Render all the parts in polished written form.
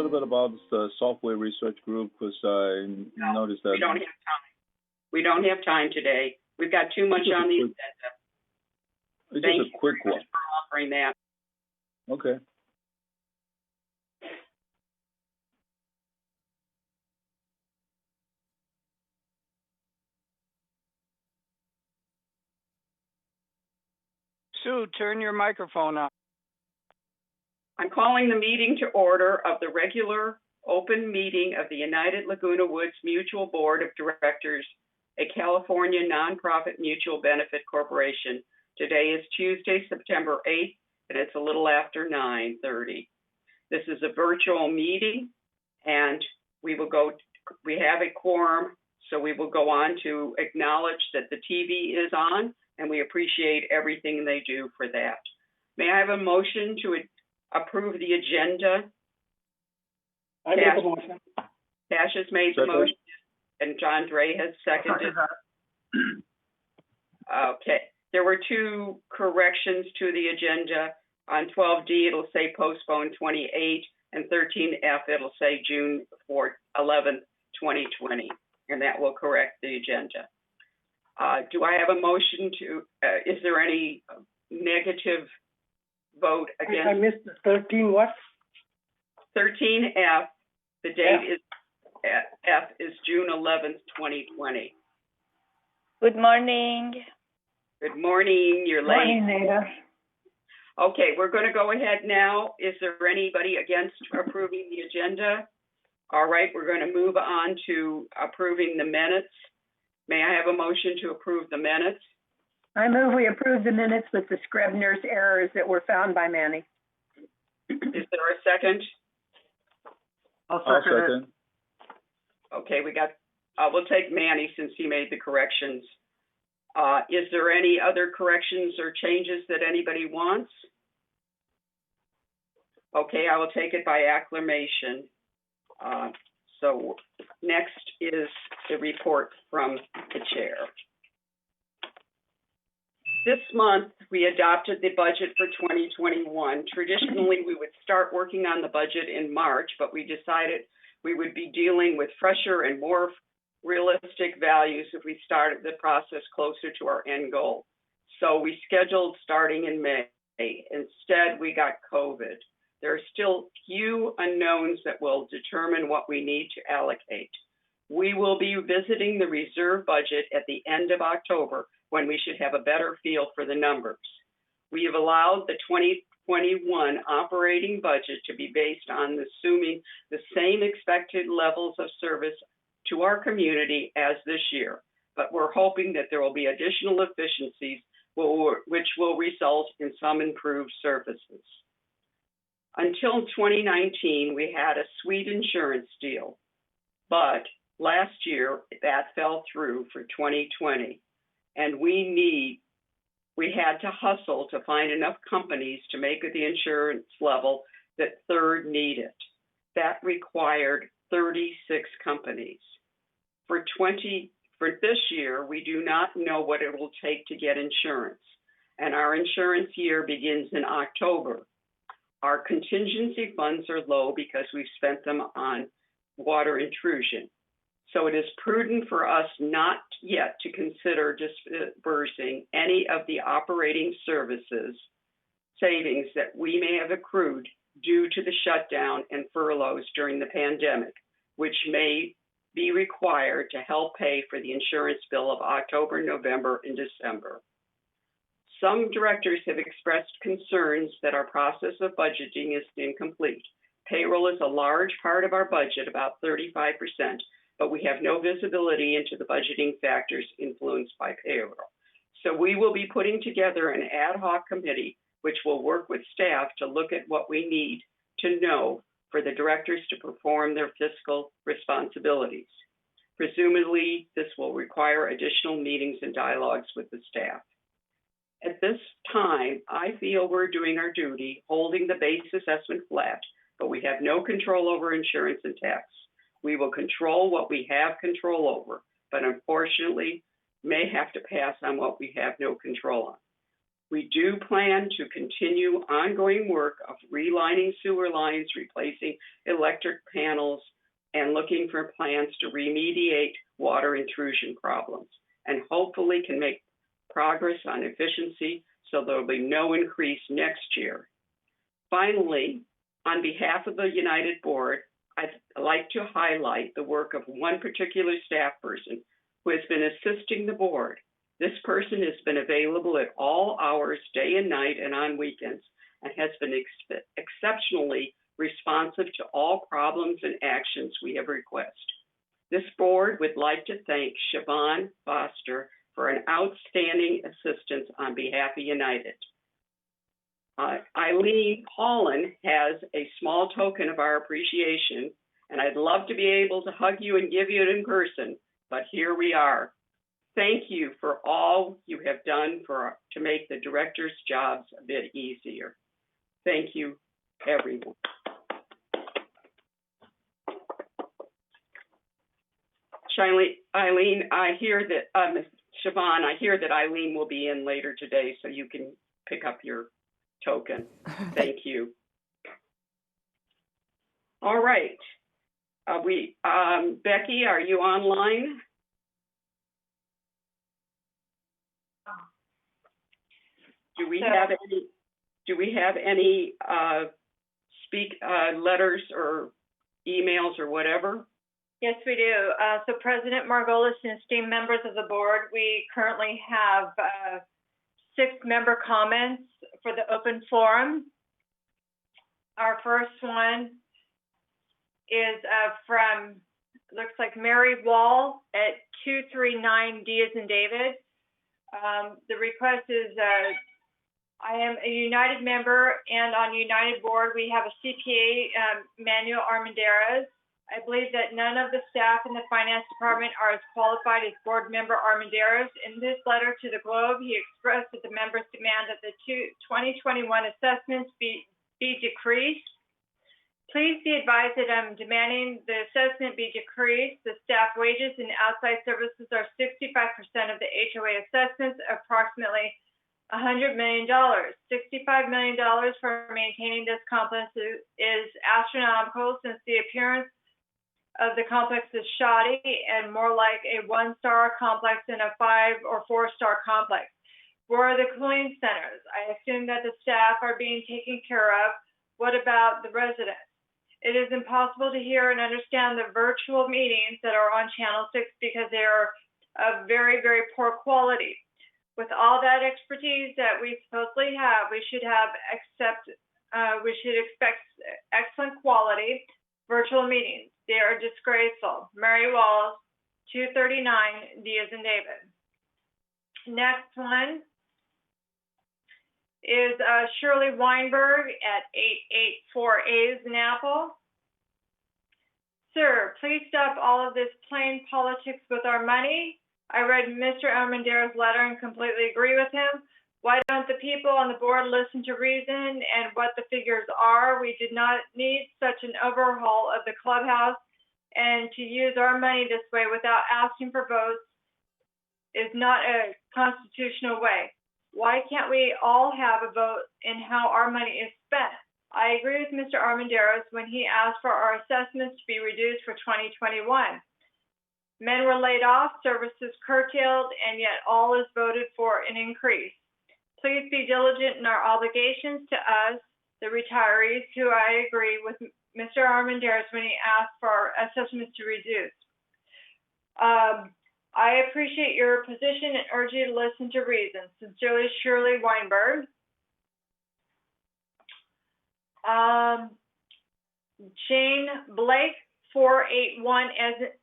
little bit about the software research group? Because I No, noticed that we don't have time. We don't have time today. We've got too much on the agenda. it's Thank just a quick you one. for offering that. Okay. Sue, turn your microphone on. I'm calling the meeting to order of the regular open meeting of the United Laguna Woods Mutual Board of Directors, a California nonprofit mutual benefit corporation. Today is Tuesday, September 8th, and it's a little after 9:30. This is a virtual meeting, and we have a quorum, so we will go on to acknowledge that the TV is on, and we appreciate everything they do for that. May I have a motion to approve the agenda? I make a motion. Cash has made the Second. motion, and John Dre has seconded. Okay, there were two corrections to the agenda. On 12D, it'll say postpone 28, and 13F, it'll say June 11th, 2020, and that will correct the agenda. Do I have a motion to, is there any negative vote against? I missed the 13 what? 13F, the date is F is June 11th, 2020. Good morning. Good morning, you're late. Morning, Nada. Okay, we're going to go ahead now. Is there anybody against approving the agenda? All right, we're going to move on to approving the minutes. May I have a motion to approve the minutes? I move we approve the minutes with the Scribner's errors that were found by Manny. Is there a second? I'll I'll second it. second. Okay, we'll take Manny since he made the corrections. Is there any other corrections or changes that anybody wants? Okay, I will take it by acclamation. So next is the report from the chair. This month, we adopted the budget for 2021. Traditionally, we would start working on the budget in March, but we decided we would be dealing with fresher and more realistic values if we started the process closer to our end goal. So we scheduled starting in May. Instead, we got COVID. There are still few unknowns that will determine what we need to allocate. We will be visiting the reserve budget at the end of October when we should have a better feel for the numbers. We have allowed the 2021 operating budget to be based on assuming the same expected levels of service to our community as this year, but we're hoping that there will be additional efficiencies which will result in some improved services. Until 2019, we had a sweet insurance deal, but last year that fell through for 2020, and we had to hustle to find enough companies to make it the insurance level that Third needed. That required 36 companies. For this year, we do not know what it will take to get insurance, and our insurance year begins in October. Our contingency funds are low because we've spent them on water intrusion. So it is prudent for us not yet to consider disbursing any of the operating services savings that we may have accrued due to the shutdown and furloughs during the pandemic, which may be required to help pay for the insurance bill of October, November, and December. Some directors have expressed concerns that our process of budgeting is incomplete. Payroll is a large part of our budget, about 35%, but we have no visibility into the budgeting factors influenced by payroll. So we will be putting together an ad hoc committee, which will work with staff to look at what we need to know for the directors to perform their fiscal responsibilities. Presumably, this will require additional meetings and dialogues with the staff. At this time, I feel we're doing our duty, holding the base assessment flat, but we have no control over insurance and tax. We will control what we have control over, but unfortunately may have to pass on what we have no control on. We do plan to continue ongoing work of relining sewer lines, replacing electric panels, and looking for plans to remediate water intrusion problems, and hopefully can make progress on efficiency so there will be no increase next year. Finally, on behalf of the United Board, I'd like to highlight the work of one particular staff person who has been assisting the board. This person has been available at all hours, day and night, and on weekends, and has been exceptionally responsive to all problems and actions we have requested. This board would like to thank Siobhan Foster for an outstanding assistance on behalf of United. Eileen Holland has a small token of our appreciation, and I'd love to be able to hug you and give you it in person, but here we are. Thank you for all you have done to make the directors' jobs a bit easier. Thank you, everyone. Eileen, I hear that, Siobhan, I hear that Eileen will be in later today, so you can pick up your token. Thank you. All right. Becky, are you online? Do we have any letters or emails or whatever? Yes, we do. So President Margolis and esteemed members of the board, we currently have 6 member comments for the open forum. Our first one is from, looks like Mary Wall at 239 D as in David. The request is, I am a United member, and on United board, we have a CPA, Manuel Armendariz. I believe that none of the staff in the finance department are as qualified as board member Armendariz. In this letter to the Globe, he expressed that the members demand that the 2021 assessments be decreased. Please be advised that I'm demanding the assessment be decreased. The staff wages and outside services are 65% of the HOA assessments, approximately $100 million. $65 million for maintaining this complex is astronomical, since the appearance of the complex is shoddy and more like a 1-star complex than a 5- or 4-star complex. Where are the cooling centers? I assume that the staff are being taken care of. What about the residents? It is impossible to hear and understand the virtual meetings that are on Channel 6 because they are of very, very poor quality. With all that expertise that we supposedly have, we should expect excellent quality virtual meetings. They are disgraceful. Mary Walls, 239 D as in David. Next one is Shirley Weinberg at 884 A as in Apple. Sir, please stop all of this plain politics with our money. I read Mr. Armendariz's letter and completely agree with him. Why don't the people on the board listen to reason and what the figures are? We did not need such an overhaul of the clubhouse, and to use our money this way without asking for votes is not a constitutional way. Why can't we all have a vote in how our money is spent? I agree with Mr. Armendariz when he asked for our assessments to be reduced for 2021. Men were laid off, services curtailed, and yet all is voted for an increase. Please be diligent in our obligations to us, the retirees, who I agree with Mr. Armendariz when he asked for our assessments to reduce. I appreciate your position and urge you to listen to reason. Sincerely, Shirley Weinberg. Jane Blake, 481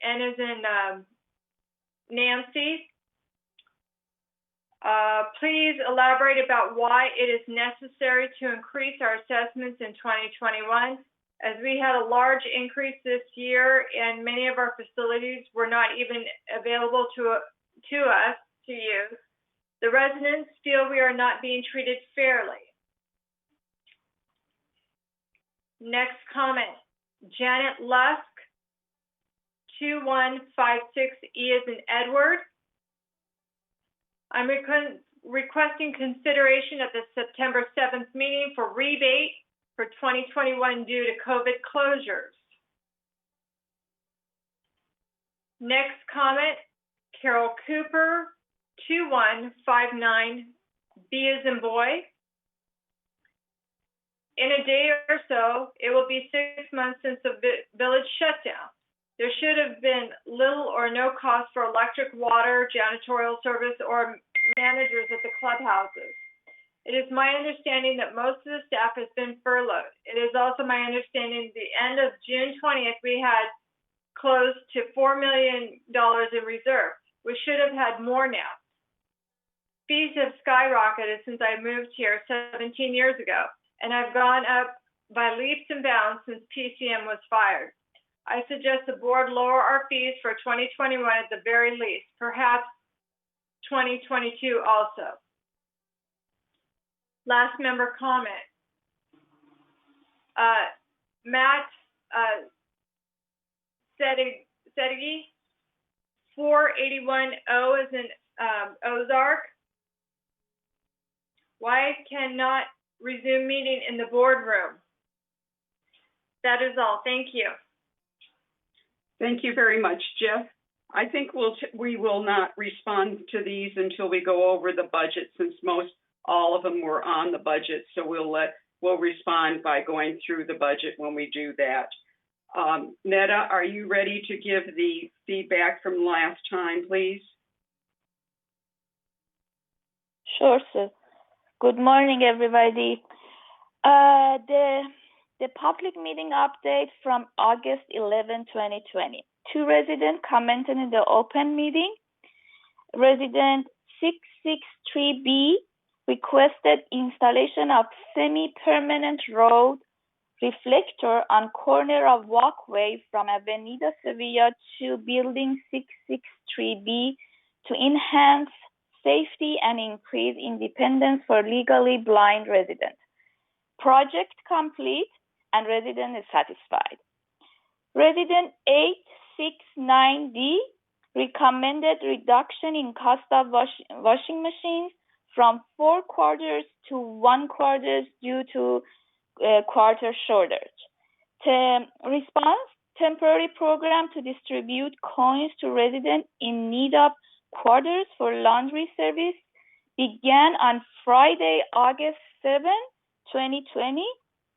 N as in Nancy. Please elaborate about why it is necessary to increase our assessments in 2021, as we had a large increase this year and many of our facilities were not even available to us to use. The residents feel we are not being treated fairly. Next comment, Janet Lusk, 2156 E as in Edward. I'm requesting consideration at the September 7th meeting for rebate for 2021 due to COVID closures. Next comment, Carol Cooper, 2159, B as in boy. In a day or so, it will be 6 months since the village shutdown. There should have been little or no cost for electric, water, janitorial service, or managers at the clubhouses. It is my understanding that most of the staff has been furloughed. It is also my understanding at the end of June 20th, we had close to $4 million in reserve. We should have had more now. Fees have skyrocketed since I moved here 17 years ago, and I've gone up by leaps and bounds since PCM was fired. I suggest the board lower our fees for 2021 at the very least, perhaps 2022 also. Last member comment. Matt Sedegi, 481O is in Ozark. Why cannot resume meeting in the boardroom? That is all. Thank you. Thank you very much, Jeff. I think we will not respond to these until we go over the budget, since all of them were on the budget. So we'll respond by going through the budget when we do that. Netta, are you ready to give the feedback from last time, please? Sure, sir. Good morning, everybody. The public meeting update from August 11, 2020. 2 residents commented in the open meeting. Resident 663B requested installation of semi-permanent road reflector on corner of walkway from Avenida Sevilla to Building 663B to enhance safety and increase independence for legally blind residents. Project complete and resident is satisfied. Resident 869D recommended reduction in cost of washing machines from 4 quarters to 1 quarter due to quarter shortage. Response, temporary program to distribute coins to residents in need of quarters for laundry service began on Friday, August 7, 2020.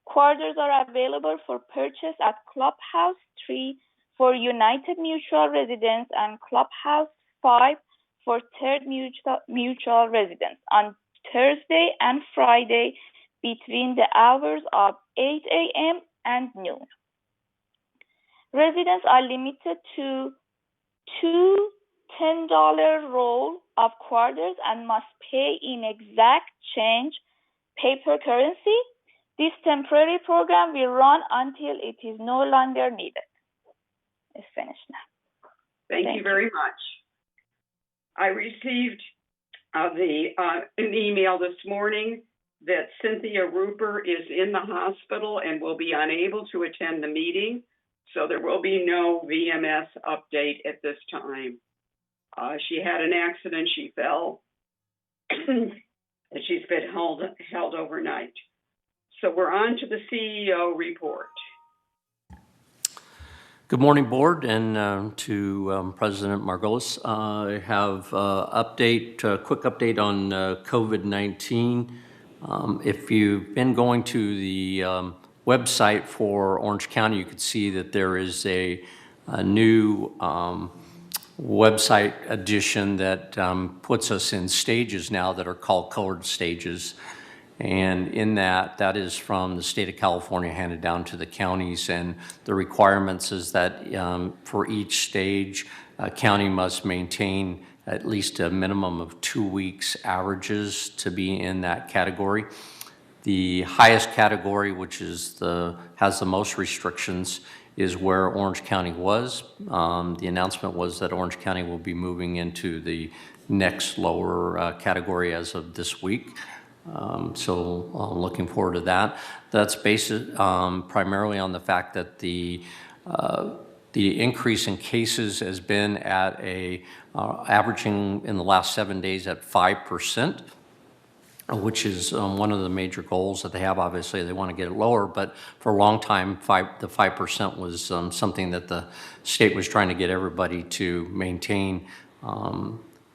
Quarters are available for purchase at Clubhouse 3 for United Mutual residents and Clubhouse 5 for Third Mutual residents on Thursday and Friday between the hours of 8 a.m. and noon. Residents are limited to 2 $10 roll of quarters and must pay in exact change paper currency. This temporary program will run until it is no longer needed. It's finished now. Thank you very much. I received an email this morning that Cynthia Rupert is in the hospital and will be unable to attend the meeting, so there will be no VMS update at this time. She had an accident, she fell, and she's been held overnight. So we're on to the CEO report. Good morning, board, and to President Margolis. I have a quick update on COVID-19. If you've been going to the website for Orange County, you could see that there is a new website edition that puts us in stages now that are called colored stages. And in that is from the state of California handed down to the counties. And the requirements is that for each stage, a county must maintain at least a minimum of 2 weeks averages to be in that category. The highest category, which is has the most restrictions, is where Orange County was. The announcement was that Orange County will be moving into the next lower category as of this week. So looking forward to that. That's based primarily on the fact that the increase in cases has been at averaging in the last 7 days at 5%. which is one of the major goals that they have. Obviously, they want to get it lower, but for a long time, the 5% was something that the state was trying to get everybody to maintain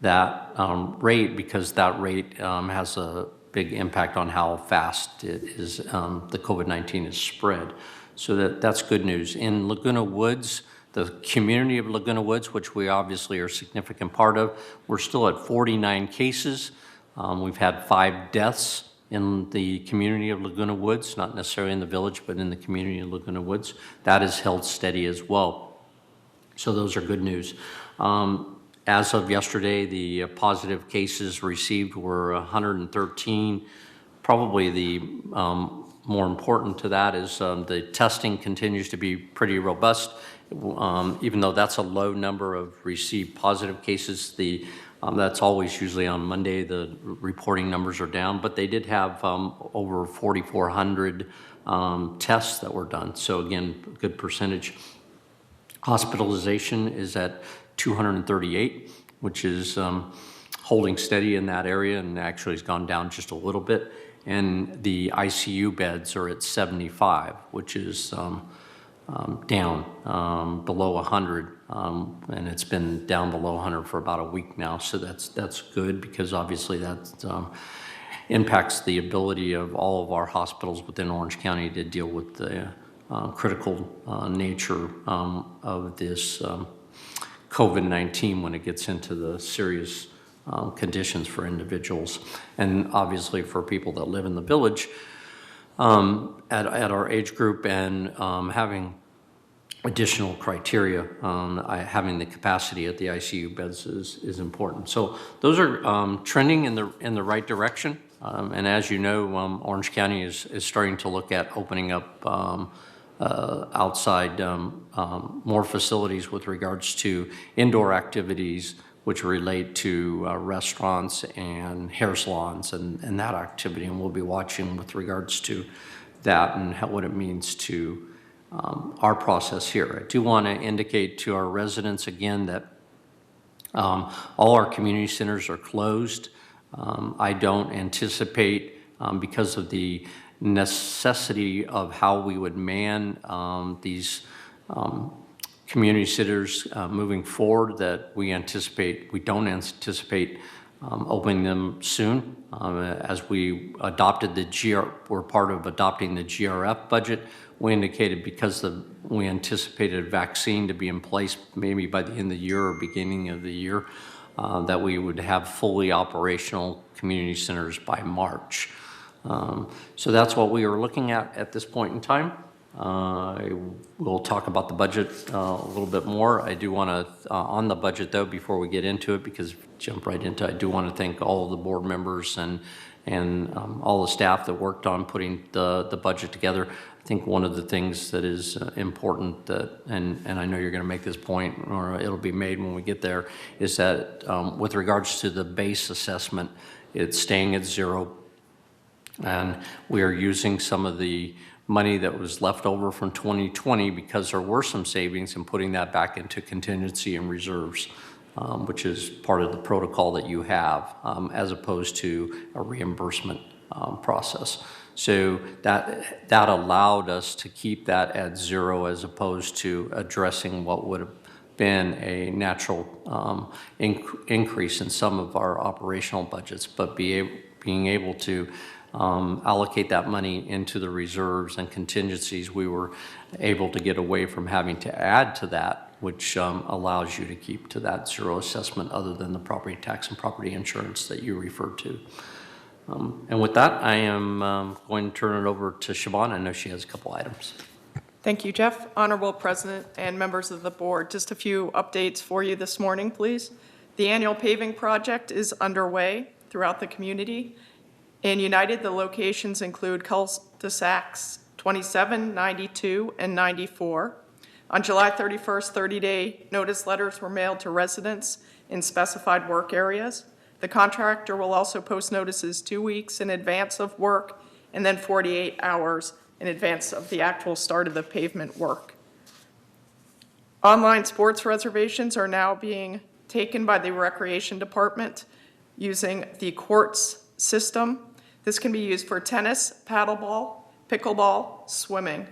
that rate, because that rate has a big impact on how fast it is the COVID-19 is spread. So that's good news. In Laguna Woods, the community of Laguna Woods, which we obviously are a significant part of, we're still at 49 cases. We've had 5 deaths in the community of Laguna Woods, not necessarily in the village, but in the community of Laguna Woods. That is held steady as well. So those are good news. As of yesterday, the positive cases received were 113. Probably the more important to that is the testing continues to be pretty robust. Even though that's a low number of received positive cases, that's always usually on Monday, the reporting numbers are down, but they did have over 4,400 tests that were done. So again, good percentage. Hospitalization is at 238, which is holding steady in that area, and actually has gone down just a little bit. And the ICU beds are at 75, which is down below 100, and it's been down below 100 for about a week now. So that's good, because obviously that impacts the ability of all of our hospitals within Orange County to deal with the critical nature of this COVID-19 when it gets into the serious conditions for individuals, and obviously for people that live in the village at our age group, and having additional criteria, having the capacity at the ICU beds is important. So those are trending in the right direction. And as you know, Orange County is starting to look at opening up outside more facilities with regards to indoor activities, which relate to restaurants and hair salons and that activity. And we'll be watching with regards to that and what it means to our process here. I do want to indicate to our residents again that all our community centers are closed. I don't anticipate, because of the necessity of how we would man these community centers moving forward, that we don't anticipate opening them soon. As we adopted we're part of adopting the GRF budget. We indicated, because we anticipated a vaccine to be in place maybe by the end of the year or beginning of the year, that we would have fully operational community centers by March. So that's what we are looking at this point in time. We'll talk about the budget a little bit more. I do want to, on the budget though, before we get into it, because jump right into it, I do want to thank all of the board members and all the staff that worked on putting the budget together. I think one of the things that is important, and I know you're going to make this point, or it'll be made when we get there, is that with regards to the base assessment, it's staying at 0. And we are using some of the money that was left over from 2020, because there were some savings, and putting that back into contingency and reserves, which is part of the protocol that you have, as opposed to a reimbursement process. So that allowed us to keep that at 0, as opposed to addressing what would have been a natural increase in some of our operational budgets, but being able to allocate that money into the reserves and contingencies, we were able to get away from having to add to that, which allows you to keep to that 0 assessment, other than the property tax and property insurance that you referred to. And with that, I am going to turn it over to Siobhan. I know she has a couple items. Thank you, Jeff. Honorable President and members of the board, just a few updates for you this morning, please. The annual paving project is underway throughout the community. In United, the locations include cul-de-sacs 27, 92, and 94. On July 31st, 30-day notice letters were mailed to residents in specified work areas. The contractor will also post notices 2 weeks in advance of work, and then 48 hours in advance of the actual start of the pavement work. Online sports reservations are now being taken by the Recreation Department using the Quartz system. This can be used for tennis, paddleball, pickleball, swimming.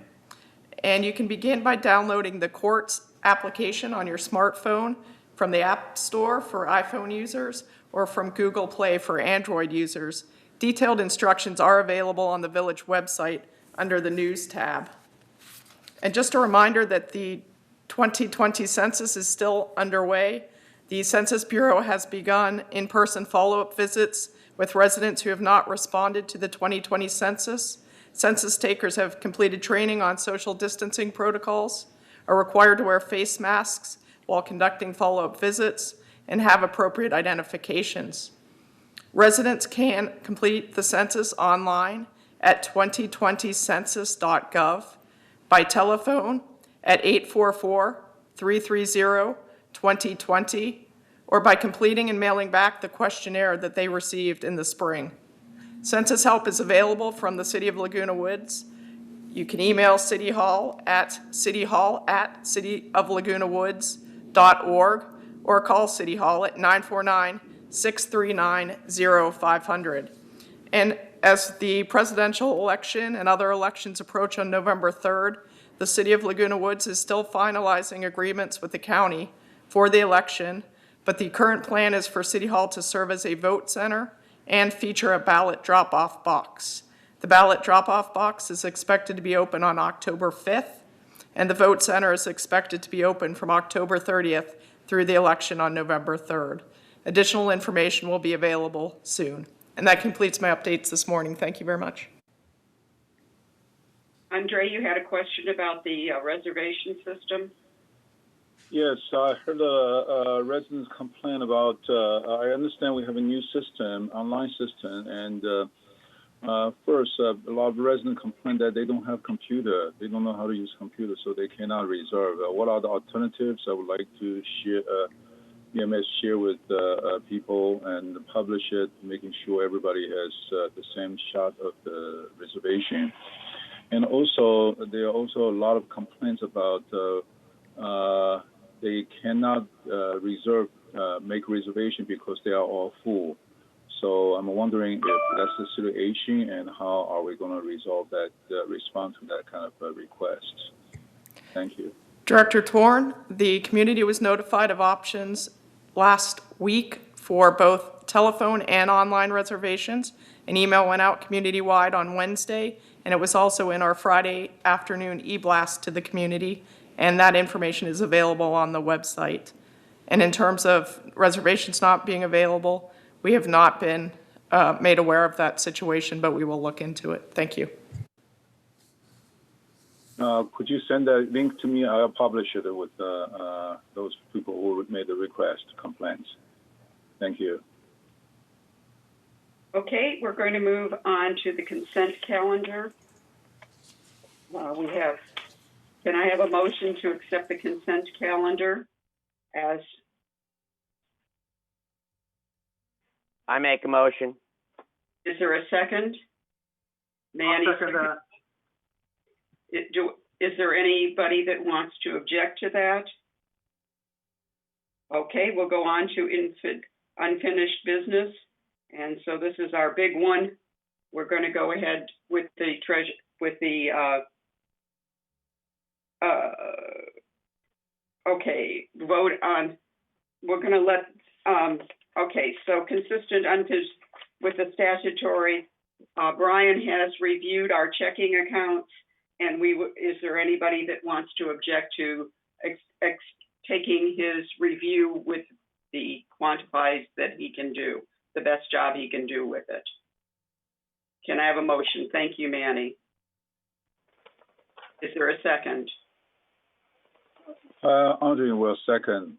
And you can begin by downloading the Courts application on your smartphone from the App Store for iPhone users or from Google Play for Android users. Detailed instructions are available on the Village website under the News tab. And just a reminder that the 2020 census is still underway. The Census Bureau has begun in-person follow-up visits with residents who have not responded to the 2020 census. Census takers have completed training on social distancing protocols, are required to wear face masks while conducting follow-up visits, and have appropriate identifications. Residents can complete the census online at 2020census.gov, by telephone at 844-330-2020, or by completing and mailing back the questionnaire that they received in the spring. Census help is available from the City of Laguna Woods. You can email City Hall at cityhall@cityoflagunawoods.org or call City Hall at 949-639-0500. And as the presidential election and other elections approach on November 3rd, the City of Laguna Woods is still finalizing agreements with the county for the election, but the current plan is for City Hall to serve as a vote center and feature a ballot drop-off box. The ballot drop-off box is expected to be open on October 5th, and the vote center is expected to be open from October 30th through the election on November 3rd. Additional information will be available soon. And that completes my updates this morning. Thank you very much. Andre, you had a question about the reservation system? Yes, I heard residents complain about, I understand we have a new system, online system, and first, a lot of residents complain that they don't have computer. They don't know how to use computer, so they cannot reserve. What are the alternatives? I would like to share, EMS share with people and publish it, making sure everybody has the same shot of the reservation. And also, there are also a lot of complaints about they cannot make reservation because they are all full. So I'm wondering if that's the situation and how are we going to resolve that, respond to that kind of request. Thank you. Director Torn, the community was notified of options last week for both telephone and online reservations. An email went out community-wide on Wednesday, and it was also in our Friday afternoon e-blast to the community, and that information is available on the website. And in terms of reservations not being available, we have not been made aware of that situation, but we will look into it. Thank you. Could you send that link to me? I'll publish it with those people who made the request, complaints. Thank you. Okay, we're going to move on to the consent calendar. Can I have a motion to accept the consent calendar as? I make a motion. Is there a second? Manny, I'll second that. Is there anybody that wants to object to that? Okay, we'll go on to unfinished business. And so this is our big one. We're going to go ahead with the vote on, we're going to let, so consistent with the statutory, Brian has reviewed our checking accounts, and is there anybody that wants to object to taking his review with the quantifies that he can do, the best job he can do with it? Can I have a motion? Thank you, Manny. Is there a second? Andre will second.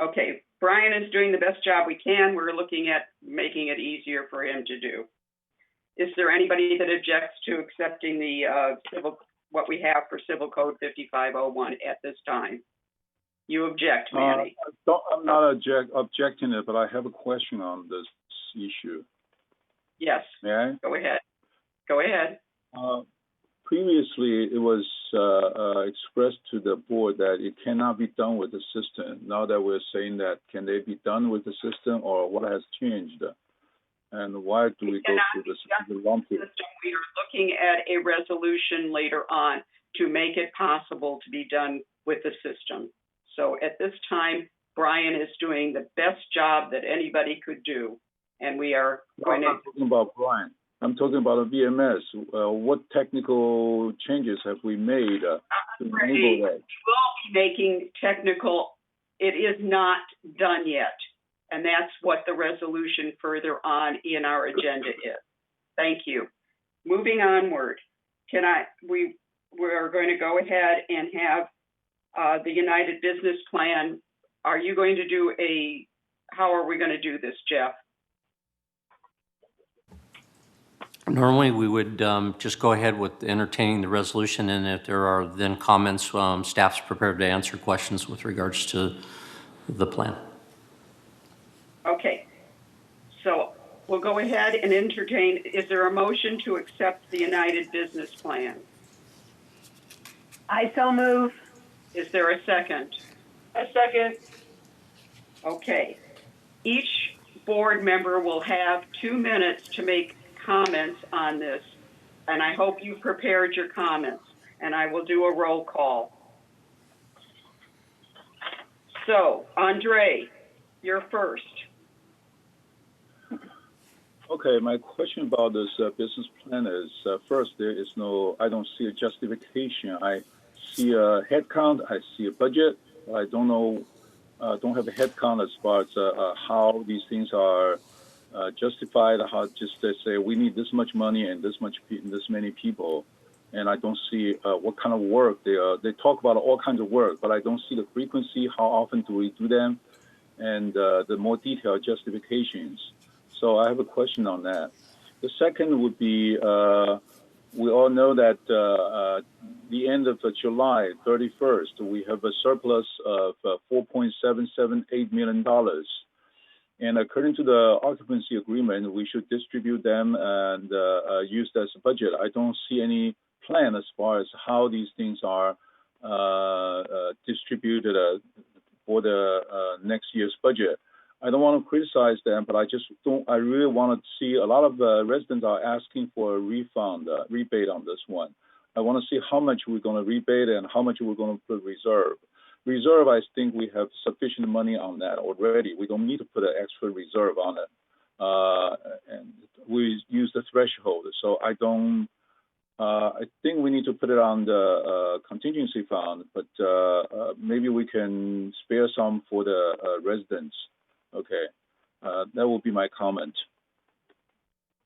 Okay, Brian is doing the best job we can. We're looking at making it easier for him to do. Is there anybody that objects to accepting the what we have for Civil Code 5501 at this time? You object, Manny. I'm not objecting it, but I have a question on this issue. Yes. May I? Go ahead. Go ahead. Previously, it was expressed to the board that it cannot be done with the system. Now that we're saying that, can they be done with the system, or what has changed? And why do we go through this long period? We are looking at a resolution later on to make it possible to be done with the system. So at this time, Brian is doing the best job that anybody could do. And we are going to... I'm not talking about Brian. I'm talking about a VMS. What technical changes have we made to enable that? We will be making technical, it is not done yet. And that's what the resolution further on in our agenda is. Thank you. Moving onward, we're going to go ahead and have the United Business Plan. Are you going to do how are we going to do this, Jeff? Normally, we would just go ahead with entertaining the resolution, and if there are then comments, staff's prepared to answer questions with regards to the plan. Okay, so we'll go ahead and entertain. Is there a motion to accept the United Business Plan? I so move. Is there a second? A second. Okay. Each board member will have 2 minutes to make comments on this, and I hope you prepared your comments, and I will do a roll call. So, Andre, you're first. Okay, my question about this business plan is, first, I don't see a justification. I see a head count, I see a budget. I don't know, don't have a head count as far as how these things are justified, how just they say we need this much money and this many people. And I don't see what kind of work they talk about all kinds of work, but I don't see the frequency, how often do we do them, and the more detailed justifications. So I have a question on that. The second would be, we all know that the end of July 31st, we have a surplus of $4.778 million. And according to the occupancy agreement, we should distribute them and use that as a budget. I don't see any plan as far as how these things are distributed for the next year's budget. I don't want to criticize them, but I really want to see a lot of residents are asking for a rebate on this one. I want to see how much we're going to rebate and how much we're going to put reserve. Reserve, I think we have sufficient money on that already. We don't need to put an extra reserve on it. And we use the threshold. So I think we need to put it on the contingency fund, but maybe we can spare some for the residents. Okay, that will be my comment.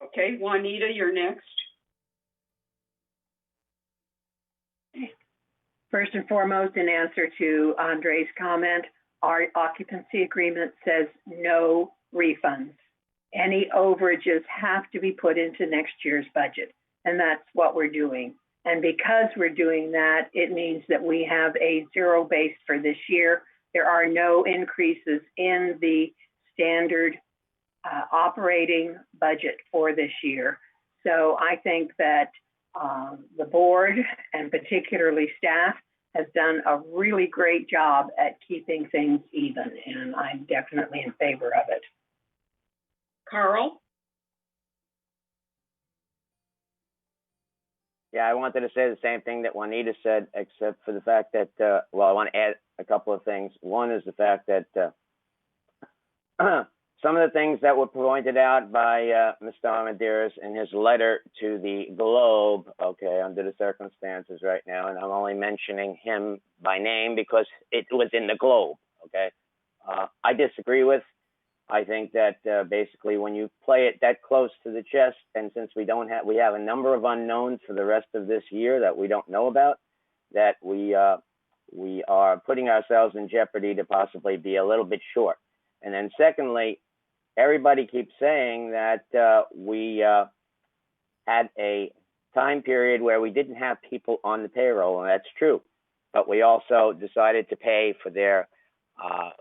Okay, Juanita, you're next. First and foremost, in answer to Andre's comment, our occupancy agreement says no refunds. Any overages have to be put into next year's budget, and that's what we're doing. And because we're doing that, it means that we have a zero base for this year. There are no increases in the standard operating budget for this year. So I think that the board and particularly staff has done a really great job at keeping things even, and I'm definitely in favor of it. Carl? Yeah, I wanted to say the same thing that Juanita said, except for the fact that, I want to add a couple of things. One is the fact that some of the things that were pointed out by Mr. Armendariz in his letter to the Globe, okay, under the circumstances right now, and I'm only mentioning him by name because it was in the Globe, okay, I disagree with. I think that basically when you play it that close to the chest, and since we have a number of unknowns for the rest of this year that we don't know about, that we are putting ourselves in jeopardy to possibly be a little bit short. And then secondly, everybody keeps saying that we had a time period where we didn't have people on the payroll, and that's true. But we also decided to pay for their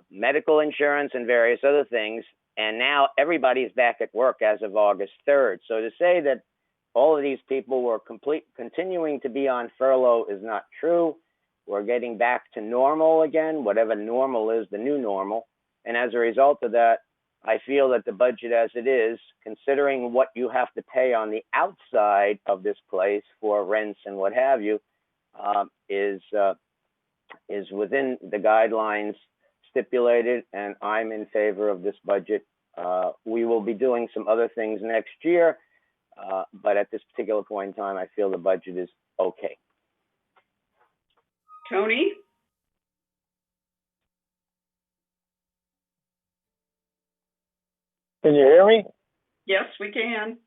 medical insurance and various other things, and now everybody's back at work as of August 3rd. So to say that all of these people were continuing to be on furlough is not true. We're getting back to normal again, whatever normal is, the new normal. And as a result of that, I feel that the budget as it is, considering what you have to pay on the outside of this place for rents and what have you, is within the guidelines stipulated, and I'm in favor of this budget. We will be doing some other things next year, but at this particular point in time, I feel the budget is okay. Tony? Can you hear me? Yes, we can.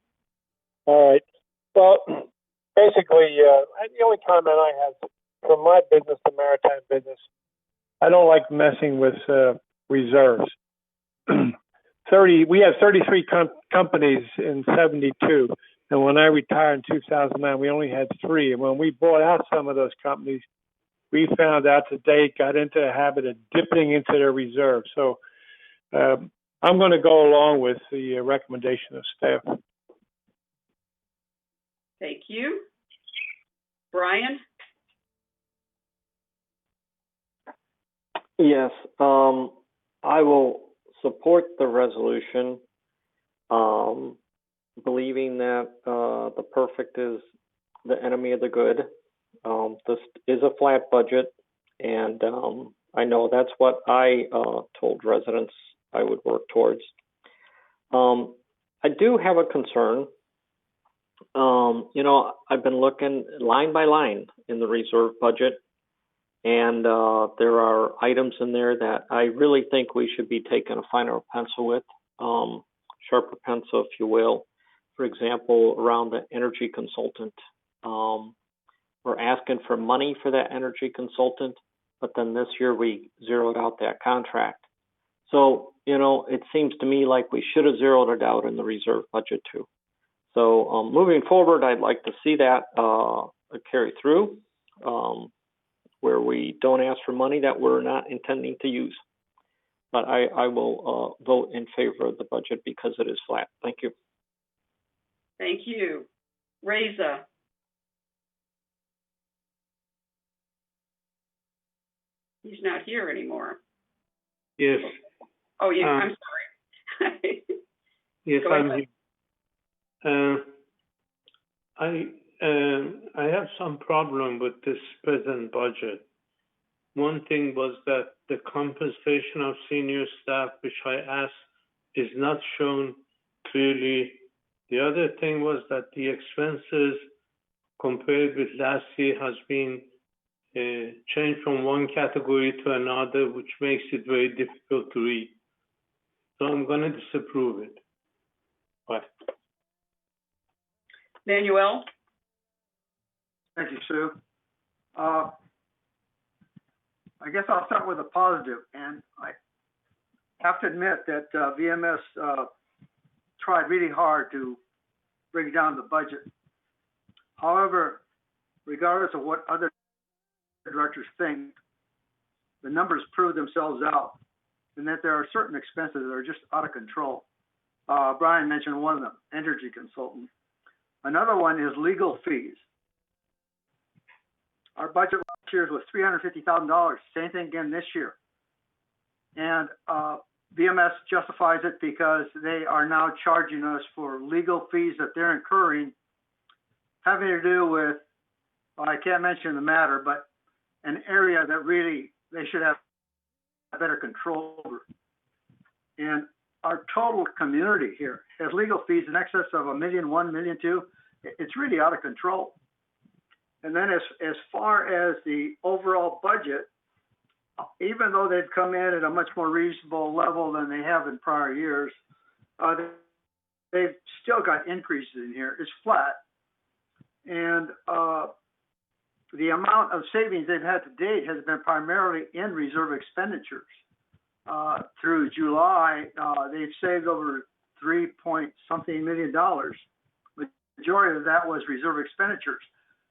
All right. Well, basically, the only comment I have from my business, the maritime business, I don't like messing with reserves. We have 33 companies in 72, and when I retired in 2009, we only had 3. And when we bought out some of those companies, we found out that they got into the habit of dipping into their reserves. So I'm going to go along with the recommendation of staff. Thank you. Brian? Yes, I will support the resolution, believing that the perfect is the enemy of the good. This is a flat budget, and I know that's what I told residents I would work towards. I do have a concern. I've been looking line by line in the reserve budget, and there are items in there that I really think we should be taking a finer pencil with, sharper pencil, if you will. For example, around the energy consultant. We're asking for money for that energy consultant, but then this year we zeroed out that contract. So, it seems to me like we should have zeroed it out in the reserve budget too. So moving forward, I'd like to see that carry through, where we don't ask for money that we're not intending to use. But I will vote in favor of the budget because it is flat. Thank you. Thank you. Reza? He's not here anymore. Yes. Oh, yeah, I'm sorry. Yes, Go I'm ahead. here. I have some problem with this present budget. One thing was that the compensation of senior staff, which I asked, is not shown clearly. The other thing was that the expenses compared with last year has been changed from one category to another, which makes it very difficult to read. So I'm going to disapprove it. Bye. Manuel? Thank you, Sue. I guess I'll start with a positive, and I have to admit that VMS tried really hard to bring down the budget. However, regardless of what other directors think, the numbers prove themselves out, and that there are certain expenses that are just out of control. Brian mentioned one of them, energy consultant. Another one is legal fees. Our budget last year was $350,000. Same thing again this year. And VMS justifies it because they are now charging us for legal fees that they're incurring, having to do with, well, I can't mention the matter, but an area that really they should have better control over. And our total community here has legal fees in excess of $1 million, $1 million, $2 million. It's really out of control. And then as far as the overall budget, even though they've come in at a much more reasonable level than they have in prior years, they've still got increases in here. It's flat. And the amount of savings they've had to date has been primarily in reserve expenditures. Through July, they've saved over $3-point-something million. The majority of that was reserve expenditures.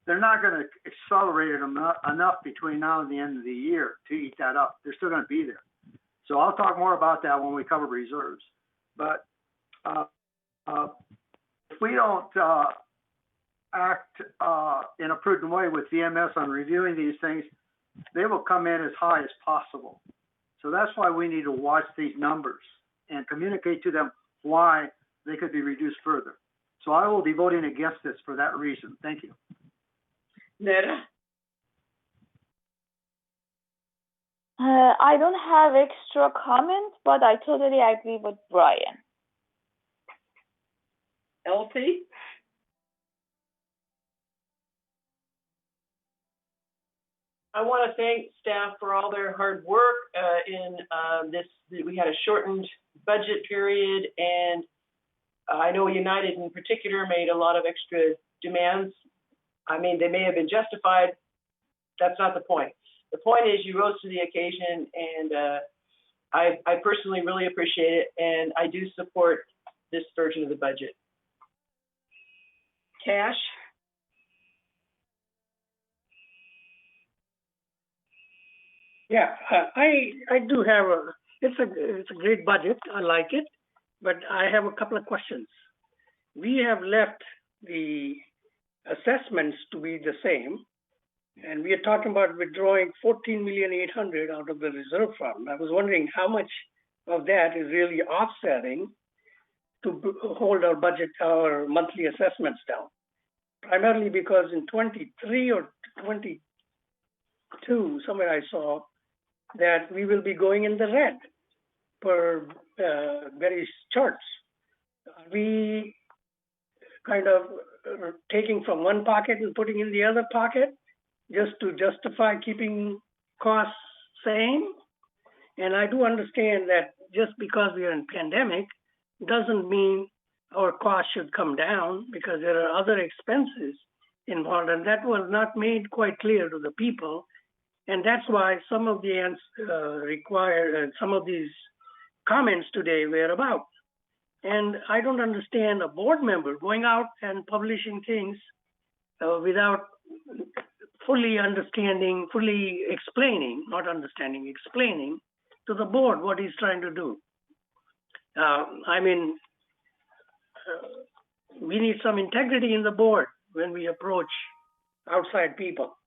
They're not going to accelerate it enough between now and the end of the year to eat that up. They're still going to be there. So I'll talk more about that when we cover reserves. But if we don't act in a prudent way with VMS on reviewing these things, they will come in as high as possible. So that's why we need to watch these numbers and communicate to them why they could be reduced further. So I will be voting against this for that reason. Thank you. Neda? I don't have extra comments, but I totally agree with Brian. Elsie? I want to thank staff for all their hard work in this. We had a shortened budget period, and I know United in particular made a lot of extra demands. I mean, they may have been justified. That's not the point. The point is you rose to the occasion, and I personally really appreciate it, and I do support this version of the budget. Cash? Yeah, I do have it's a great budget. I like it, but I have a couple of questions. We have left the assessments to be the same, and we are talking about withdrawing 14,800,000 out of the reserve fund. I was wondering how much of that is really offsetting to hold our budget, our monthly assessments down. Primarily because in 23 or 22, somewhere I saw that we will be going in the red per various charts. Are we kind of taking from one pocket and putting in the other pocket just to justify keeping costs same? And I do understand that just because we are in pandemic doesn't mean our costs should come down, because there are other expenses involved, and that was not made quite clear to the people. And that's why some of the some of these comments today were about. And I don't understand a board member going out and publishing things without fully understanding, fully explaining, not understanding, explaining to the board what he's trying to do. We need some integrity in the board when we approach outside people.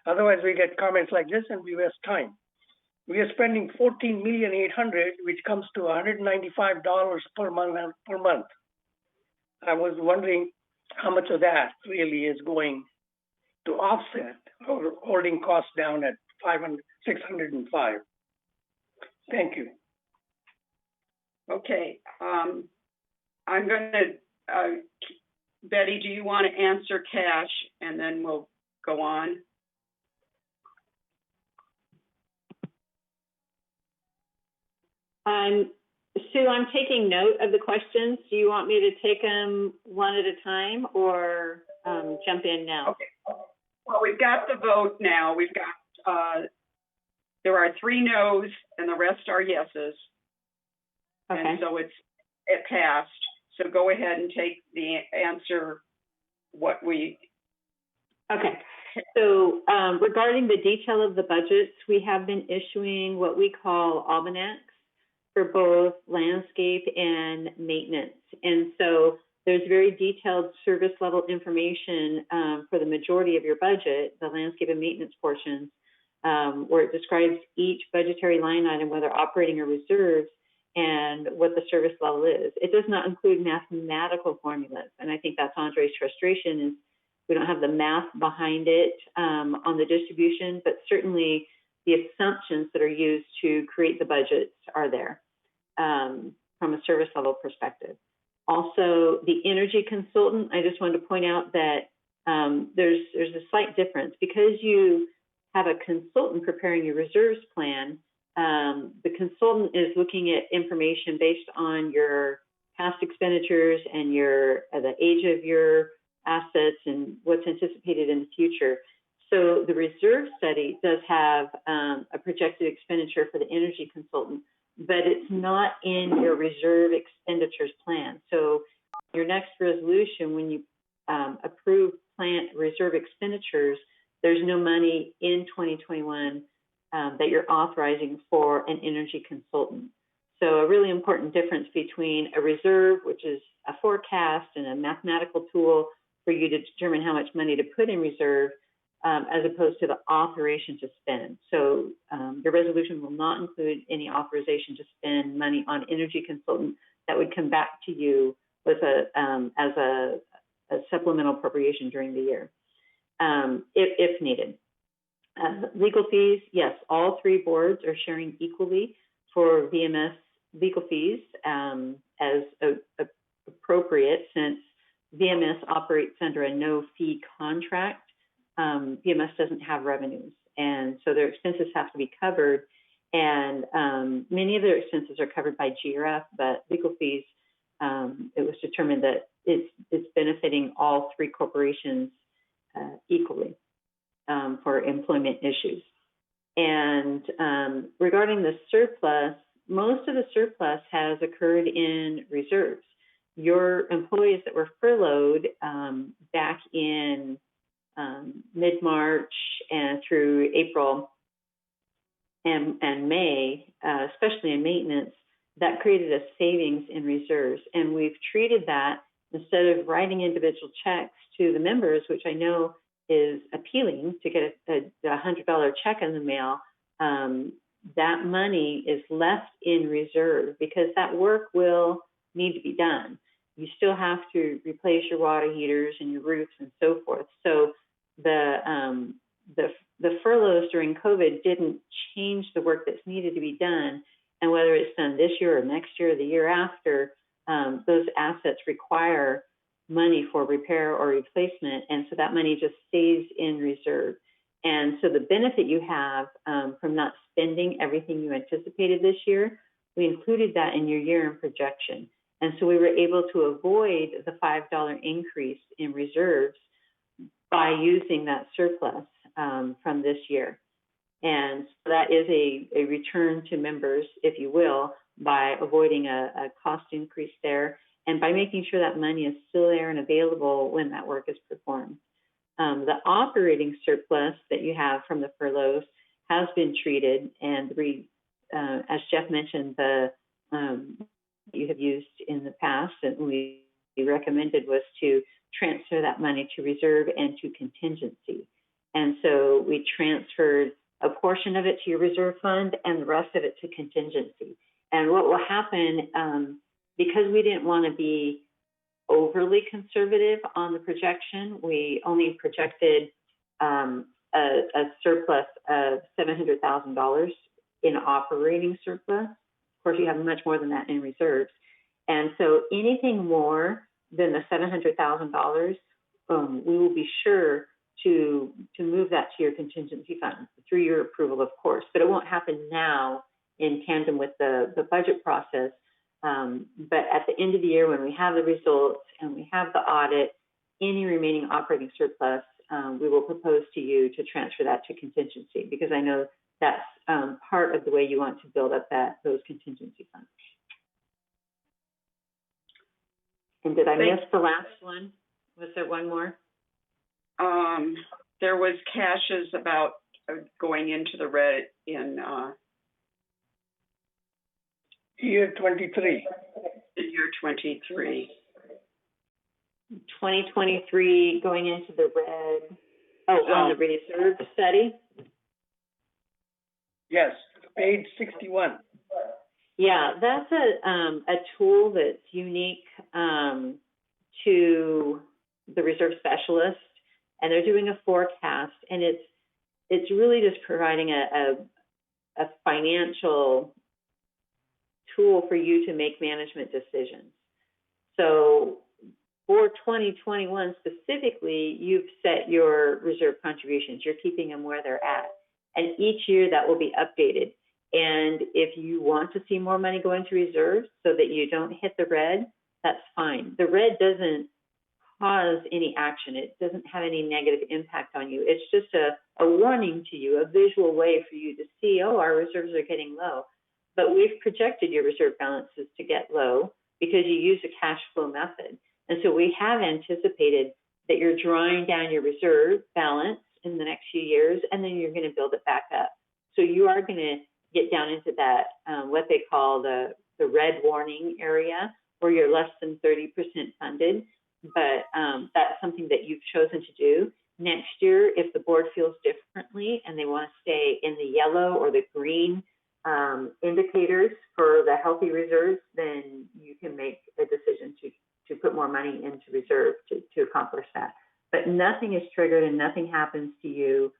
Otherwise, we get comments like this and we waste time. We are spending $14,800,000, which comes to $195 per month. I was wondering how much of that really is going to offset or holding costs down at $605. Thank you. Okay. I'm going to, Betty, do you want to answer cash, and then we'll go on? Sue, I'm taking note of the questions. Do you want me to take them one at a time or jump in now? Okay. Well, we've got the vote now. We've got, there are 3 no's and the rest are yeses. Okay. And so it passed. So go ahead and take the answer what we. Okay. So regarding the detail of the budgets, we have been issuing what we call almanacs for both landscape and maintenance. And so there's very detailed service level information for the majority of your budget, the landscape and maintenance portions, where it describes each budgetary line item, whether operating or reserves, and what the service level is. It does not include mathematical formulas. And I think that's Andre's frustration, is we don't have the math behind it on the distribution, but certainly the assumptions that are used to create the budgets are there from a service level perspective. Also, the energy consultant, I just wanted to point out that there's a slight difference. Because you have a consultant preparing your reserves plan, the consultant is looking at information based on your past expenditures and the age of your assets and what's anticipated in the future. So the reserve study does have a projected expenditure for the energy consultant, but it's not in your reserve expenditures plan. So your next resolution, when you approve plant reserve expenditures, there's no money in 2021 that you're authorizing for an energy consultant. So a really important difference between a reserve, which is a forecast and a mathematical tool for you to determine how much money to put in reserve, as opposed to the authorization to spend. So the resolution will not include any authorization to spend money on energy consultant. That would come back to you with as a supplemental appropriation during the year, if needed. Legal fees, yes, all three boards are sharing equally for VMS legal fees as appropriate, since VMS operates under a no-fee contract. VMS doesn't have revenues, and so their expenses have to be covered. And many of their expenses are covered by GRF, but legal fees, it was determined that it's benefiting all three corporations equally for employment issues. And regarding the surplus, most of the surplus has occurred in reserves. Your employees that were furloughed back in mid-March and through April and May, especially in maintenance, that created a savings in reserves. And we've treated that, instead of writing individual checks to the members, which I know is appealing to get a $100 check in the mail, that money is left in reserve because that work will need to be done. You still have to replace your water heaters and your roofs and so forth. So the furloughs during COVID didn't change the work that's needed to be done. And whether it's done this year or next year or the year after, those assets require money for repair or replacement. And so that money just stays in reserve. And so the benefit you have from not spending everything you anticipated this year, we included that in your year-end projection. And so we were able to avoid the $5 increase in reserves by using that surplus from this year. And so that is a return to members, if you will, by avoiding a cost increase there and by making sure that money is still there and available when that work is performed. The operating surplus that you have from the furloughs has been treated, and as Jeff mentioned, the you have used in the past and we recommended was to transfer that money to reserve and to contingency. And so we transferred a portion of it to your reserve fund and the rest of it to contingency. And what will happen, because we didn't want to be overly conservative on the projection, we only projected a surplus of $700,000 in operating surplus. Of course, you have much more than that in reserves. And so anything more than the $700,000, we will be sure to move that to your contingency fund through your approval, of course. But it won't happen now in tandem with the budget process. But at the end of the year, when we have the results and we have the audit, any remaining operating surplus, we will propose to you to transfer that to contingency, because I know that's part of the way you want to build up those contingency funds. And did I miss the last one? Was there one more? There was caches about going into the red in year 23. Year 23. 2023 going into the red. Oh, on the reserve study? Yes, page 61. Yeah, that's a tool that's unique to the reserve specialist, and they're doing a forecast, and it's really just providing a financial tool for you to make management decisions. So for 2021 specifically, you've set your reserve contributions. You're keeping them where they're at. And each year that will be updated. And if you want to see more money go into reserves so that you don't hit the red, that's fine. The red doesn't cause any action. It doesn't have any negative impact on you. It's just a warning to you, a visual way for you to see, oh, our reserves are getting low. But we've projected your reserve balances to get low because you use a cash flow method. And so we have anticipated that you're drawing down your reserve balance in the next few years, and then you're going to build it back up. So you are going to get down into that, what they call the red warning area, where you're less than 30% funded. But that's something that you've chosen to do. Next year, if the board feels differently and they want to stay in the yellow or the green indicators for the healthy reserves, then you can make a decision to put more money into reserve to accomplish that. But nothing is triggered and nothing happens to you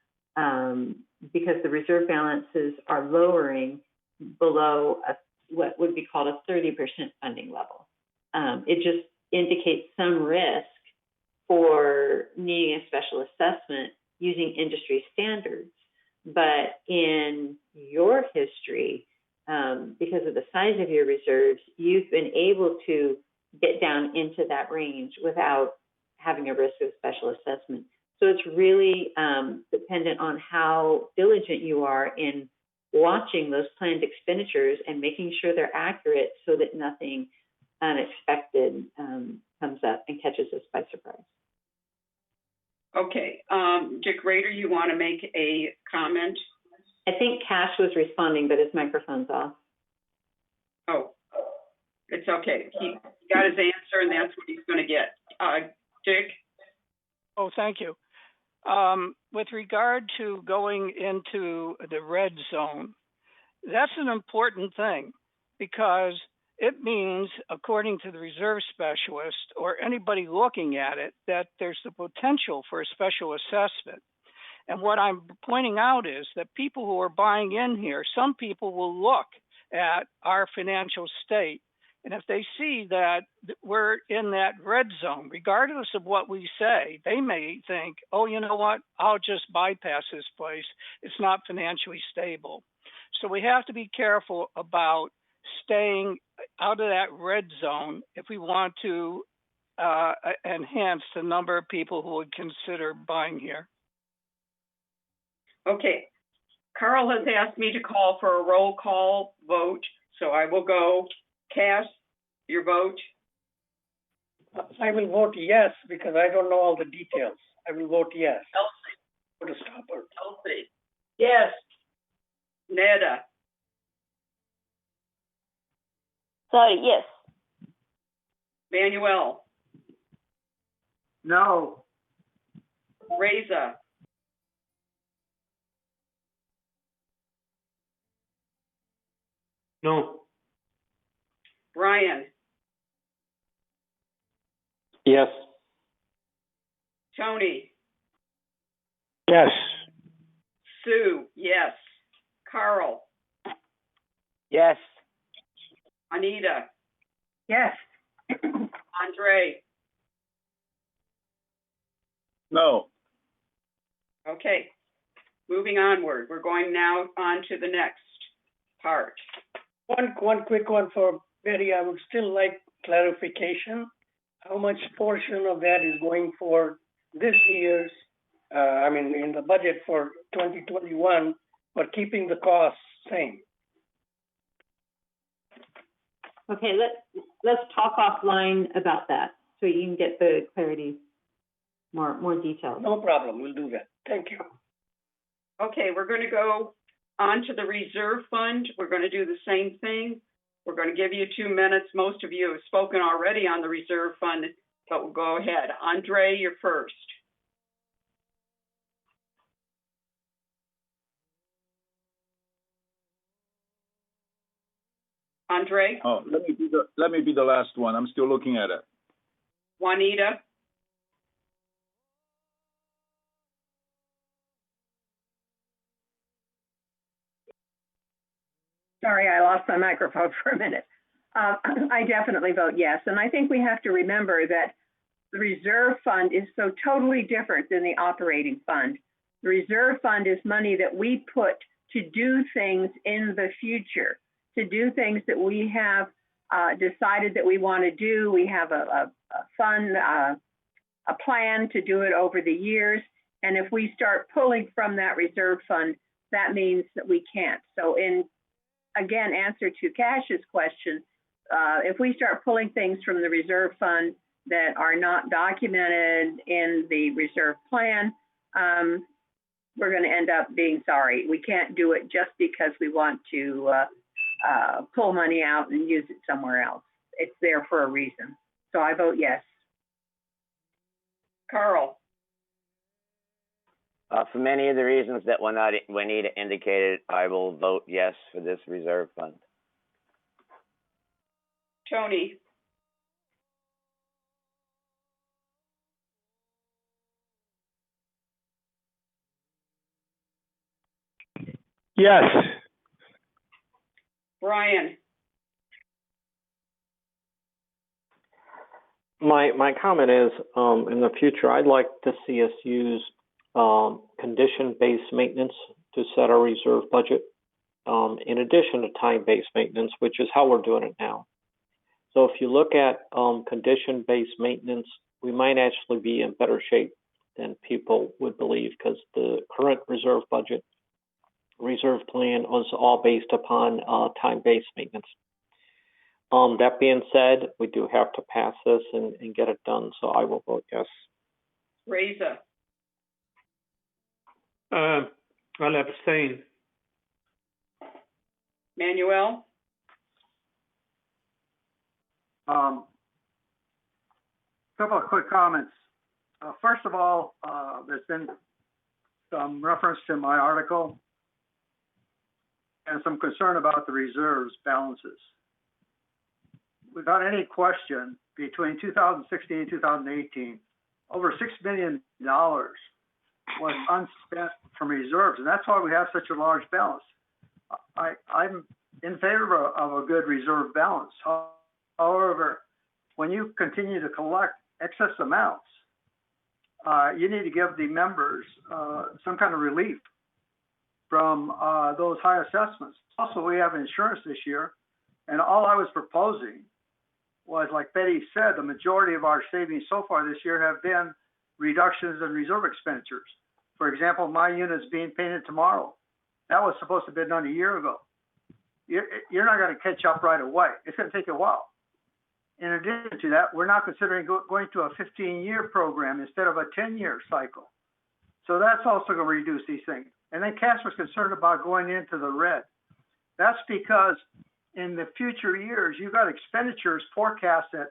because the reserve balances are lowering below what would be called a 30% funding level. It just indicates some risk for needing a special assessment using industry standards. But in your history, because of the size of your reserves, you've been able to get down into that range without having a risk of special assessment. So it's really dependent on how diligent you are in watching those planned expenditures and making sure they're accurate so that nothing unexpected comes up and catches us by surprise. Okay, Dick Rader, you want to make a comment? I think Cash was responding, but his microphone's off. Oh, it's okay. He got his answer, and that's what he's going to get. Dick? Oh, thank you. With regard to going into the red zone, that's an important thing because it means, according to the reserve specialist or anybody looking at it, that there's the potential for a special assessment. And what I'm pointing out is that people who are buying in here, some people will look at our financial state, and if they see that we're in that red zone, regardless of what we say, they may think, oh, you know what, I'll just bypass this place. It's not financially stable. So we have to be careful about staying out of that red zone if we want to enhance the number of people who would consider buying here. Okay. Carl has asked me to call for a roll call vote, so I will go. Cass, your vote? I will vote yes because I don't know all the details. I will vote yes. Elsie? Put a stopper. Elsie? Yes. Neda? Sorry, yes. Manuel? No. Reza? No. Brian? Yes. Tony? Yes. Sue? Yes. Carl? Yes. Anita? Yes. Andre? No. Okay. Moving onward. We're going now on to the next part. One quick one for Betty. I would still like clarification. How much portion of that is going for this year's, in the budget for 2021, but keeping the costs same? Okay, let's talk offline about that so you can get the clarity, more details. No problem. We'll do that. Thank you. Okay, we're going to go on to the reserve fund. We're going to do the same thing. We're going to give you 2 minutes. Most of you have spoken already on the reserve fund, but we'll go ahead. Andre, you're first. Andre? Oh, let me be the last one. I'm still looking at it. Juanita? Sorry, I lost my microphone for a minute. I definitely vote yes. And I think we have to remember that the reserve fund is so totally different than the operating fund. The reserve fund is money that we put to do things in the future, to do things that we have decided that we want to do. We have a fund, a plan to do it over the years. And if we start pulling from that reserve fund, that means that we can't. So again, answer to Cash's question, if we start pulling things from the reserve fund that are not documented in the reserve plan, we're going to end up being sorry. We can't do it just because we want to pull money out and use it somewhere else. It's there for a reason. So I vote yes. Carl? For many of the reasons that Juanita indicated, I will vote yes for this reserve fund. Tony, Yes. Brian, My comment is, in the future, I'd like to see us use condition-based maintenance to set our reserve budget, in addition to time-based maintenance, which is how we're doing it now. So if you look at condition-based maintenance, we might actually be in better shape than people would believe, because the current reserve budget, reserve plan was all based upon time-based maintenance. That being said, we do have to pass this and get it done, so I will vote yes. Reza, I'll abstain. Manuel, Couple of quick comments. First of all, there's been some reference to my article and some concern about the reserves balances. Without any question, between 2016 and 2018, over $6 million was unspent from reserves, and that's why we have such a large balance. I'm in favor of a good reserve balance. However, when you continue to collect excess amounts, you need to give the members some kind of relief from those high assessments. Also, we have insurance this year, and all I was proposing was, like Betty said, the majority of our savings so far this year have been reductions in reserve expenditures. For example, my unit's being painted tomorrow. That was supposed to have been done a year ago. You're not going to catch up right away. It's going to take a while. In addition to that, we're now considering going to a 15-year program instead of a 10-year cycle. So that's also going to reduce these things. And then Cass was concerned about going into the red. That's because in the future years, you've got expenditures forecast at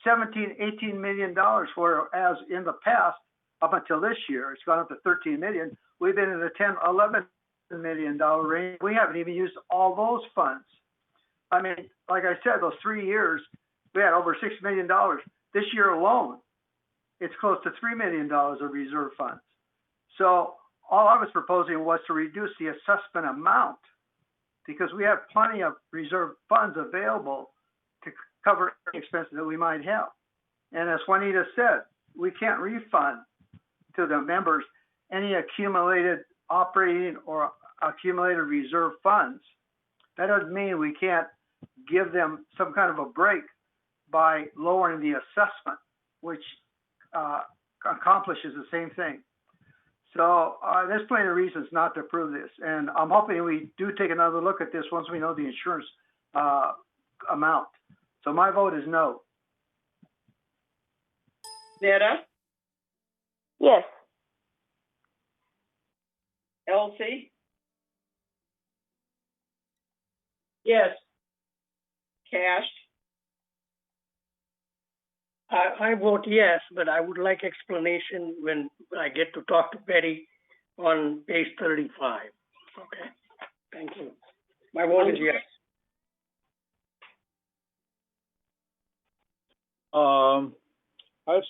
$17, $18 million, whereas in the past, up until this year, it's gone up to $13 million. We've been in the $10, $11 million range. We haven't even used all those funds. I mean, like I said, those 3 years, we had over $6 million. This year alone, it's close to $3 million of reserve funds. So all I was proposing was to reduce the assessment amount, because we have plenty of reserve funds available to cover expenses that we might have. And as Juanita said, we can't refund to the members any accumulated operating or accumulated reserve funds. That doesn't mean we can't give them some kind of a break by lowering the assessment, which accomplishes the same thing. So there's plenty of reasons not to approve this. And I'm hoping we do take another look at this once we know the insurance amount. So my vote is no. Netta, Yes. Elsie, Yes. Cash, I vote yes, but I would like explanation when I get to talk to Betty on page 35. Okay, thank you. My vote is yes. I have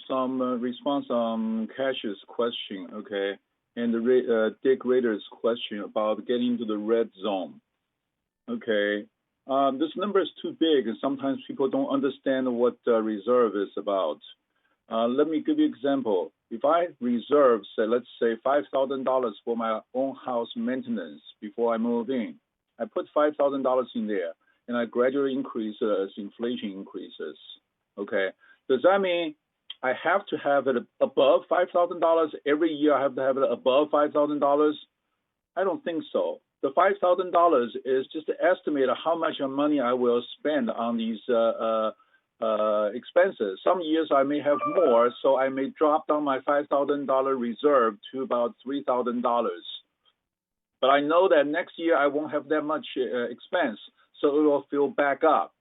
some response on Cash's question, okay, and the Dick Rader's question about getting into the red zone, okay. This number is too big, and sometimes people don't understand what reserve is about. Let me give you an example. If I reserve, let's say $5,000 for my own house maintenance before I move in, I put $5,000 in there, and I gradually increase as inflation increases. Okay, does that mean I have to have it above $5,000 every year? I have to have it above $5,000? I don't think so. The $5,000 is just to estimate how much money I will spend on these expenses. Some years I may have more, so I may drop down my $5,000 reserve to about $3,000. But I know that next year I won't have that much expense, so it will fill back up,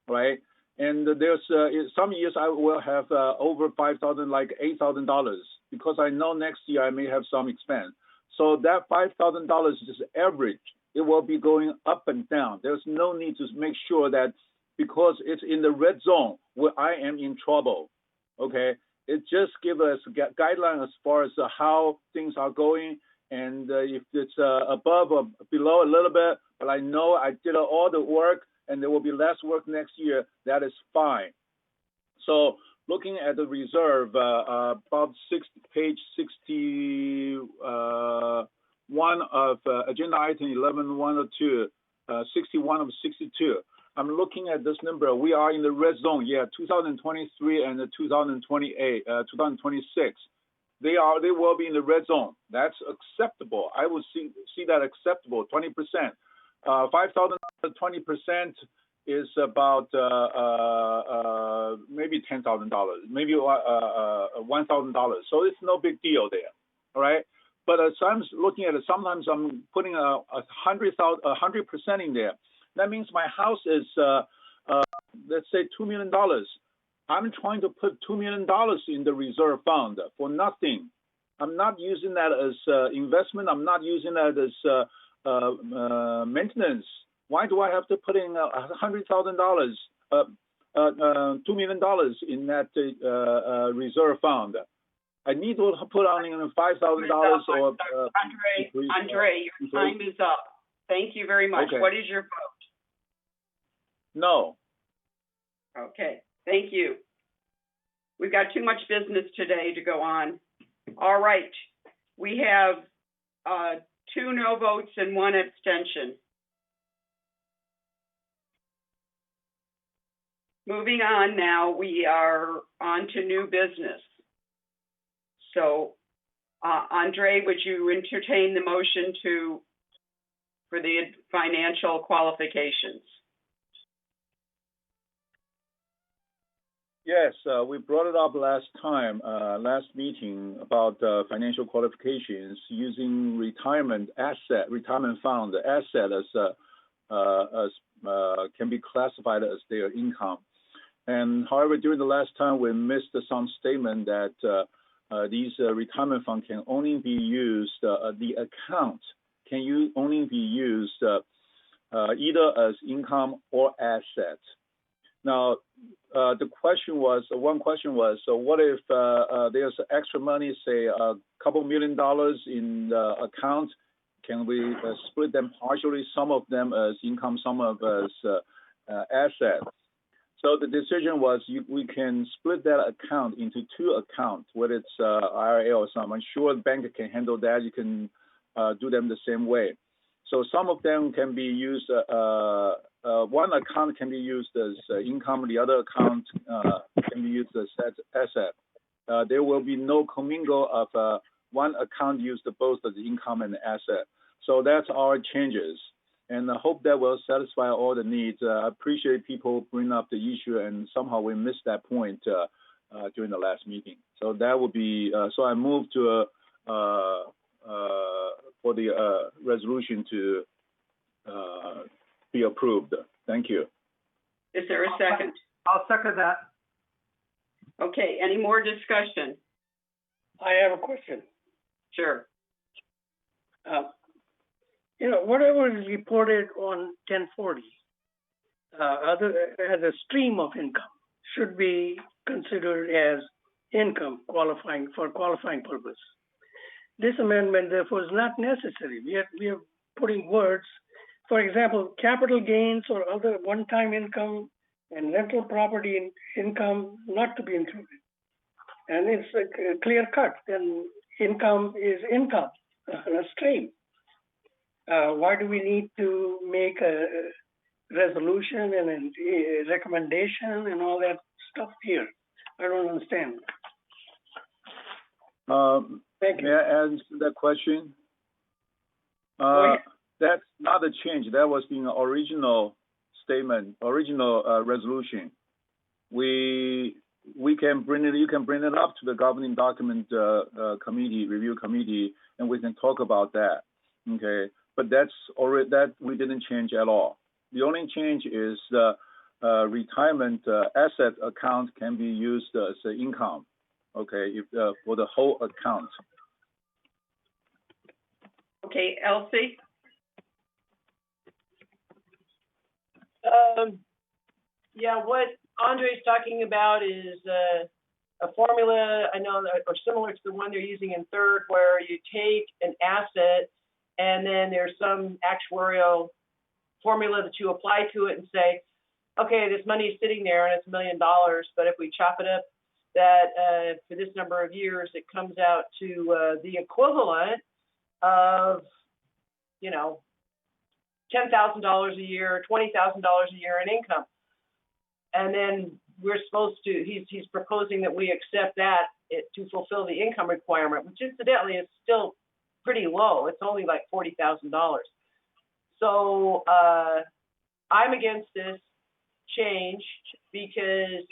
right? And there's some years I will have over $5,000, like $8,000. because I know next year I may have some expense. So that $5,000 is just average. It will be going up and down. There's no need to make sure that because it's in the red zone where I am in trouble. Okay, it just gives us a guideline as far as how things are going, and if it's above or below a little bit, but I know I did all the work and there will be less work next year, that is fine. So looking at the reserve, about page 61 of agenda item 11-102, 61 of 62. I'm looking at this number. We are in the red zone. Yeah, 2023 and 2026. They will be in the red zone. That's acceptable. I would see that acceptable. 20%. 5,000, 20% is about maybe $10,000, maybe $1,000. So it's no big deal there. All right. But as I'm looking at it, sometimes I'm putting 100% in there. That means my house is, let's say, $2 million. I'm trying to put $2 million in the reserve fund for nothing. I'm not using that as investment. I'm not using that as maintenance. Why do I have to put in $100,000, $2 million in that reserve fund? I need to put on $5,000 or. Andre, your time is up. Thank you very much. Okay. What is your vote? No. Okay, thank you. We've got too much business today to go on. All right, we have 2 no votes and 1 abstention. Moving on now, we are on to new business. So, Andre, would you entertain the motion for the financial qualifications? Yes, we brought it up last meeting about financial qualifications using retirement fund asset as can be classified as their income. And however, during the last time, we missed some statement that these retirement fund can only be used, the account can only be used either as income or asset. Now, one question was, so what if there's extra money, say a couple $1 million in the account? Can we split them partially, some of them as income, some of as asset? So the decision was we can split that account into 2 accounts, whether it's IRA or some. I'm sure the bank can handle that. You can do them the same way. So some of them can be used, one account can be used as income, the other account can be used as asset. There will be no commingle of one account used both as income and asset. So that's our changes. And I hope that will satisfy all the needs. I appreciate people bring up the issue, and somehow we missed that point during the last meeting. So that would be, so I moved to for the resolution to be approved. Thank you. Is there a second? I'll second that. Okay, any more discussion? I have a question. Sure. Whatever is reported on 1040 as a stream of income should be considered as income for qualifying purpose. This amendment, therefore, is not necessary. We are putting words, for example, capital gains or other one-time income and rental property income not to be included. And it's a clear cut. Then income is income, a stream. Why do we need to make a resolution and a recommendation and all that stuff here? I don't understand. Thank you. May I answer that question? That's not a change. That was in the original statement, resolution. We can bring it. You can bring it up to the governing document review committee, and we can talk about that. Okay, but that's already that we didn't change at all. The only change is the retirement asset account can be used as income. Okay, for the whole account. Okay, Elsie? Yeah, what Andre's talking about is a formula, I know, or similar to the one they're using in third, where you take an asset and then there's some actuarial formula that you apply to it and say, okay, this money is sitting there and it's $1 million, but if we chop it up, that for this number of years, it comes out to the equivalent of, you know, $10,000 a year, $20,000 a year in income. And then we're supposed to, he's proposing that we accept that to fulfill the income requirement, which incidentally is still pretty low. It's only like $40,000. So I'm against this change because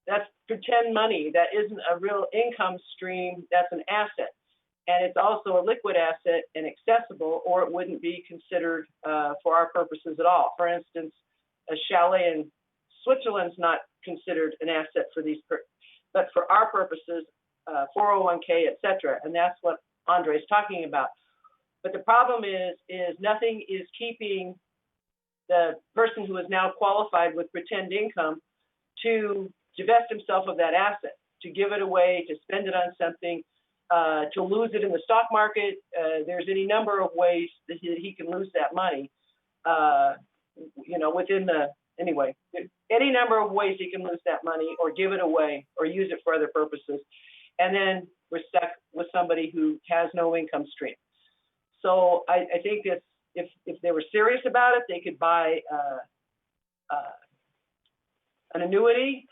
that's pretend money. That isn't a real income stream. That's an asset. And it's also a liquid asset and accessible, or it wouldn't be considered for our purposes at all. For instance, a chalet in Switzerland's not considered an asset for these, but for our purposes, 401k, et cetera. And that's what Andre's talking about. But the problem is nothing is keeping the person who is now qualified with pretend income to divest himself of that asset, to give it away, to spend it on something, to lose it in the stock market. There's any number of ways that he can lose that money, you know, within the, anyway, any number of ways he can lose that money or give it away or use it for other purposes. And then we're stuck with somebody who has no income stream. So I think if they were serious about it, they could buy an annuity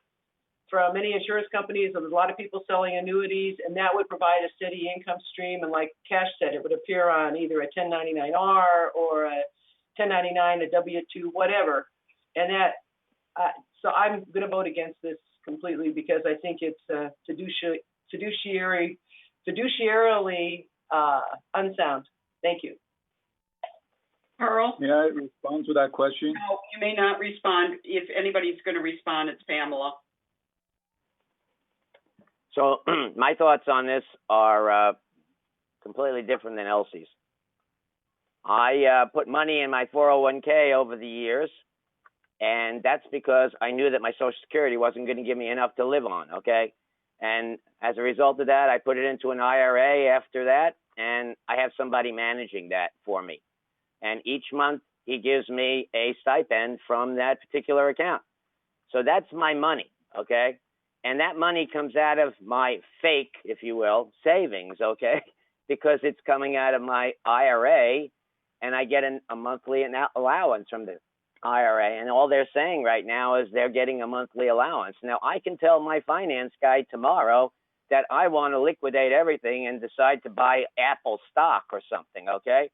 from many insurance companies. There's a lot of people selling annuities, and that would provide a steady income stream. And like Cash said, it would appear on either a 1099-R or a 1099, a W-2, whatever. And that, so I'm going to vote against this completely because I think it's fiduciarily unsound. Thank you. Carl? May I respond to that question? No, you may not respond. If anybody's going to respond, it's Pamela. So my thoughts on this are completely different than Elsie's. I put money in my 401k over the years, and that's because I knew that my Social Security wasn't going to give me enough to live on, okay? And as a result of that, I put it into an IRA after that, and I have somebody managing that for me. And each month, he gives me a stipend from that particular account. So that's my money, okay? And that money comes out of my fake, if you will, savings, okay? Because it's coming out of my IRA, and I get a monthly allowance from the IRA. And all they're saying right now is they're getting a monthly allowance. Now, I can tell my finance guy tomorrow that I want to liquidate everything and decide to buy Apple stock or something, okay?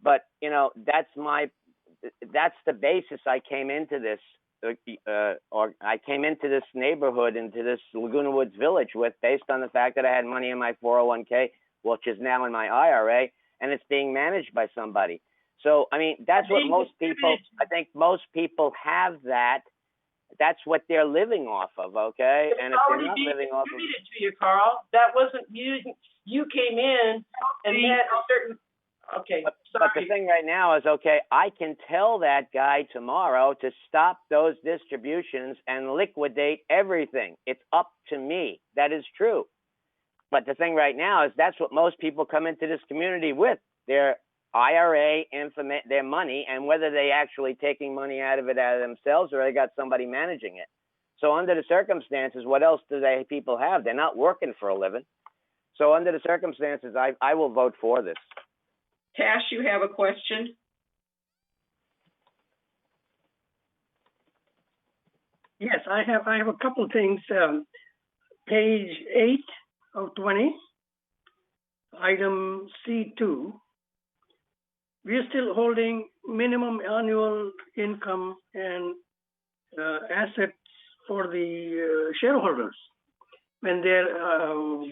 But, you know, that's the basis I came into this. Or I came into this neighborhood, into this Laguna Woods Village with, based on the fact that I had money in my 401k, which is now in my IRA, and it's being managed by somebody. So, I mean, that's what most people, I think most people have that. That's what they're living off of, okay? And if they're not living off of it. To you, Carl. That wasn't you. You came in and had a certain. Okay, but the thing right now is, okay, I can tell that guy tomorrow to stop those distributions and liquidate everything. It's up to me. That is true. But the thing right now is that's what most people come into this community with, their IRA, their money, and whether they actually taking money out of themselves or they got somebody managing it. So under the circumstances, what else do people have? They're not working for a living. So under the circumstances, I will vote for this. Cash, you have a question? Yes, I have a couple of things. Page 8 of 20, item C2. We are still holding minimum annual income and assets for the shareholders when they're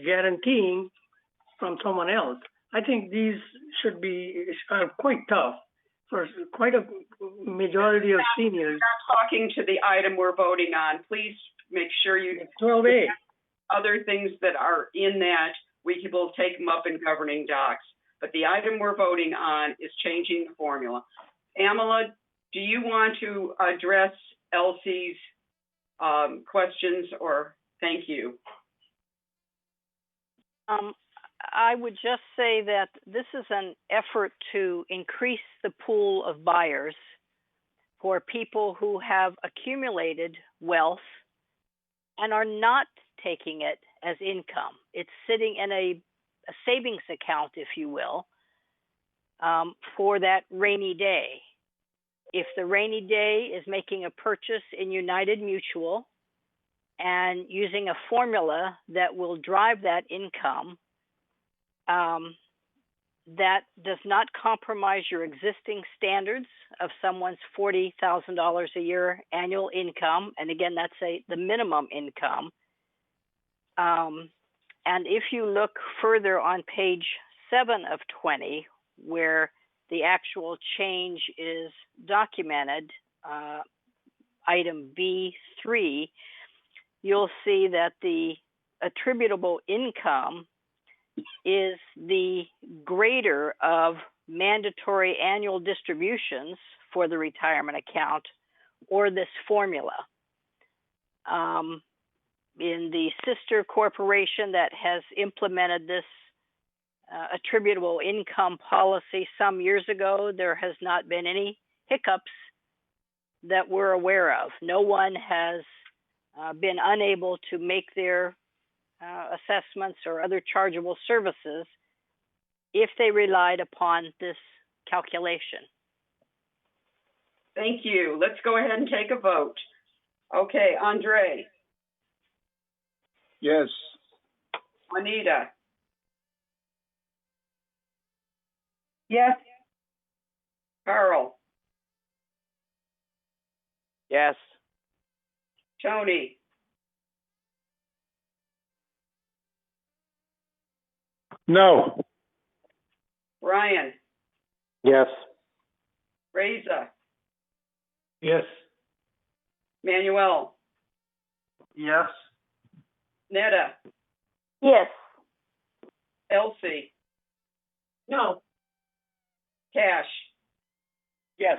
guaranteeing from someone else. I think these should be quite tough for quite a majority of seniors. We're not talking to the item we're voting on. Please make sure you. 12A. other things that are in that, we will take them up in governing docs. But the item we're voting on is changing the formula. Amala, do you want to address Elsie's questions, or thank you? I would just say that this is an effort to increase the pool of buyers for people who have accumulated wealth and are not taking it as income. It's sitting in a savings account, if you will, for that rainy day. If the rainy day is making a purchase in United Mutual and using a formula that will drive that income, that does not compromise your existing standards of someone's $40,000 a year annual income. And again, that's the minimum income. And if you look further on page 7 of 20, where the actual change is documented, item B3, you'll see that the attributable income is the greater of mandatory annual distributions for the retirement account or this formula. In the sister corporation that has implemented this attributable income policy some years ago, there has not been any hiccups that we're aware of. No one has been unable to make their assessments or other chargeable services if they relied upon this calculation. Thank you. Let's go ahead and take a vote. Okay, Andre. Yes. Juanita. Yes. Carl. Yes. Tony. No. Ryan. Yes. Reza. Yes. Manuel. Yes. Netta. Yes. Elsie. No. Cash. Yes.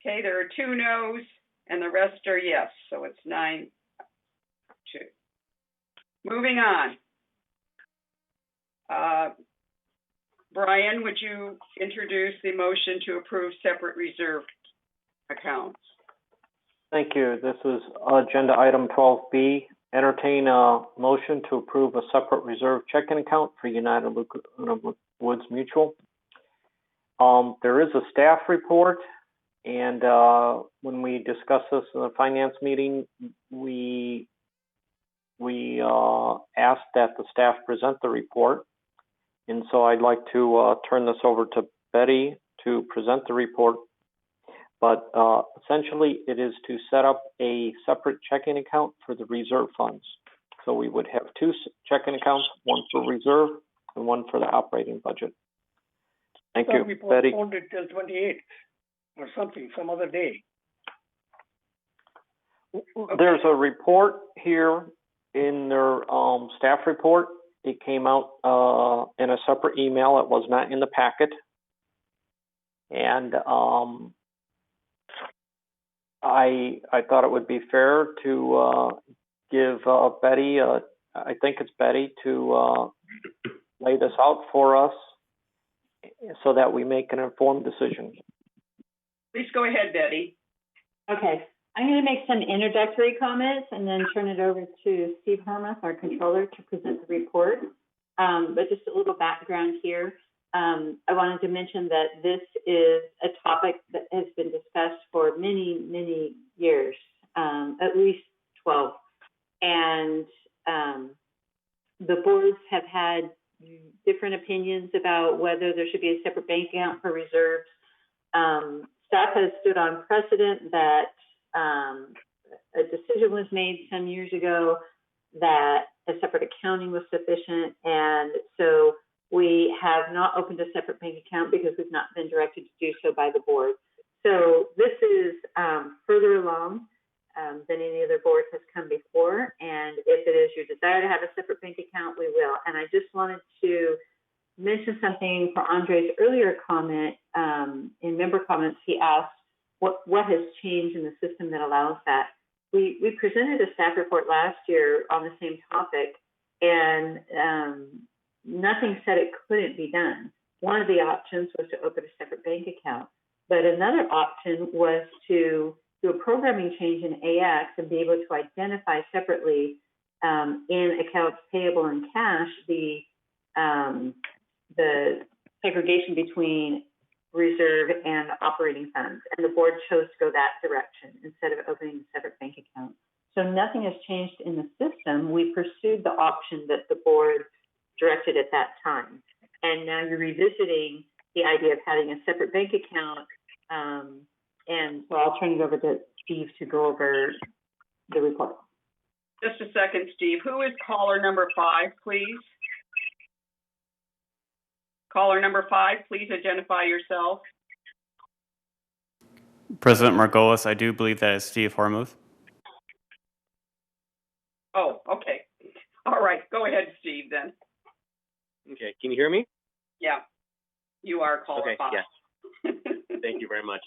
Okay, there are 2 no's and the rest are yes, so it's 9-2. Moving on. Brian, would you introduce the motion to approve separate reserve accounts? Thank you. This is agenda item 12B. Entertain a motion to approve a separate reserve checking account for United Woods Mutual. There is a staff report, and when we discussed this in the finance meeting, we asked that the staff present the report. And so I'd like to turn this over to Betty to present the report. But essentially, it is to set up a separate checking account for the reserve funds. So we would have 2 checking accounts, one for reserve and one for the operating budget. Thank you, we Betty. postponed it till 28th or something, some other day. There's a report here in their staff report. It came out in a separate email. It was not in the packet. And I thought it would be fair to give Betty, I think it's Betty, to lay this out for us so that we make an informed decision. Please go ahead, Betty. Okay, I'm going to make some introductory comments and then turn it over to Steve Hermuth, our controller, to present the report. But just a little background here. I wanted to mention that this is a topic that has been discussed for many, many years, at least 12. And the boards have had different opinions about whether there should be a separate bank account for reserves. Staff has stood on precedent that a decision was made some years ago that a separate accounting was sufficient, and so we have not opened a separate bank account because we've not been directed to do so by the board. So this is further along. than any other board has come before. And if it is your desire to have a separate bank account, we will. And I just wanted to mention something for Andre's earlier comment. In member comments, he asked what has changed in the system that allows that. We presented a staff report last year on the same topic, and nothing said it couldn't be done. One of the options was to open a separate bank account, but another option was to do a programming change in AX and be able to identify separately in accounts payable and cash the segregation between reserve and operating funds. And the board chose to go that direction instead of opening a separate bank account. So nothing has changed in the system. We pursued the option that the board directed at that time. And now you're revisiting the idea of having a separate bank account. And so I'll turn it over to Steve to go over the report. Just a second, Steve. Who is caller number 5, please? Caller number 5, please identify yourself. President Margolis, I do believe that is Steve Hormuth. Oh, okay. All right, go ahead, Steve, then. Okay, can you hear me? Yeah, you are caller 5. Yes. Thank you very much.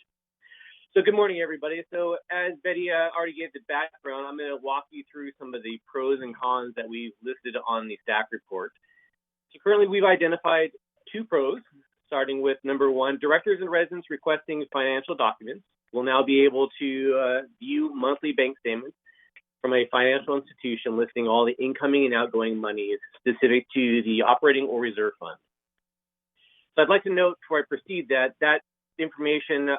So good morning, everybody. So as Betty already gave the background, I'm going to walk you through some of the pros and cons that we've listed on the staff report. So currently we've identified 2 pros, starting with number 1, directors and residents requesting financial documents will now be able to view monthly bank statements from a financial institution listing all the incoming and outgoing monies specific to the operating or reserve fund. So I'd like to note before I proceed that information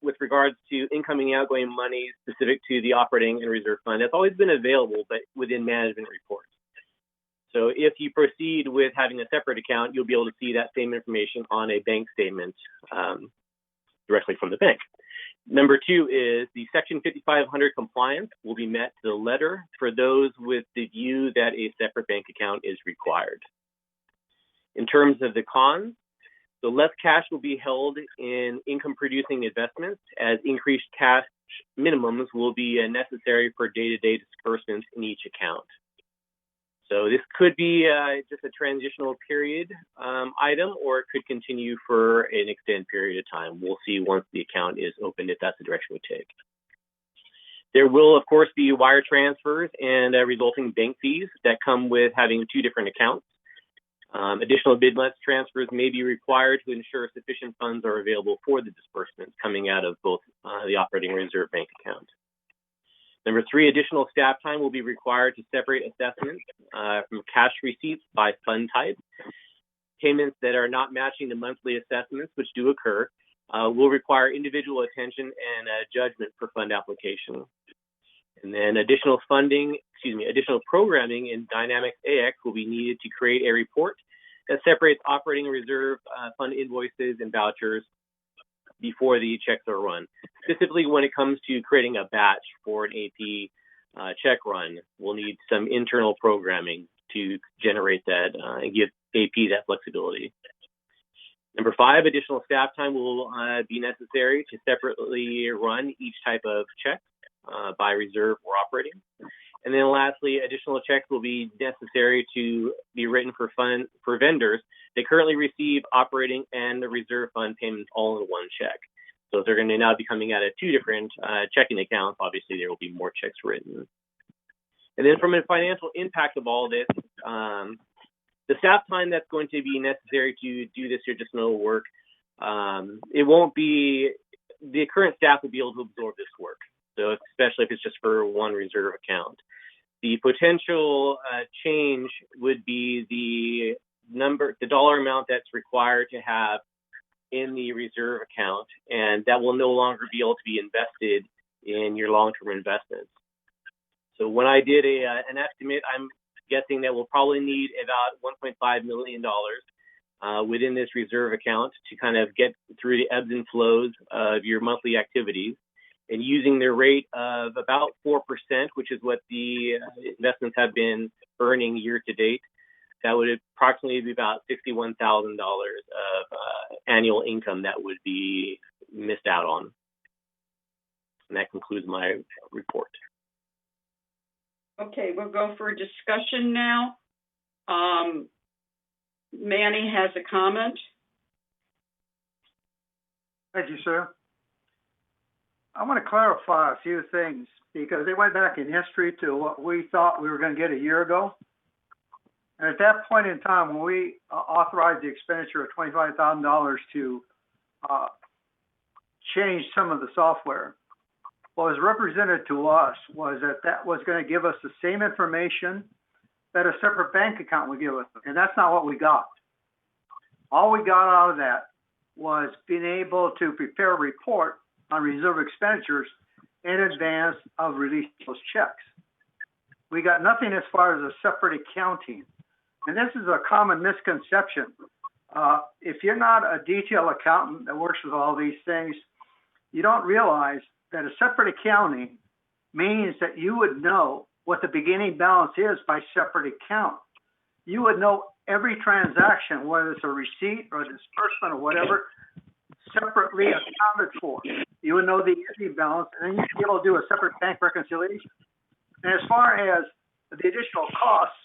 with regards to incoming and outgoing money specific to the operating and reserve fund has always been available, but within management reports. So if you proceed with having a separate account, you'll be able to see that same information on a bank statement directly from the bank. Number 2 is the Section 5500 compliance will be met to the letter for those with the view that a separate bank account is required. In terms of the cons, so less cash will be held in income-producing investments as increased cash minimums will be necessary for day-to-day disbursements in each account. So this could be just a transitional period item, or it could continue for an extended period of time. We'll see once the account is opened if that's the direction we take. There will, of course, be wire transfers and resulting bank fees that come with having 2 different accounts. Additional bid-less transfers may be required to ensure sufficient funds are available for the disbursements coming out of both the operating and reserve bank account. Number 3, additional staff time will be required to separate assessments from cash receipts by fund type. Payments that are not matching the monthly assessments, which do occur, will require individual attention and judgment for fund application. And then additional programming in Dynamics AX will be needed to create a report that separates operating and reserve fund invoices and vouchers before the checks are run. Specifically, when it comes to creating a batch for an AP check run, we'll need some internal programming to generate that and give AP that flexibility. Number 5, additional staff time will be necessary to separately run each type of check by reserve or operating. And then lastly, additional checks will be necessary to be written for vendors that currently receive operating and the reserve fund payments all in one check. So if they're going to now be coming out of 2 different checking accounts, obviously there will be more checks written. And then from a financial impact of all this, the staff time that's going to be necessary to do this additional work, it won't be, the current staff will be able to absorb this work. So especially if it's just for one reserve account. The potential change would be the dollar amount that's required to have in the reserve account, and that will no longer be able to be invested in your long-term investments. So when I did an estimate, I'm guessing that we'll probably need about $1.5 million within this reserve account to kind of get through the ebbs and flows of your monthly activities. And using their rate of about 4%, which is what the investments have been earning year to date, that would approximately be about $61,000 of annual income that would be missed out on. And that concludes my report. Okay, we'll go for a discussion now. Manny has a comment. Thank you, sir. I want to clarify a few things because they went back in history to what we thought we were going to get a year ago. And at that point in time, when we authorized the expenditure of $25,000 to change some of the software, what was represented to us was that that was going to give us the same information that a separate bank account would give us. And that's not what we got. All we got out of that was being able to prepare a report on reserve expenditures in advance of releasing those checks. We got nothing as far as a separate accounting. And this is a common misconception. If you're not a detailed accountant that works with all these things, you don't realize that a separate accounting means that you would know what the beginning balance is by separate account. You would know every transaction, whether it's a receipt or a disbursement or whatever, separately accounted for. You would know the ending balance, and then you'd be able to do a separate bank reconciliation. And as far as the additional costs,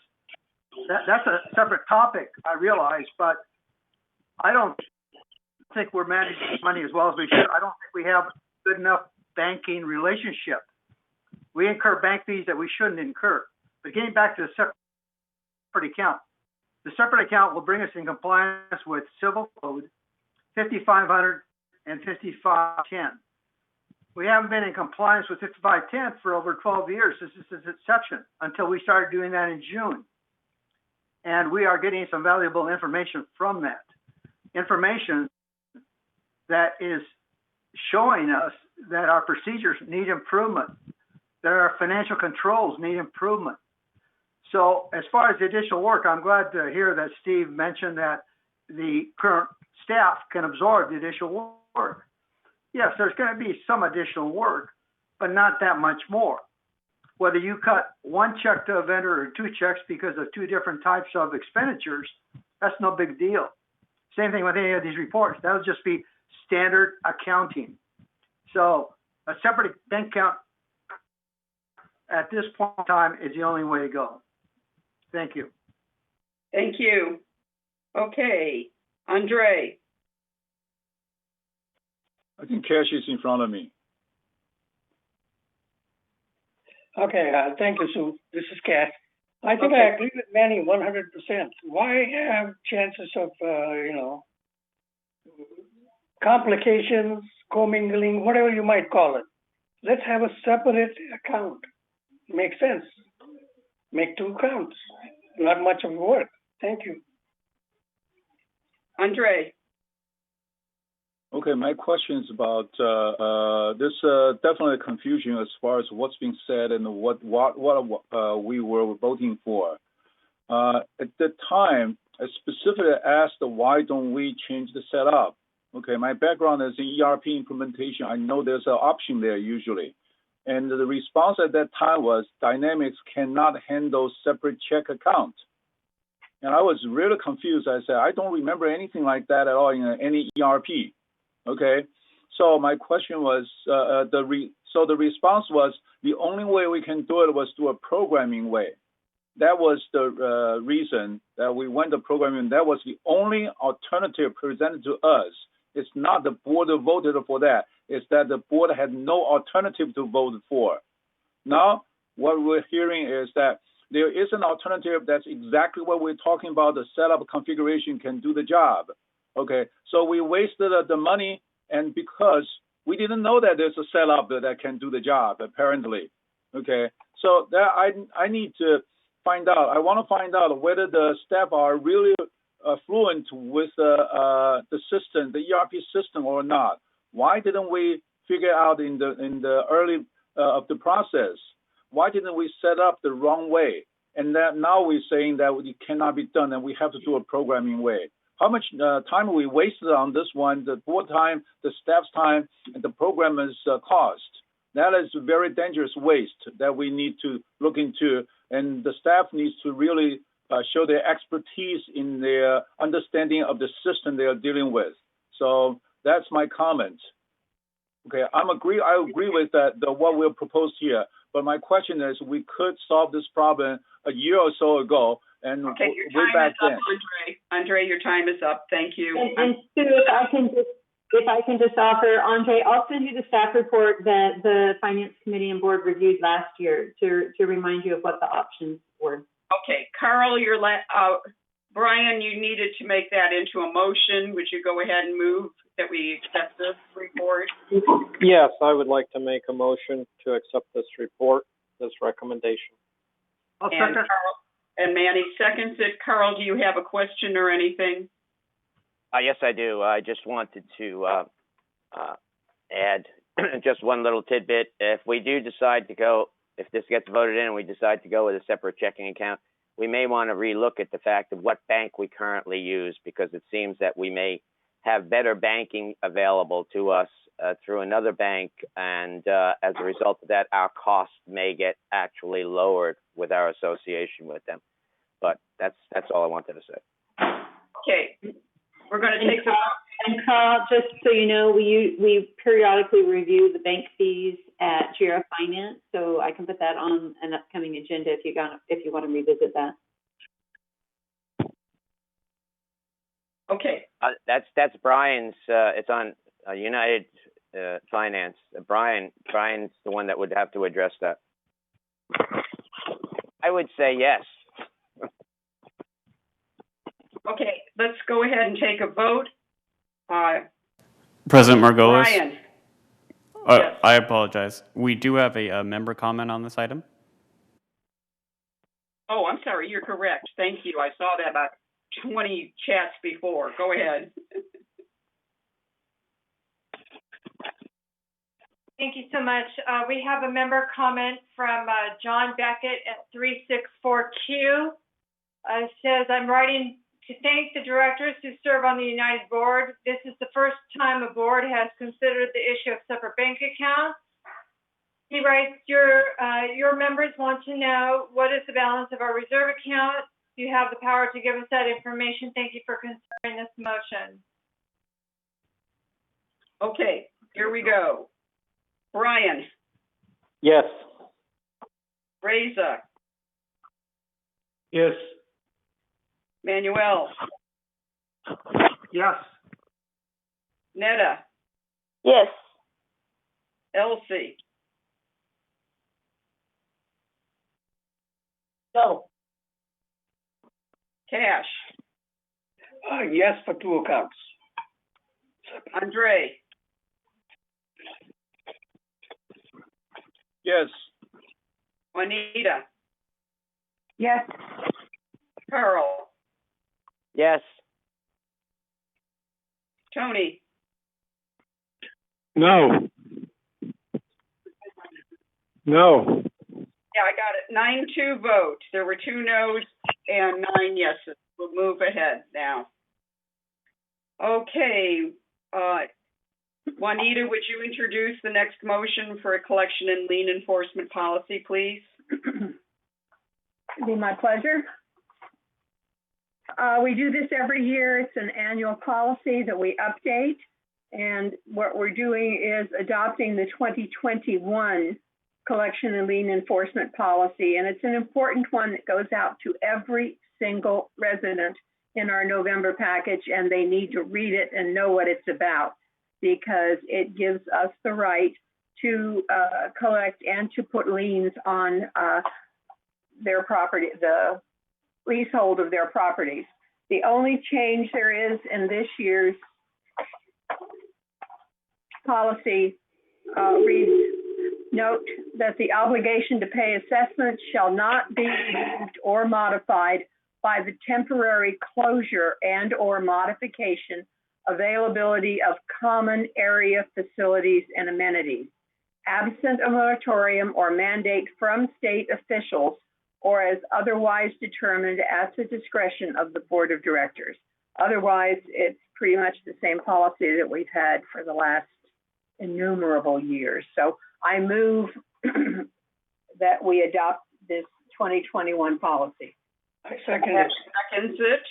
that's a separate topic, I realize, but I don't think we're managing money as well as we should. I don't think we have good enough banking relationship. We incur bank fees that we shouldn't incur. But getting back to the separate account, the separate account will bring us in compliance with Civil Code 5500 and 5510. We haven't been in compliance with 5510 for over 12 years. This is its inception until we started doing that in June. And we are getting some valuable information from that. Information that is showing us that our procedures need improvement, that our financial controls need improvement. So as far as the additional work, I'm glad to hear that Steve mentioned that the current staff can absorb the additional work. Yes, there's going to be some additional work, but not that much more. Whether you cut one check to a vendor or two checks because of two different types of expenditures, that's no big deal. Same thing with any of these reports. That'll just be standard accounting. So a separate bank account at this point in time is the only way to go. Thank you. Thank you. Okay, Andre. I think cash is in front of me. Okay, thank you, Sue. This is Cass. I think I agree with Manny 100%. Why have chances of, complications, commingling, whatever you might call it? Let's have a separate account. Makes sense. Make two accounts. Not much of work. Thank you. Andre. Okay, my question is about there's definitely confusion as far as what's being said and what we were voting for. At the time, I specifically asked why don't we change the setup. Okay, my background is in ERP implementation. I know there's an option there usually. And the response at that time was Dynamics cannot handle separate check accounts. And I was really confused. I said, I don't remember anything like that at all in any ERP. Okay, so my question was, the response was the only way we can do it was through a programming way. That was the reason that we went to programming. That was the only alternative presented to us. It's not the board voted for that. It's that the board had no alternative to vote for. Now, what we're hearing is that there is an alternative that's exactly what we're talking about. The setup configuration can do the job. Okay, so we wasted the money, and because we didn't know that there's a setup that can do the job, apparently. Okay, so that I need to find out. I want to find out whether the staff are really fluent with the system, the ERP system, or not. Why didn't we figure out in the early of the process? Why didn't we set up the wrong way? And that now we're saying that it cannot be done, and we have to do a programming way. How much time we wasted on this one, the board time, the staff's time, and the programmer's cost. That is a very dangerous waste that we need to look into, and the staff needs to really show their expertise in their understanding of the system they are dealing with. So that's my comment. Okay, I agree with that, what we'll propose here. But my question is, we could solve this problem a year or so ago, and Okay, your way time back is up, then. Andre, your time is up. Thank you. And Sue, if I can just offer, Andre, I'll send you the staff report that the Finance Committee and Board reviewed last year to remind you of what the options were. Okay, Carl, Brian, you needed to make that into a motion. Would you go ahead and move that we accept this report? Yes, I would like to make a motion to accept this report, this recommendation. I'll second. And Manny seconds it. Carl, do you have a question or anything? Yes, I do. I just wanted to add just one little tidbit. If we do decide to go, if this gets voted in and we decide to go with a separate checking account, we may want to relook at the fact of what bank we currently use, because it seems that we may have better banking available to us through another bank, and as a result of that, our costs may get actually lowered with our association with them. But that's all I wanted to say. Okay, we're going to take the. And Carl, just so you know, we periodically review the bank fees at GRA Finance, so I can put that on an upcoming agenda if you want to revisit that. Okay. That's Brian's. It's on United Finance. Brian's the one that would have to address that. I would say yes. Okay, let's go ahead and take a vote. President Margolis. Brian. Yes. I apologize. We do have a member comment on this item. Oh, I'm sorry. You're correct. Thank you. I saw that about 20 chats before. Go ahead. Thank you so much. We have a member comment from John Beckett at 364Q. It says, I'm writing to thank the directors who serve on the United Board. This is the first time a board has considered the issue of separate bank accounts. He writes, your members want to know what is the balance of our reserve account. You have the power to give us that information. Thank you for considering this motion. Okay, here we go. Brian. Yes. Reza. Yes. Manuel. Yes. Netta. Yes. Elsie. No. Cash. Yes, for two accounts. Andre. Yes. Juanita. Yes. Carl. Yes. Tony. No. No. Yeah, I got it. 9-2 vote. There were 2 noes and 9 yeses. We'll move ahead now. Okay. Juanita, would you introduce the next motion for a collection and lien enforcement policy, please? It'd be my pleasure. We do this every year. It's an annual policy that we update. And what we're doing is adopting the 2021 collection and lien enforcement policy. And it's an important one that goes out to every single resident in our November package, and they need to read it and know what it's about, because it gives us the right to collect and to put liens on their property, the leasehold of their properties. The only change there is in this year's policy reads, note that the obligation to pay assessments shall not be removed or modified by the temporary closure and or modification availability of common area facilities and amenities, absent a moratorium or mandate from state officials, or as otherwise determined at the discretion of the board of directors. Otherwise, it's pretty much the same policy that we've had for the last innumerable years. So I move that we adopt this 2021 policy. I second it. Seconds it.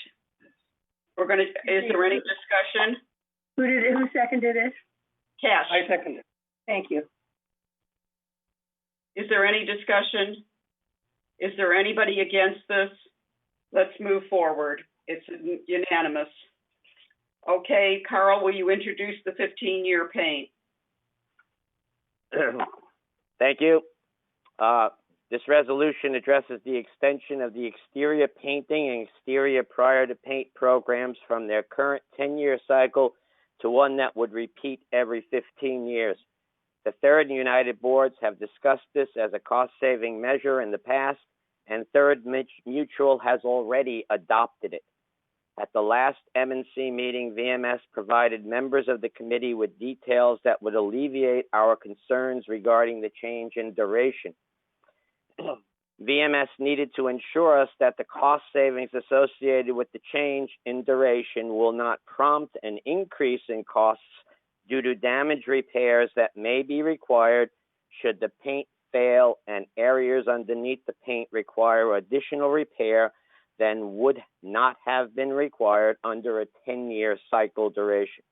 We're going to, is there any discussion? Who seconded it? Cash. I second it. Thank you. Is there any discussion? Is there anybody against this? Let's move forward. It's unanimous. Okay, Carl, will you introduce the 15-year paint? Thank you. This resolution addresses the extension of the exterior painting and exterior prior to paint programs from their current 10-year cycle to one that would repeat every 15 years. The Third and United boards have discussed this as a cost-saving measure in the past, and Third Mutual has already adopted it. At the last M&C meeting, VMS provided members of the committee with details that would alleviate our concerns regarding the change in duration. VMS needed to ensure us that the cost savings associated with the change in duration will not prompt an increase in costs due to damage repairs that may be required should the paint fail and areas underneath the paint require additional repair than would not have been required under a 10-year cycle duration.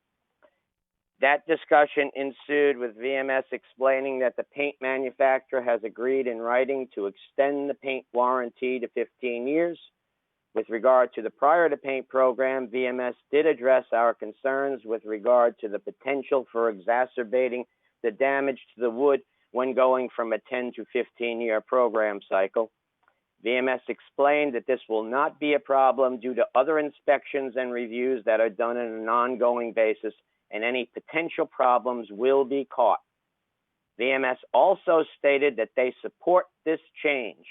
That discussion ensued with VMS explaining that the paint manufacturer has agreed in writing to extend the paint warranty to 15 years. With regard to the prior to paint program, VMS did address our concerns with regard to the potential for exacerbating the damage to the wood when going from a 10 to 15-year program cycle. VMS explained that this will not be a problem due to other inspections and reviews that are done on an ongoing basis, and any potential problems will be caught. VMS also stated that they support this change.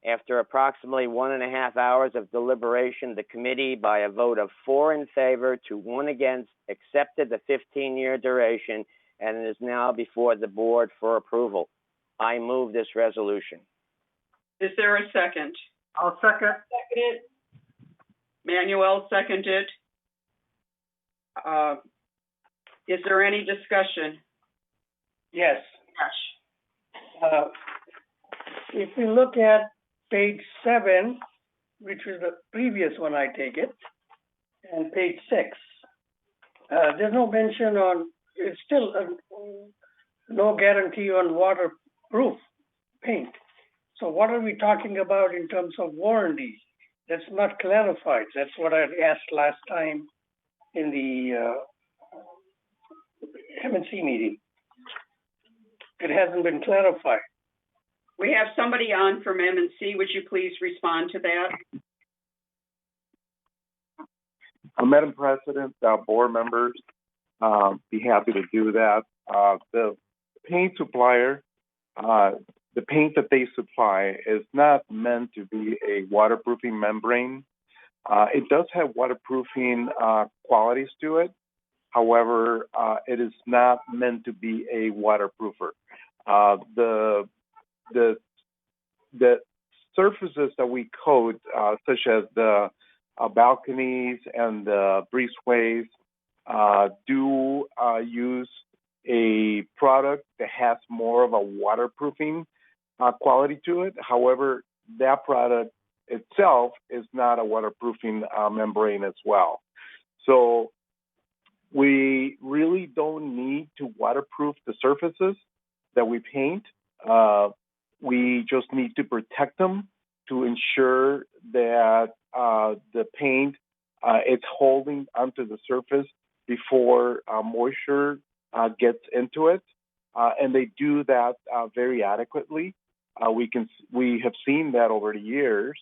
After approximately 1.5 hours of deliberation, the committee, by a vote of 4 in favor to 1 against, accepted the 15-year duration, and it is now before the board for approval. I move this resolution. Is there a second? I'll second. Second it. Manuel seconded. Is there any discussion? Yes. Yes. If we look at page 7, which is the previous one, I take it, and page 6, there's no mention on, it's still no guarantee on waterproof paint. So what are we talking about in terms of warranty? That's not clarified. That's what I asked last time in the M&C meeting. It hasn't been clarified. We have somebody on from M&C. Would you please respond to that? Madam President, board members, be happy to do that. The paint supplier, the paint that they supply is not meant to be a waterproofing membrane. It does have waterproofing qualities to it. However, it is not meant to be a waterproofer. The surfaces that we coat, such as the balconies and the breezeways, do use a product that has more of a waterproofing quality to it. However, that product itself is not a waterproofing membrane as well. So we really don't need to waterproof the surfaces that we paint. We just need to protect them to ensure that the paint is holding onto the surface before moisture gets into it, and they do that very adequately. We have seen that over the years.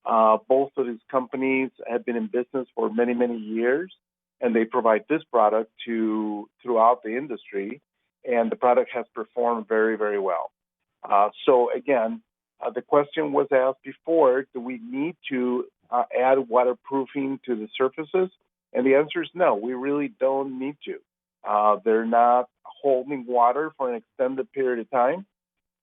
Both of these companies have been in business for many, many years, and they provide this product throughout the industry, and the product has performed very, very well. So again, the question was asked before, do we need to add waterproofing to the surfaces? And the answer is no, we really don't need to. They're not holding water for an extended period of time.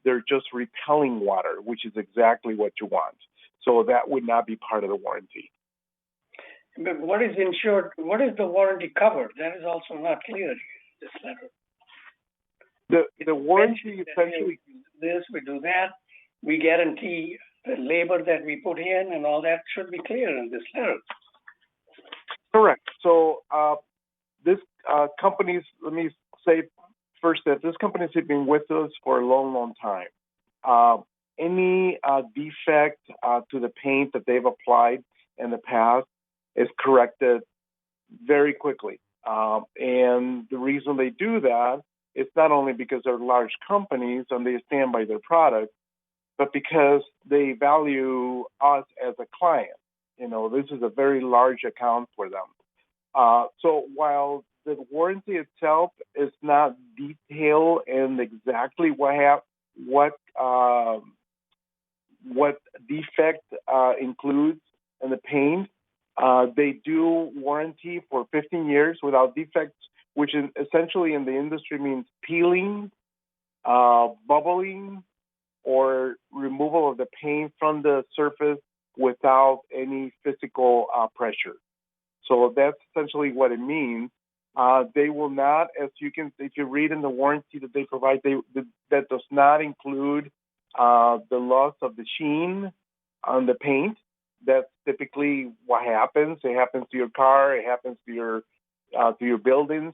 They're just repelling water, which is exactly what you want. So that would not be part of the warranty. But what is insured? What is the warranty covered? That is also not clear in this letter. The warranty essentially, we do that. We guarantee the labor that we put in, and all that should be clear in this letter. Correct. So this companies, let me say first that these companies have been with us for a long, long time. Any defect to the paint that they've applied in the past is corrected very quickly. And the reason they do that is not only because they're large companies and they stand by their product, but because they value us as a client. You know, this is a very large account for them. So while the warranty itself is not detailed in exactly what defect includes in the paint, they do warranty for 15 years without defects, which is essentially in the industry means peeling, bubbling, or removal of the paint from the surface without any physical pressure. So that's essentially what it means. They will not, as you can, if you read in the warranty that they provide, that does not include the loss of the sheen on the paint. That's typically what happens. It happens to your car. It happens to your buildings.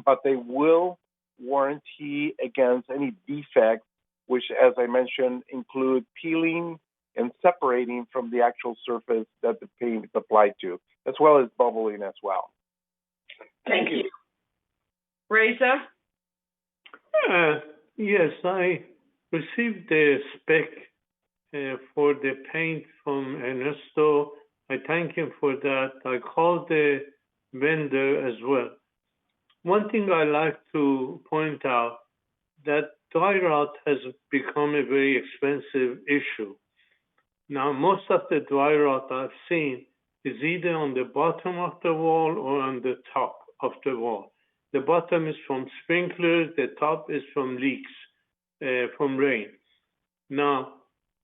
But they will warranty against any defects, which, as I mentioned, include peeling and separating from the actual surface that the paint is applied to, as well as bubbling as well. Thank you. Reza? Yes, I received the spec for the paint from Ernesto. I thank him for that. I called the vendor as well. One thing I like to point out, that dry rot has become a very expensive issue. Now, most of the dry rot I've seen is either on the bottom of the wall or on the top of the wall. The bottom is from sprinklers, the top is from leaks, from rain. Now,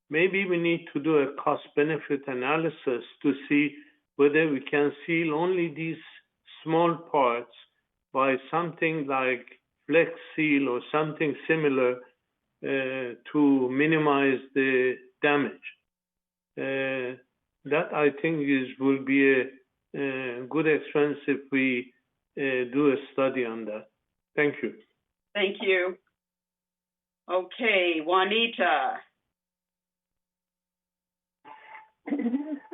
maybe we need to do a cost-benefit analysis to see whether we can seal only these small parts by something like Flex Seal or something similar to minimize the damage. That I think will be a good expense if we do a study on that. Thank you. Thank you. Okay, Juanita.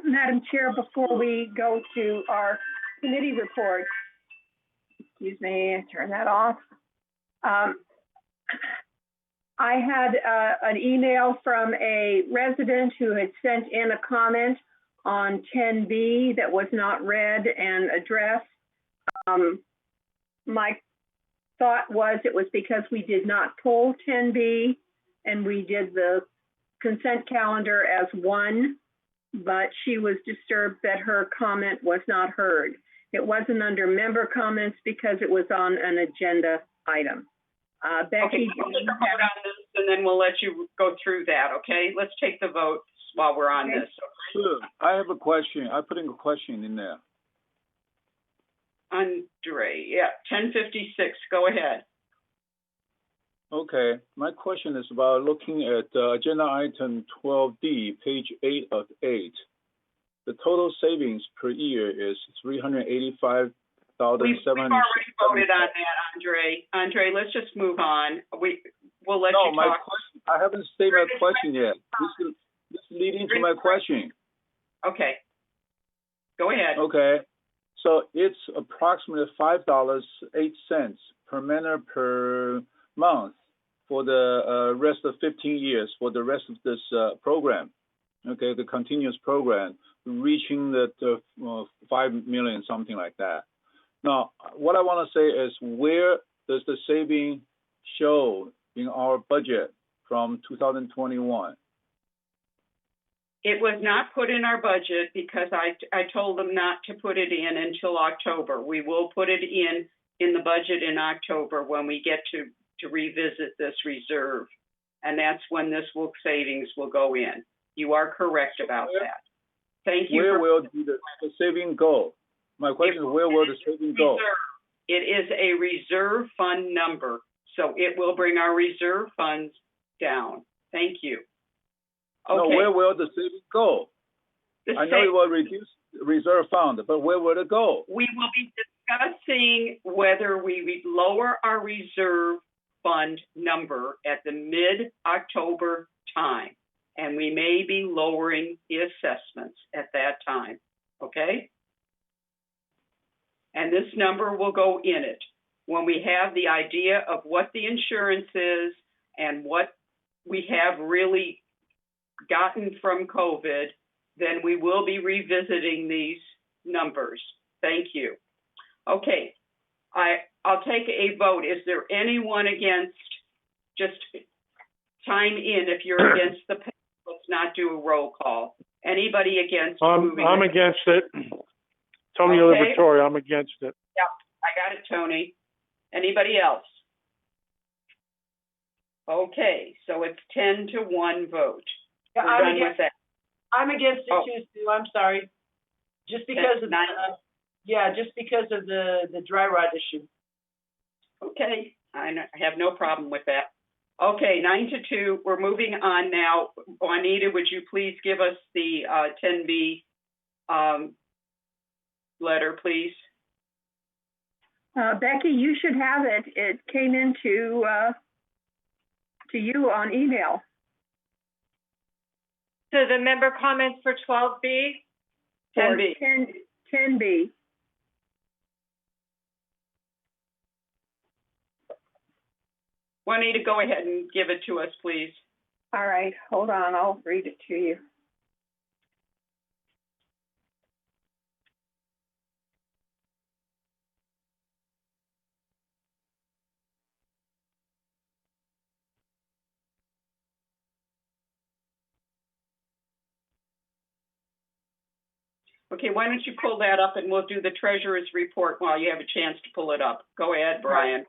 Madam Chair, before we go to our committee report, excuse me, turn that off. I had an email from a resident who had sent in a comment on 10B that was not read and addressed. My thought was it was because we did not pull 10B and we did the consent calendar as one, but she was disturbed that her comment was not heard. It wasn't under member comments because it was on an agenda item. Becky, okay, we'll take a vote on this and then we'll let you go through that, okay? Let's take the vote while we're on this. Sure. I have a question. I put in a question in there. Andre, yeah, 1056, go ahead. Okay, my question is about looking at agenda item 12D, page 8 of 8. The total savings per year is $385,700. We've already voted on that, Andre, let's just move on. We'll let you talk. My question, I haven't stated my question yet. This is leading to my question. Okay, go ahead. Okay, so it's approximately $5.08 per manor per month for the rest of 15 years for the rest of this program. Okay, the continuous program, reaching the 5 million, something like that. Now, what I want to say is, where does the saving show in our budget from 2021? It was not put in our budget because I told them not to put it in until October. We will put it in the budget in October when we get to revisit this reserve. And that's when this savings will go in. You are correct about that. Thank you. Where will the saving go? My question is, where will the saving go? It is a reserve fund number, so it will bring our reserve funds down. Thank you. Okay. No, where will the saving go? I know it will reduce reserve fund, but where will it go? We will be discussing whether we would lower our reserve fund number at the mid-October time. And we may be lowering the assessments at that time, okay? And this number will go in it. When we have the idea of what the insurance is and what we have really gotten from COVID, then we will be revisiting these numbers. Thank you. Okay, I'll take a vote. Is there anyone against? Just chime in if you're against the pay. Let's not do a roll call. Anybody against? I'm against it. Tony Liberatore, I'm against it. Yep, I got it, Tony. Anybody else? Okay, so it's 10-1 vote. Yeah, I'm against it. I'm against it too, Sue. I'm sorry. Just because of just because of the dry rot issue. Okay, I have no problem with that. Okay, 9-2. We're moving on now. Juanita, would you please give us the 10B letter, please? Becky, you should have it. It came into to you on email. So the member comments for 12B? 10B. 10B. Juanita, go ahead and give it to us, please. All right, hold on. I'll read it to you. Okay, why don't you pull that up and we'll do the treasurer's report while you have a chance to pull it up. Go ahead, Brian.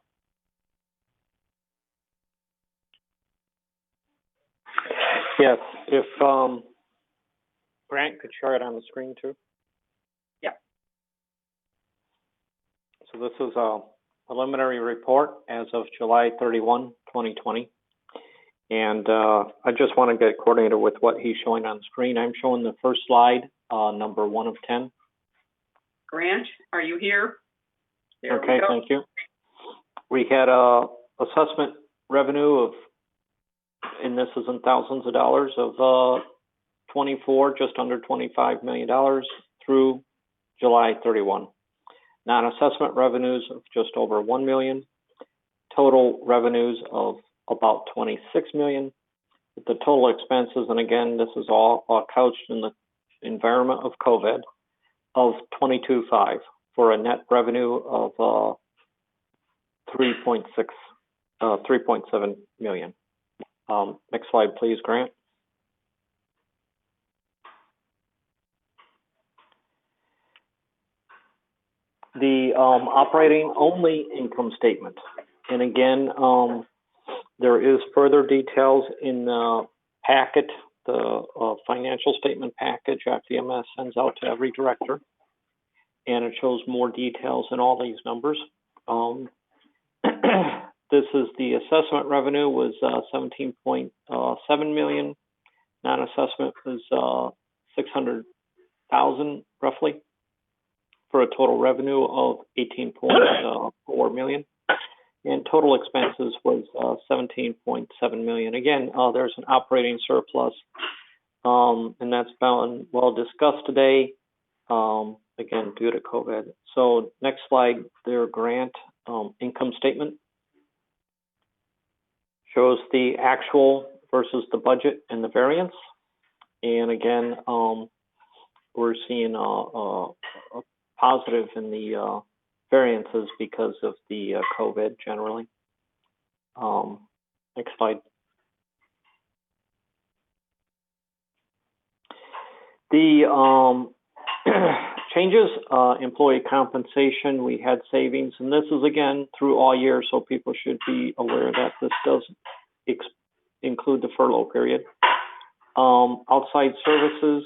Yes, if Grant could share it on the screen too. Yep. So this is a preliminary report as of July 31, 2020. And I just want to get coordinated with what he's showing on the screen. I'm showing the first slide, number 1 of 10. Grant, are you here? There okay, thank you. We had a assessment revenue of, and this is in thousands of dollars, of just under $25 million through July 31. Non-assessment revenues of just over $1 million. Total revenues of about $26 million. With the total expenses, and again, this is all couched in the environment of COVID, of $22.5 for a net revenue of 3.7 million. Next slide, please, Grant. The operating only income statement. And again, there is further details in the packet, the financial statement package FDMS sends out to every director. And it shows more details in all these numbers. This is the assessment revenue was 17.7 million. Non-assessment was 600,000 roughly, for a total revenue of 18.4 million. And total expenses was 17.7 million. Again, there's an operating surplus, and that's been well discussed today. Again, due to COVID. So next slide, there, Grant, income statement. Shows the actual versus the budget and the variance. And again, we're seeing a positive in the variances because of the COVID generally. Next slide. The changes, employee compensation, we had savings, and this is again through all year, so people should be aware that this does include the furlough period. Outside services,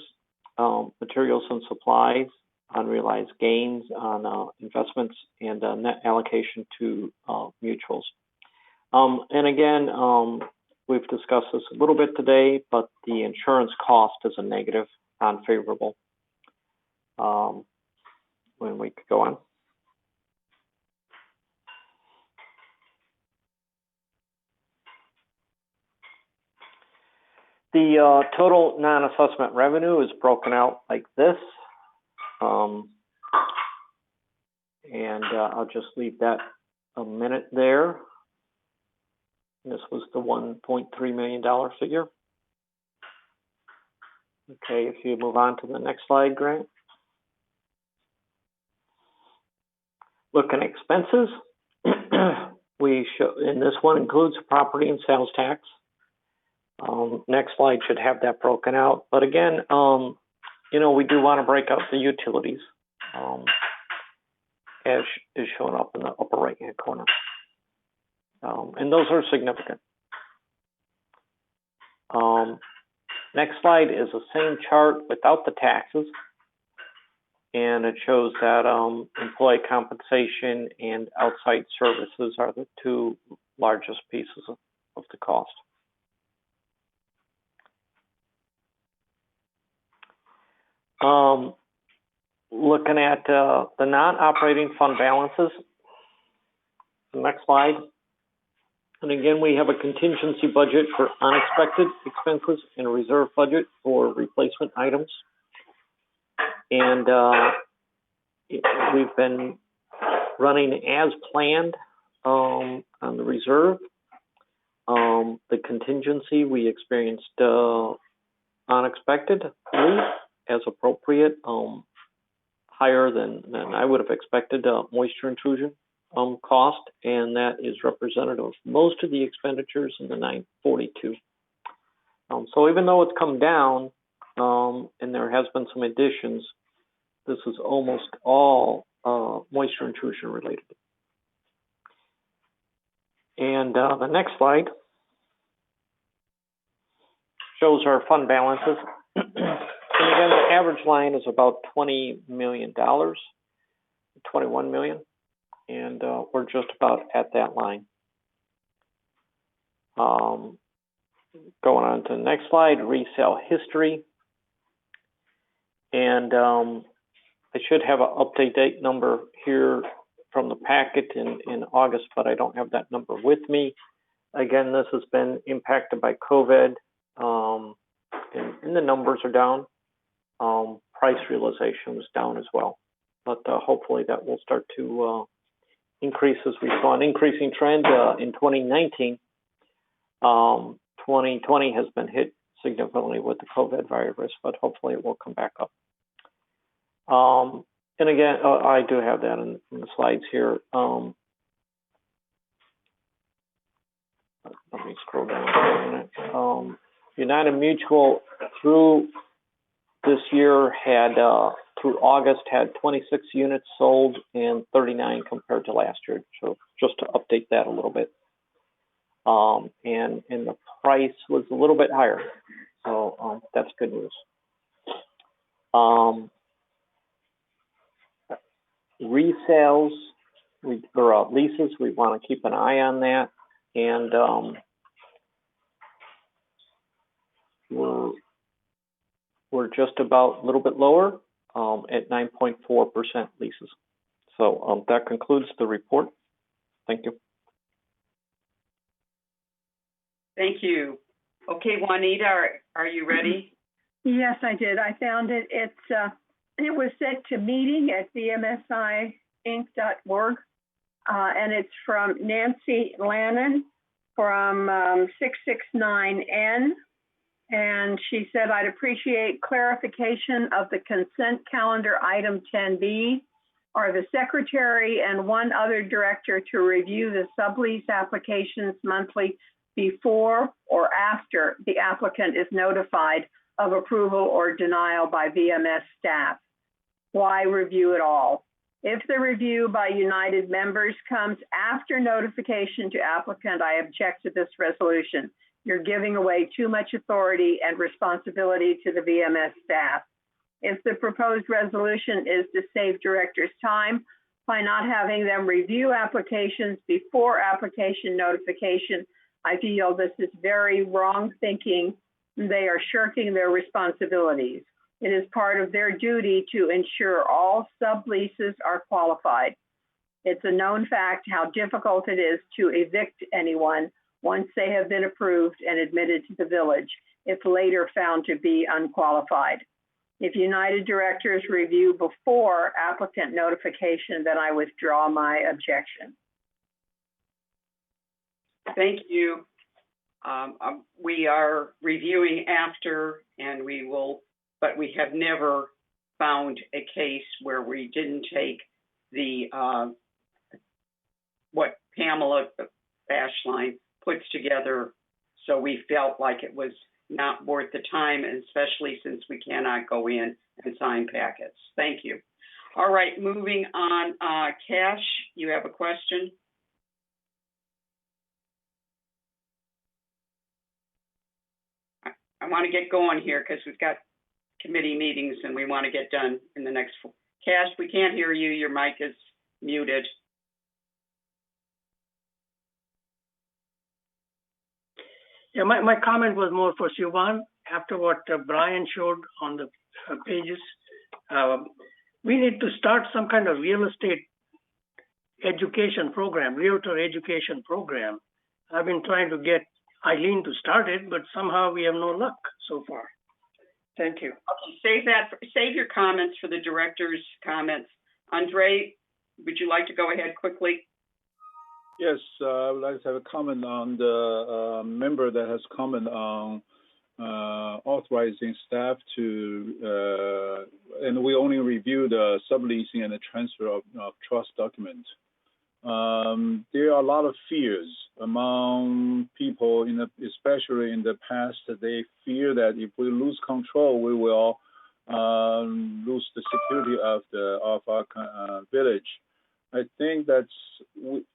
materials and supplies, unrealized gains on investments, and net allocation to mutuals. And again, we've discussed this a little bit today, but the insurance cost is a negative, unfavorable. When we could go on. The total non-assessment revenue is broken out like this. And I'll just leave that a minute there. This was the $1.3 million figure. Okay, if you move on to the next slide, Grant. Looking at expenses, we show, and this one includes property and sales tax. Next slide should have that broken out. But again, you know, we do want to break out the utilities, as is shown up in the upper right-hand corner. And those are significant. Next slide is the same chart without the taxes. And it shows that employee compensation and outside services are the two largest pieces of the cost. Looking at the non-operating fund balances, the next slide. And again, we have a contingency budget for unexpected expenses and a reserve budget for replacement items. And we've been running as planned on the reserve. The contingency we experienced unexpectedly as appropriate, higher than I would have expected moisture intrusion cost, and that is representative of most of the expenditures in the 942. So even though it's come down and there has been some additions, this is almost all moisture intrusion related. And the next slide shows our fund balances. And again, the average line is about $20 million, $21 million, and we're just about at that line. Going on to the next slide, resale history. And I should have an update date number here from the packet in August, but I don't have that number with me. Again, this has been impacted by COVID, and the numbers are down. Price realization was down as well, but hopefully that will start to increase as we saw an increasing trend in 2019. 2020 has been hit significantly with the COVID virus, but hopefully it will come back up. And again, I do have that in the slides here. Let me scroll down for a minute. United Mutual through this year had, through August, had 26 units sold and 39 compared to last year. So just to update that a little bit. And the price was a little bit higher. So that's good news. Resales or leases, we want to keep an eye on that. And we're just about a little bit lower at 9.4% leases. So that concludes the report. Thank you. Thank you. Okay, Juanita, are you ready? Yes, I did. I found it. It was sent to meeting at vmsiinc.org, and it's from Nancy Lannon from 669N. And she said, I'd appreciate clarification of the consent calendar item 10B. Are the secretary and one other director to review the sublease applications monthly before or after the applicant is notified of approval or denial by VMS staff? Why review at all? If the review by United members comes after notification to applicant, I object to this resolution. You're giving away too much authority and responsibility to the VMS staff. If the proposed resolution is to save directors time by not having them review applications before application notification, I feel this is very wrong thinking. They are shirking their responsibilities. It is part of their duty to ensure all subleases are qualified. It's a known fact how difficult it is to evict anyone once they have been approved and admitted to the village. if later found to be unqualified. If United directors review before applicant notification, then I withdraw my objection. Thank you. We are reviewing after, and but we have never found a case where we didn't take the, what Pamela Ashline puts together. So we felt like it was not worth the time, and especially since we cannot go in and sign packets. Thank you. All right, moving on. Cash, you have a question? I want to get going here because we've got committee meetings and we want to get done in the next. Cash, we can't hear you. Your mic is muted. Yeah, my comment was more for Siobhan. After what Brian showed on the pages, we need to start some kind of real estate education program, realtor education program. I've been trying to get Eileen to start it, but somehow we have no luck so far. Thank you. Okay, save your comments for the director's comments. Andre, would you like to go ahead quickly? Yes, I would like to have a comment on the member that has comment on authorizing staff to, and we only review the subleasing and the transfer of trust document. There are a lot of fears among people, especially in the past, that they fear that if we lose control, we will lose the security of our village. I think that's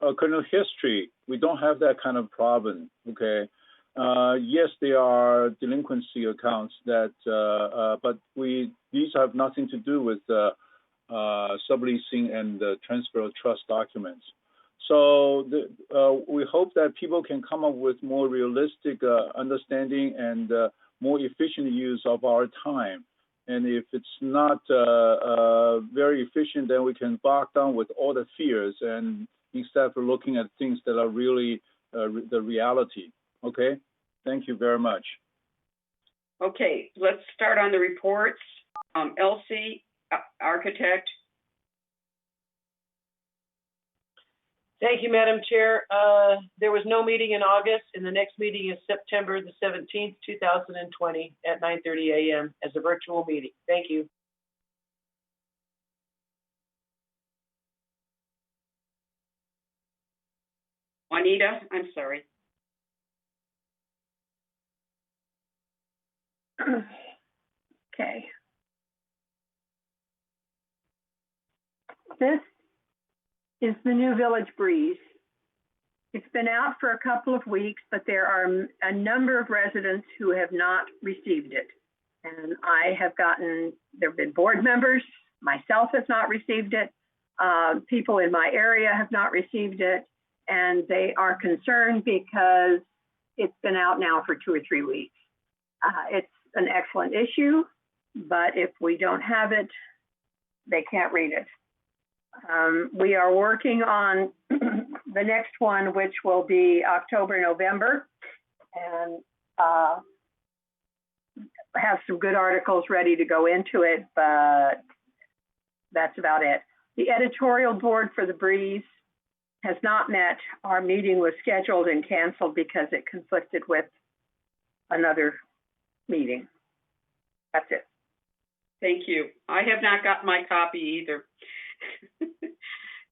according to history, we don't have that kind of problem. Okay, yes, there are delinquency accounts that, but these have nothing to do with subleasing and the transfer of trust documents. So we hope that people can come up with more realistic understanding and more efficient use of our time. And if it's not very efficient, then we can bog down with all the fears and instead of looking at things that are really the reality. Okay, thank you very much. Okay, let's start on the reports. Elsie, architect. Thank you, Madam Chair. There was no meeting in August, and the next meeting is September the 17th, 2020 at 9:30 a.m. as a virtual meeting. Thank you. Juanita, I'm sorry. Okay. This is the new Village Breeze. It's been out for a couple of weeks, but there are a number of residents who have not received it. And I have there have been board members, myself has not received it, people in my area have not received it, and they are concerned because it's been out now for 2 or 3 weeks. It's an excellent issue, but if we don't have it, they can't read it. We are working on the next one, which will be October, November, and have some good articles ready to go into it, but that's about it. The editorial board for the Breeze has not met. Our meeting was scheduled and canceled because it conflicted with another meeting. That's it. Thank you. I have not got my copy either.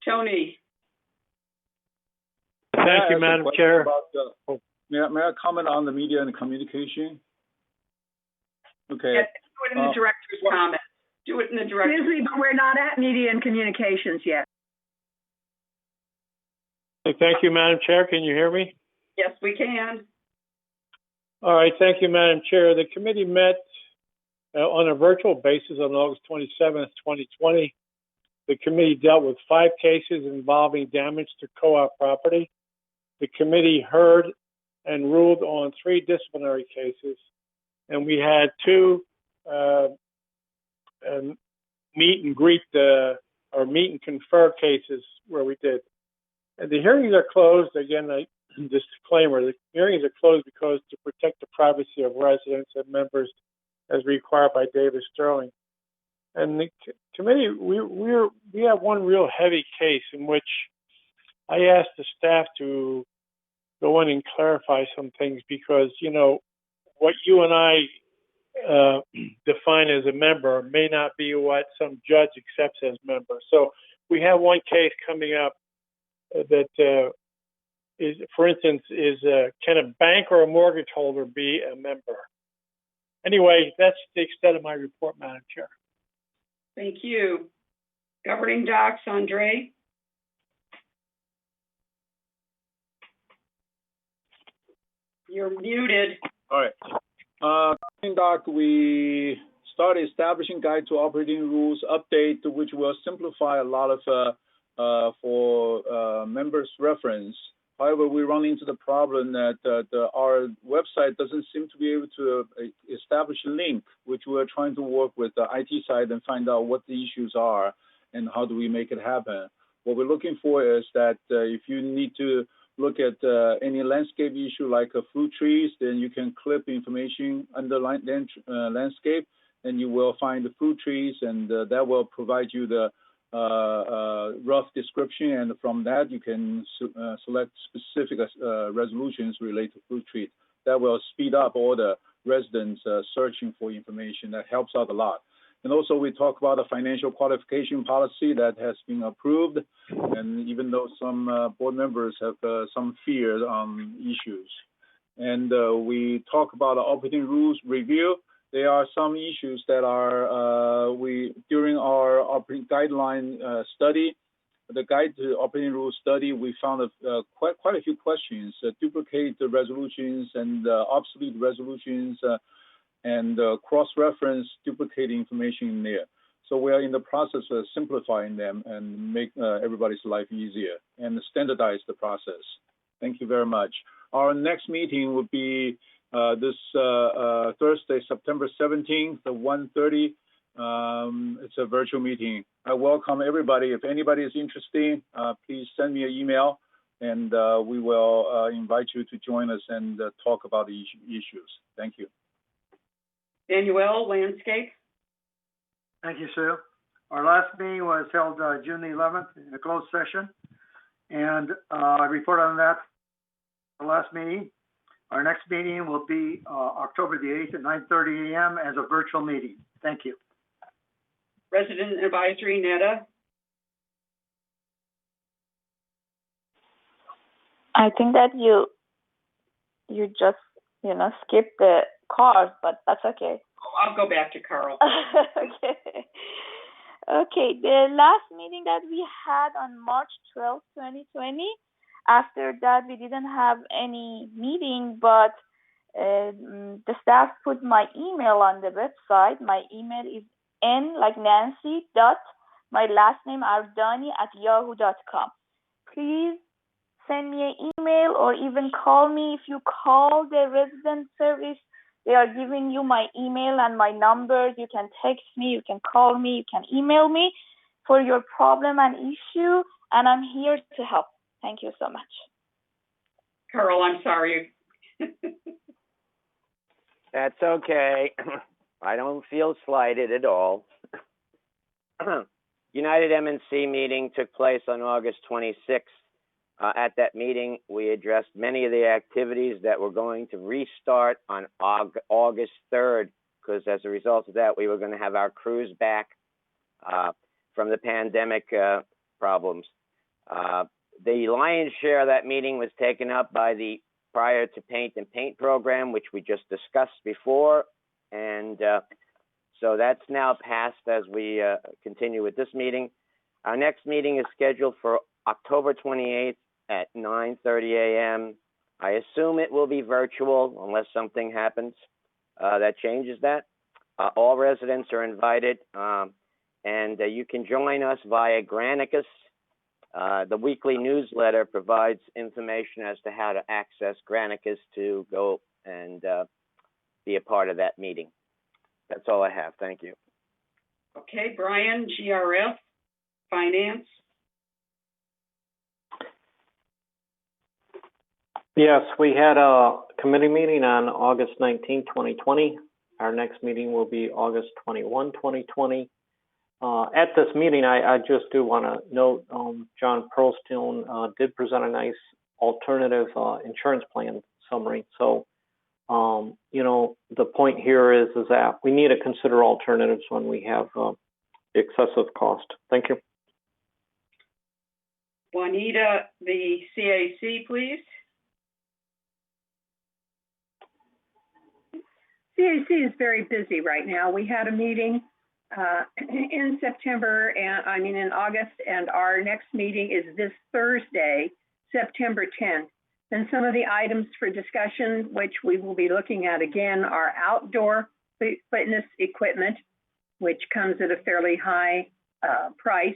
Tony. Thank you, Madam Chair. May I comment on the media and communication? Okay. Yes, do it in the director's comment. Do it in the director's. Excuse me, but we're not at media and communications yet. Thank you, Madam Chair. Can you hear me? Yes, we can. All right. Thank you, Madam Chair. The committee met on a virtual basis on August 27th, 2020. The committee dealt with 5 cases involving damage to co-op property. The committee heard and ruled on 3 disciplinary cases, and we had 2 meet and greet or meet and confer cases where we did. And the hearings are closed. Again, disclaimer, the hearings are closed because to protect the privacy of residents and members as required by David Sterling. And the committee, we have one real heavy case in which I asked the staff to go in and clarify some things because, you know, what you and I define as a member may not be what some judge accepts as member. So we have one case coming up that is, for instance, can a bank or a mortgage holder be a member? Anyway, that's the extent of my report, Madam Chair. Thank you. Governing docs, Andre? You're muted. All right. Governing doc, we started establishing guide to operating rules update, which will simplify a lot of for members' reference. However, we run into the problem that our website doesn't seem to be able to establish a link, which we're trying to work with the IT side and find out what the issues are and how do we make it happen. What we're looking for is that if you need to look at any landscape issue like fruit trees, then you can clip information under landscape, and you will find the fruit trees, and that will provide you the rough description, and from that you can select specific resolutions related to fruit trees. That will speed up all the residents searching for information. That helps out a lot. And also we talk about a financial qualification policy that has been approved, and even though some board members have some fear on issues. And we talk about the operating rules review. There are some issues that are, during our operating guideline study, the guide to operating rules study, we found quite a few questions, duplicate the resolutions and obsolete resolutions, and cross-reference duplicating information in there. So we are in the process of simplifying them and make everybody's life easier and standardize the process. Thank you very much. Our next meeting will be this Thursday, September 17th at 1:30. It's a virtual meeting. I welcome everybody. If anybody is interested, please send me an email, and we will invite you to join us and talk about the issues. Thank you. Daniel, landscape. Thank you, Sue. Our last meeting was held June the 11th in a closed session, and I report on that the last meeting. Our next meeting will be October the 8th at 9:30 a.m. as a virtual meeting. Thank you. Resident Advisory, Netta. I think that you just, skip the cars, but that's okay. Oh, I'll go back to Carl. Okay, the last meeting that we had on March 12th, 2020, after that we didn't have any meeting, but the staff put my email on the website. My email is N like Nancy dot my last name ardani@yahoo.com. Please send me an email or even call me. If you call the resident service, they are giving you my email and my numbers. You can text me, you can call me, you can email me for your problem and issue, and I'm here to help. Thank you so much. Carl, I'm sorry. That's okay. I don't feel slighted at all. United MNC meeting took place on August 26th. At that meeting, we addressed many of the activities that were going to restart on August 3rd, because as a result of that, we were going to have our crews back from the pandemic problems. The lion's share of that meeting was taken up by the Prior to Paint and Paint program, which we just discussed before. And so that's now passed as we continue with this meeting. Our next meeting is scheduled for October 28th at 9:30 a.m. I assume it will be virtual unless something happens that changes that. All residents are invited, and you can join us via Granicus. The weekly newsletter provides information as to how to access Granicus to go and be a part of that meeting. That's all I have. Thank you. Okay, Brian, GRF, Finance. Yes, we had a committee meeting on August 19, 2020. Our next meeting will be August 21, 2020. At this meeting, I just do want to note John Pearlstone did present a nice alternative insurance plan summary. So, you know, the point here is that we need to consider alternatives when we have excessive cost. Thank you. Juanita, the CAC, please. CAC is very busy right now. We had a meeting in September, and in August, and our next meeting is this Thursday, September 10th. And some of the items for discussion, which we will be looking at again, are outdoor fitness equipment, which comes at a fairly high price.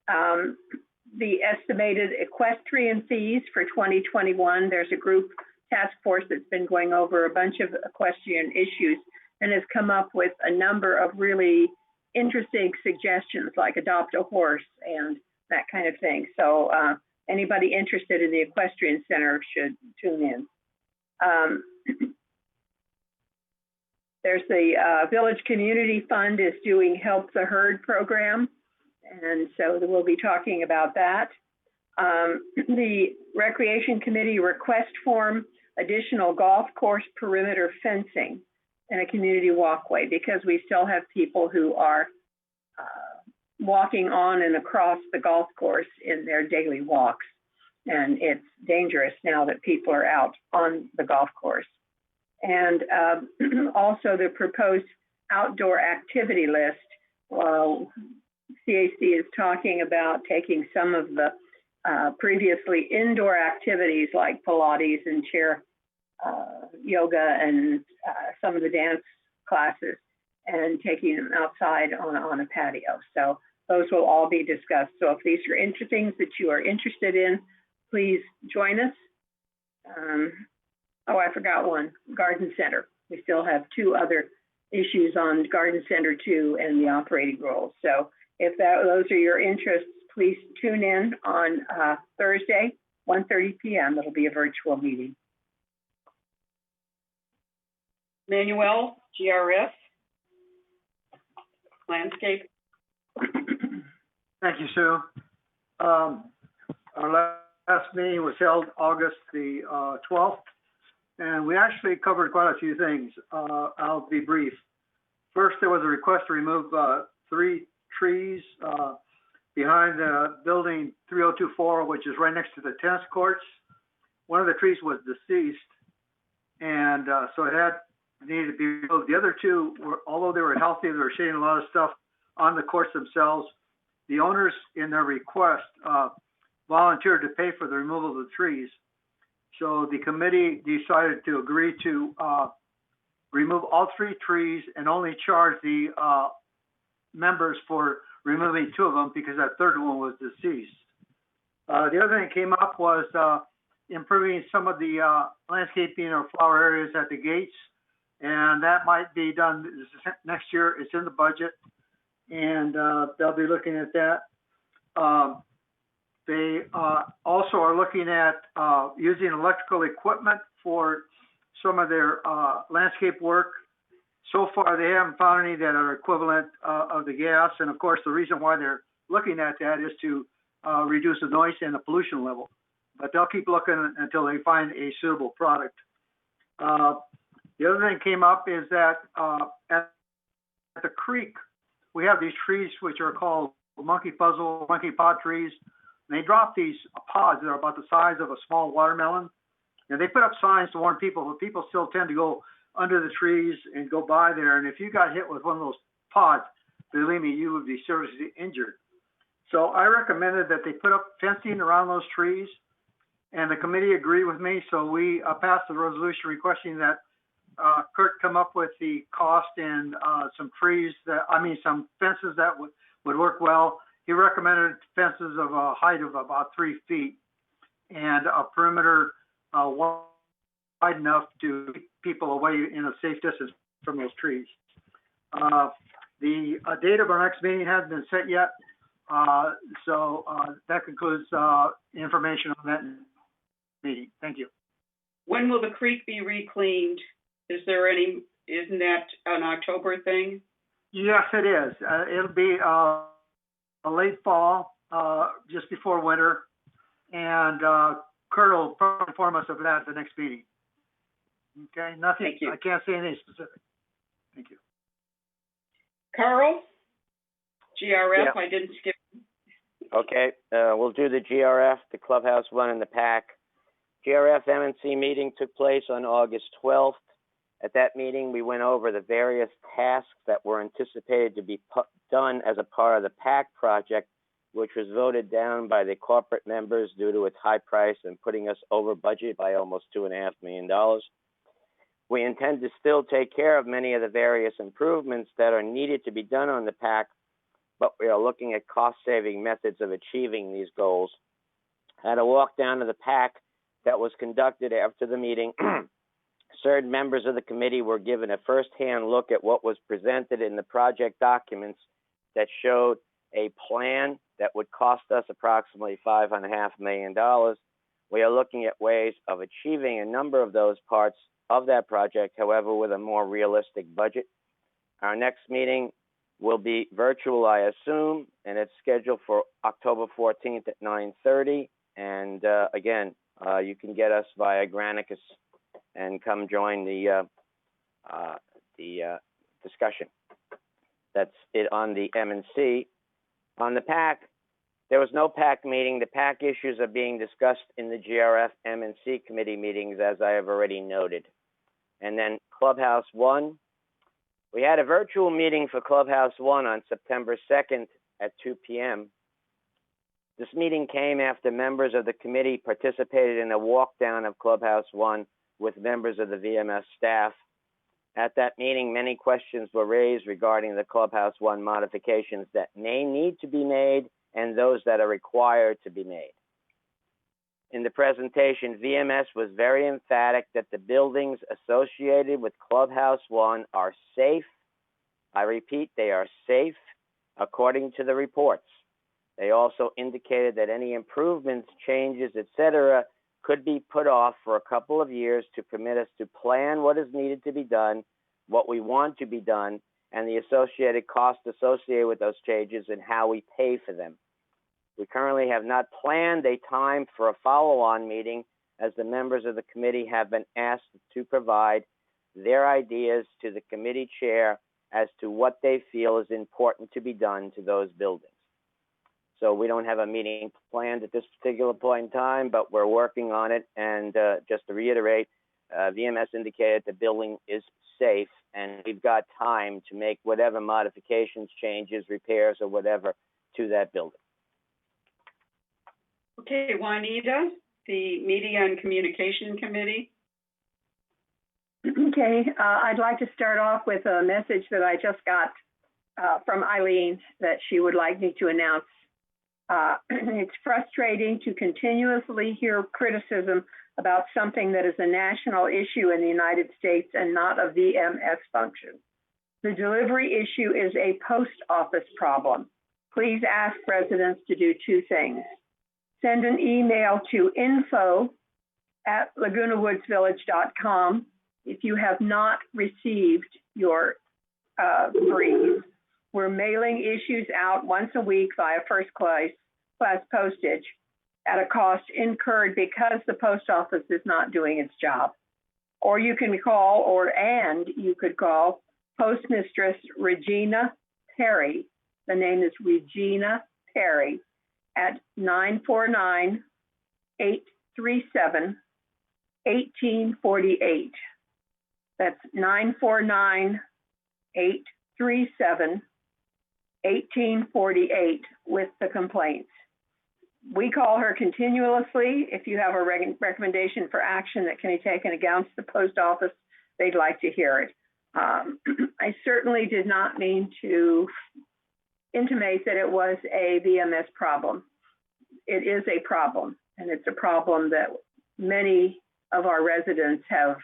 The estimated equestrian fees for 2021, there's a group task force that's been going over a bunch of equestrian issues and has come up with a number of really interesting suggestions, like adopt a horse and that kind of thing. So anybody interested in the Equestrian Center should tune in. There's the Village Community Fund is doing Help the Herd program, and so we'll be talking about that. The Recreation Committee request form additional golf course perimeter fencing and a community walkway, because we still have people who are walking on and across the golf course in their daily walks. And it's dangerous now that people are out on the golf course. And also the proposed outdoor activity list. CAC is talking about taking some of the previously indoor activities like Pilates and chair yoga and some of the dance classes and taking them outside on a patio. So those will all be discussed. So if these are things that you are interested in, please join us. I forgot one, Garden Center. We still have two other issues on Garden Center 2 and the operating rules. So if those are your interests, please tune in on Thursday, 1:30 p.m. It'll be a virtual meeting. Manuel, GRF, landscape. Thank you, Sue. Our last meeting was held August the 12th, and we actually covered quite a few things. I'll be brief. First, there was a request to remove 3 trees behind the building 3024, which is right next to the tennis courts. One of the trees was deceased, and so it needed to be removed. The other 2, although they were healthy, they were shading a lot of stuff on the courts themselves. The owners, in their request, volunteered to pay for the removal of the trees. So the committee decided to agree to remove all 3 trees and only charge the members for removing 2 of them, because that third one was deceased. The other thing that came up was improving some of the landscaping or flower areas at the gates, and that might be done next year. It's in the budget, and they'll be looking at that. They also are looking at using electrical equipment for some of their landscape work. So far, they haven't found any that are equivalent of the gas. And of course, the reason why they're looking at that is to reduce the noise and the pollution level. But they'll keep looking until they find a suitable product. The other thing came up is that at the creek, we have these trees which are called monkey pod trees. And they drop these pods that are about the size of a small watermelon. And they put up signs to warn people, but people still tend to go under the trees and go by there. And if you got hit with one of those pods, believe me, you would be seriously injured. So I recommended that they put up fencing around those trees, and the committee agreed with me. So we passed the resolution requesting that Kurt come up with the cost and some fences that would work well. He recommended fences of a height of about 3 feet and a perimeter wide enough to keep people away in a safe distance from those trees. The date of our next meeting hasn't been set yet, so that concludes information on that meeting. Thank you. When will the creek be reclaimed? Isn't that an October thing? Yes, it is. It'll be a late fall, just before winter, and Kurt will inform us of that at the next meeting. Okay, nothing. Thank you. I can't say anything specific. Thank you. Carl, GRF, Yeah. I didn't skip. Okay, we'll do the GRF, the Clubhouse One, and the PAC. GRF MNC meeting took place on August 12th. At that meeting, we went over the various tasks that were anticipated to be done as a part of the PAC project, which was voted down by the corporate members due to its high price and putting us over budget by almost $2.5 million. We intend to still take care of many of the various improvements that are needed to be done on the PAC, but we are looking at cost-saving methods of achieving these goals. I had a walk down to the PAC that was conducted after the meeting. Certain members of the committee were given a first-hand look at what was presented in the project documents that showed a plan that would cost us approximately $5.5 million. We are looking at ways of achieving a number of those parts of that project, however, with a more realistic budget. Our next meeting will be virtual, I assume, and it's scheduled for October 14th at 9:30. And again, you can get us via Granicus and come join the discussion. That's it on the M&C. On the PAC, there was no PAC meeting. The PAC issues are being discussed in the GRF M&C committee meetings, as I have already noted. And then Clubhouse One, we had a virtual meeting for Clubhouse One on September 2nd at 2 p.m. This meeting came after members of the committee participated in a walk down of Clubhouse One with members of the VMS staff. At that meeting, many questions were raised regarding the Clubhouse One modifications that may need to be made and those that are required to be made. In the presentation, VMS was very emphatic that the buildings associated with Clubhouse One are safe. I repeat, they are safe according to the reports. They also indicated that any improvements, changes, etc., could be put off for a couple of years to permit us to plan what is needed to be done, what we want to be done, and the associated costs associated with those changes and how we pay for them. We currently have not planned a time for a follow-on meeting, as the members of the committee have been asked to provide their ideas to the committee chair as to what they feel is important to be done to those buildings. So we don't have a meeting planned at this particular point in time, but we're working on it. And just to reiterate, VMS indicated the building is safe, and we've got time to make whatever modifications, changes, repairs, or whatever to that building. Okay, Juanita, the Media and Communication Committee. Okay, I'd like to start off with a message that I just got from Eileen that she would like me to announce. It's frustrating to continuously hear criticism about something that is a national issue in the United States and not a VMS function. The delivery issue is a post office problem. Please ask residents to do two things. Send an email to info@lagunawoodsvillage.com if you have not received your brief. We're mailing issues out once a week via first class postage at a cost incurred because the post office is not doing its job. Or you can call, you could call Postmistress Regina Perry. The name is Regina Perry at 949-837-1848. That's 949-837-1848 with the complaints. We call her continuously. If you have a recommendation for action that can be taken against the post office, they'd like to hear it. I certainly did not mean to intimate that it was a VMS problem. It is a problem, and it's a problem that many of our residents have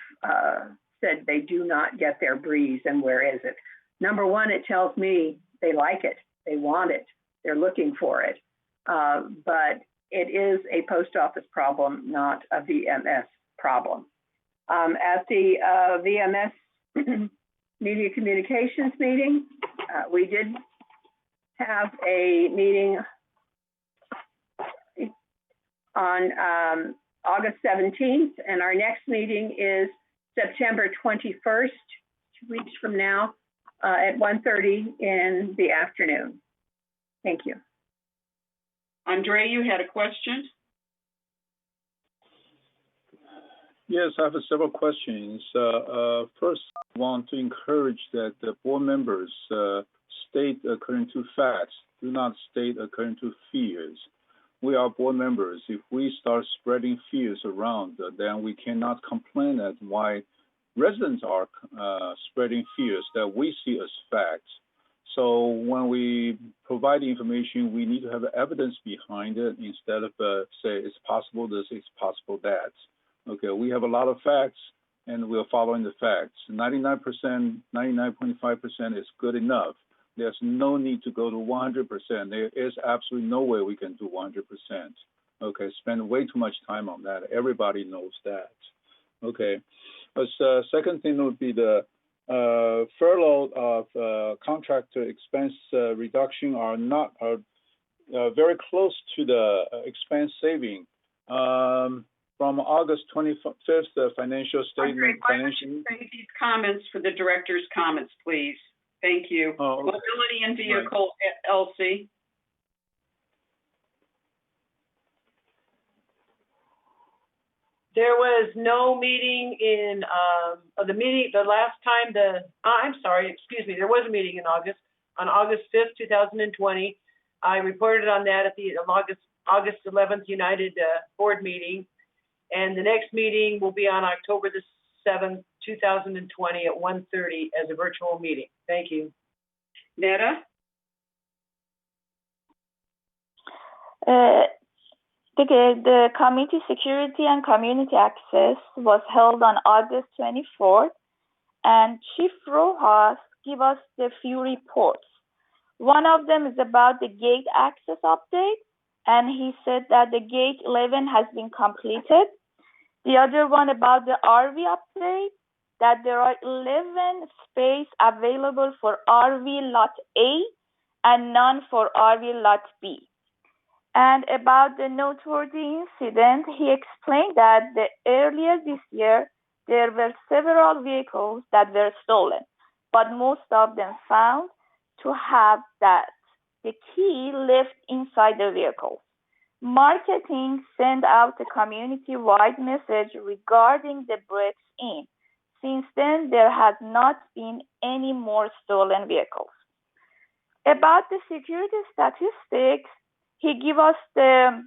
said they do not get their breeze, and where is it? Number one, it tells me they like it, they want it, they're looking for it. But it is a post office problem, not a VMS problem. At the VMS Media Communications meeting, we did have a meeting on August 17th, and our next meeting is September 21st, 2 weeks from now, at 1:30 in the afternoon. Thank you. Andre, you had a question? Yes, I have several questions. First, I want to encourage that the board members state according to facts, do not state according to fears. We are board members. If we start spreading fears around, then we cannot complain at why residents are spreading fears that we see as facts. So when we provide information, we need to have evidence behind it instead of say it's possible this, it's possible that. Okay, we have a lot of facts and we're following the facts. 99%, 99.5% is good enough. There's no need to go to 100%. There is absolutely no way we can do 100%. Okay, spend way too much time on that. Everybody knows that. Okay, but second thing would be the furlough of contractor expense reduction are very close to the expense saving. From August 25th, the financial statement. Why don't you save these comments for the director's comments, please? Thank you. Oh, okay. Mobility and Vehicle, right. Elsie. There was no meeting in, there was a meeting in August, on August 5th, 2020. I reported on that at the August 11th United Board meeting. And the next meeting will be on October the 7th, 2020 at 1:30 as a virtual meeting. Thank you. Netta? The Community Security and Community Access was held on August 24th, and Chief Rojas gave us a few reports. One of them is about the gate access update, and he said that the gate 11 has been completed. The other one about the RV update, that there are 11 space available for RV Lot A and none for RV Lot B. And about the noteworthy incident, he explained that earlier this year, there were several vehicles that were stolen, but most of them found to have that the key left inside the vehicle. Marketing sent out a community-wide message regarding the breaks in. Since then, there has not been any more stolen vehicles. About the security statistics, he gave us the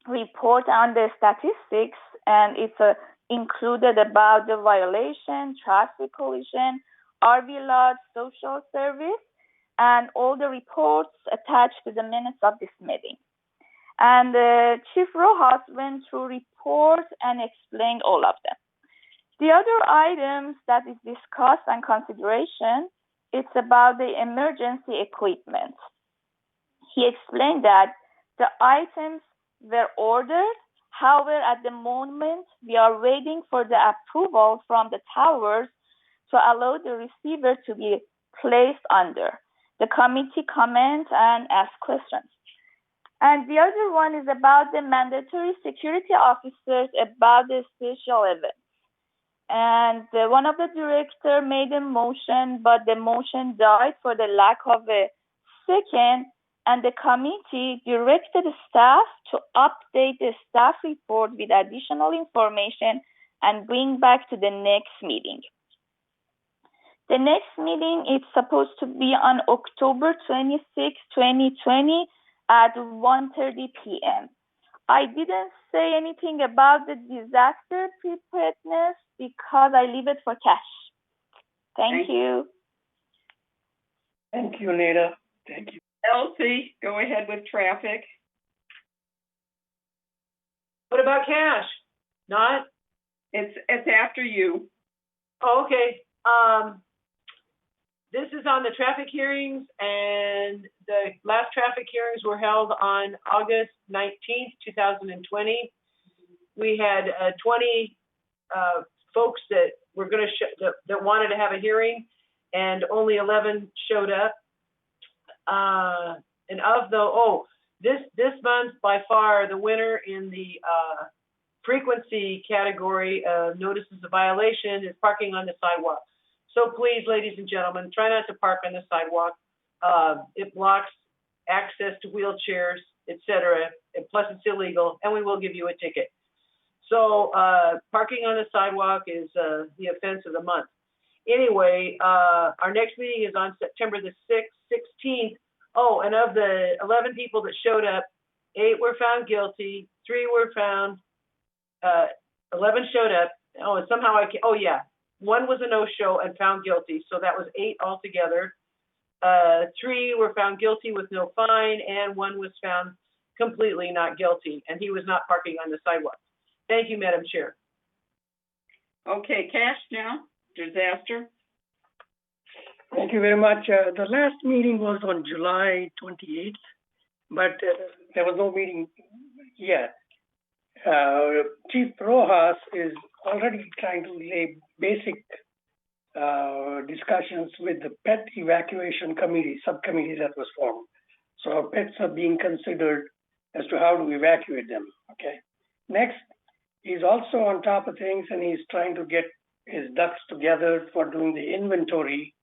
report on the statistics, and it's included about the violation, traffic collision, RV lot, social service, and all the reports attached to the minutes of this meeting. And Chief Rojas went through reports and explained all of them. The other items that is discussed and consideration, it's about the emergency equipment. He explained that the items were ordered. However, at the moment, we are waiting for the approval from the towers to allow the receiver to be placed under. The committee comment and ask questions. And the other one is about the mandatory security officers about the special events. And one of the directors made a motion, but the motion died for the lack of a second, and the committee directed staff to update the staff report with additional information and bring back to the next meeting. The next meeting is supposed to be on October 26, 2020 at 1:30 p.m. I didn't say anything about the disaster preparedness because I leave it for Cash. Thank you. Thank you, Nita. Thank you. Elsie, go ahead with traffic. What about Cash? Not? It's after you. Oh, okay. This is on the traffic hearings, and the last traffic hearings were held on August 19th, 2020. We had 20 folks that were going to that wanted to have a hearing, and only 11 showed up. And of the this month by far the winner in the frequency category of notices of violation is parking on the sidewalk. So please, ladies and gentlemen, try not to park on the sidewalk. It blocks access to wheelchairs, etc. Plus, it's illegal, and we will give you a ticket. So parking on the sidewalk is the offense of the month. Anyway, our next meeting is on September the 16th. Oh, and of the 11 people that showed up, 8 were found guilty, 3 were found, 11 showed up. Oh, and somehow yeah, 1 was a no-show and found guilty, so that was 8 altogether. 3 were found guilty with no fine, and 1 was found completely not guilty, and he was not parking on the sidewalk. Thank you, Madam Chair. Okay, Cash now, disaster. Thank you very much. The last meeting was on July 28th, but there was no meeting yet. Chief Rojas is already trying to lay basic discussions with the pet evacuation committee, subcommittee that was formed. So our pets are being considered as to how to evacuate them, okay? Next, he's also on top of things, and he's trying to get his ducks together for doing the inventory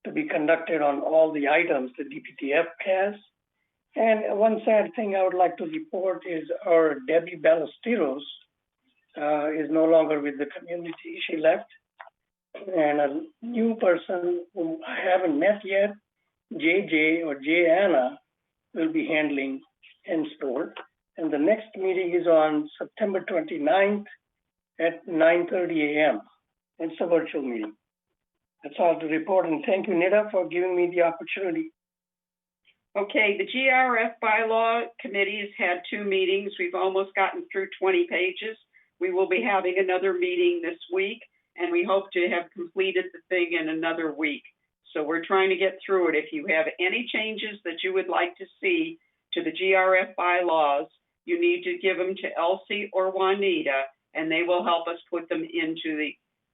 to be conducted on all the items the DPTF has. And one sad thing I would like to report is our Debbie Ballesteros is no longer with the community. She left. And a new person whom I haven't met yet, JJ or Janna, will be handling henceforth. And the next meeting is on September 29th at 9:30 a.m. It's a virtual meeting. That's all to report, and thank you, Nita, for giving me the opportunity. Okay, the GRF bylaw committee has had 2 meetings. We've almost gotten through 20 pages. We will be having another meeting this week, and we hope to have completed the thing in another week. So we're trying to get through it. If you have any changes that you would like to see to the GRF bylaws, you need to give them to Elsie or Juanita, and they will help us put them into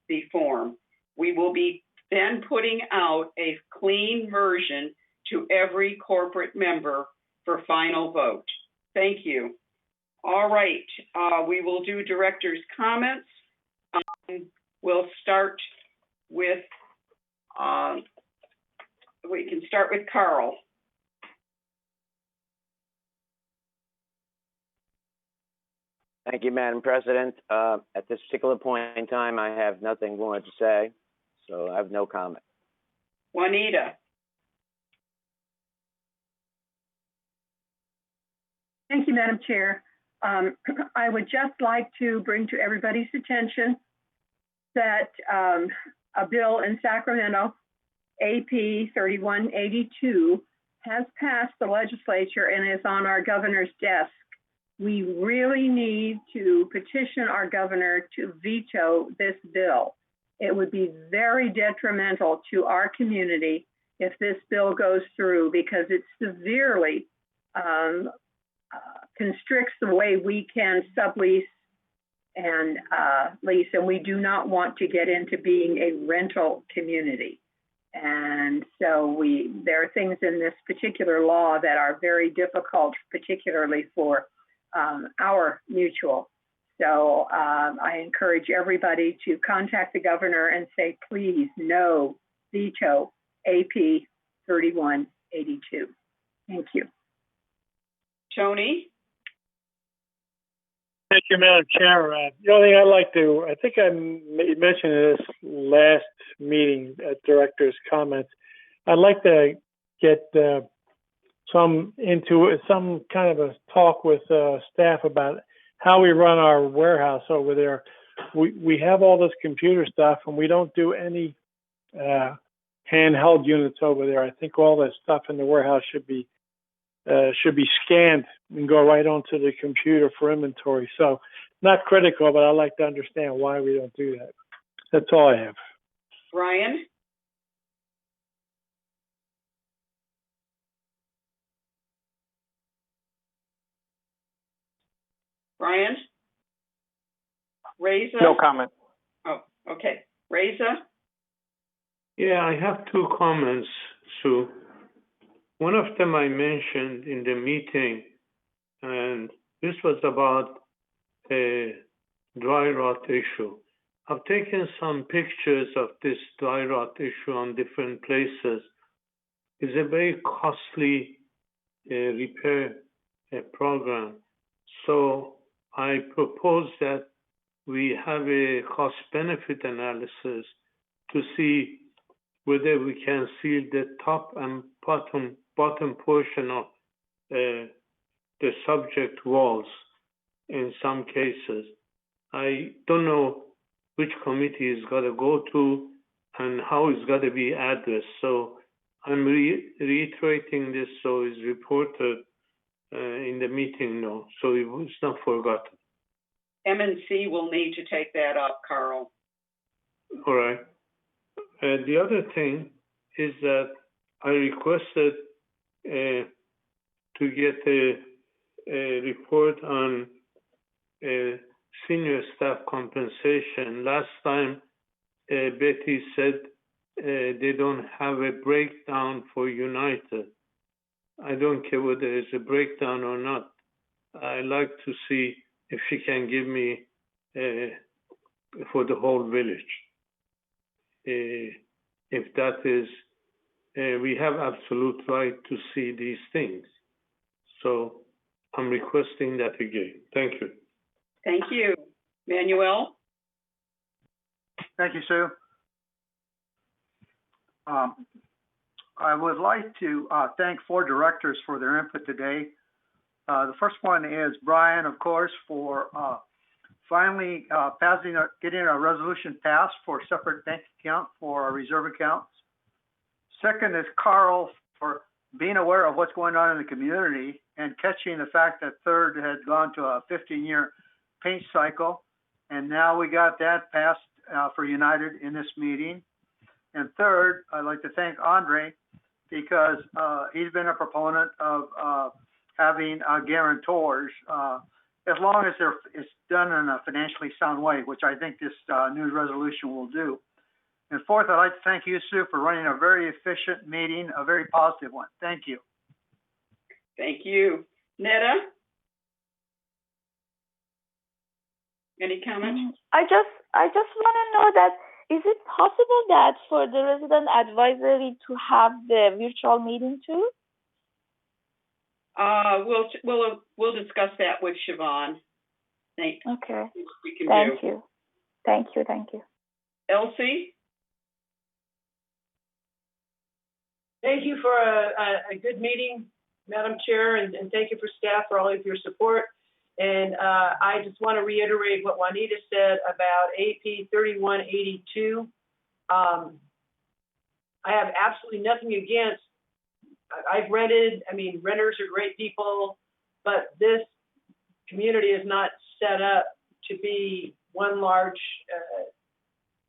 the form. We will be then putting out a clean version to every corporate member for final vote. Thank you. All right, we will do director's comments. We'll start with, we can start with Carl. Thank you, Madam President. At this particular point in time, I have nothing more to say, so I have no comment. Juanita. Thank you, Madam Chair. I would just like to bring to everybody's attention that a bill in Sacramento, AP 3182, has passed the legislature and is on our governor's desk. We really need to petition our governor to veto this bill. It would be very detrimental to our community if this bill goes through, because it severely constricts the way we can sublease and lease, and we do not want to get into being a rental community. And so there are things in this particular law that are very difficult, particularly for our mutual. So I encourage everybody to contact the governor and say, please, no, veto AP 3182. Thank you. Tony? Thank you, Madam Chair. The only thing I'd like to, I think I mentioned this last meeting at director's comments. I'd like to get some kind of a talk with staff about how we run our warehouse over there. We have all this computer stuff, and we don't do any handheld units over there. I think all that stuff in the warehouse should be scanned and go right onto the computer for inventory. So not critical, but I'd like to understand why we don't do that. That's all I have. Brian? Brian? Reza? No comment. Oh, Okay, Reza? Yeah, I have two comments, Sue. One of them I mentioned in the meeting, and this was about a dry rot issue. I've taken some pictures of this dry rot issue on different places. It's a very costly repair program. So I propose that we have a cost-benefit analysis to see whether we can seal the top and bottom portion of the subject walls in some cases. I don't know which committee it's got to go to and how it's got to be addressed. So I'm reiterating this so it's reported in the meeting now, so it's not forgotten. M&C will need to take that up, Carl. All right. The other thing is that I requested to get a report on senior staff compensation. Last time, Betty said they don't have a breakdown for United. I don't care whether there's a breakdown or not. I'd like to see if she can give me for the whole village. If that is, we have absolute right to see these things. So I'm requesting that again. Thank you. Thank you. Manuel? Thank you, Sue. I would like to thank 4 directors for their input today. The first one is Brian, of course, for finally getting a resolution passed for a separate bank account for our reserve accounts. Second is Carl for being aware of what's going on in the community and catching the fact that Third had gone to a 15-year paint cycle. And now we got that passed for United in this meeting. And third, I'd like to thank Andre because he's been a proponent of having guarantors as long as it's done in a financially sound way, which I think this new resolution will do. And fourth, I'd like to thank you, Sue, for running a very efficient meeting, a very positive one. Thank you. Thank you. Netta? Any comments? I just want to know that is it possible that for the resident advisory to have the virtual meeting too? We'll discuss that with Siobhan. Okay. We can Thank do. you. Thank you. Thank you. Elsie? Thank you for a good meeting, Madam Chair, and thank you for staff for all of your support. And I just want to reiterate what Juanita said about AP 3182. I have absolutely nothing against, I've rented, I mean, renters are great people, but this community is not set up to be one large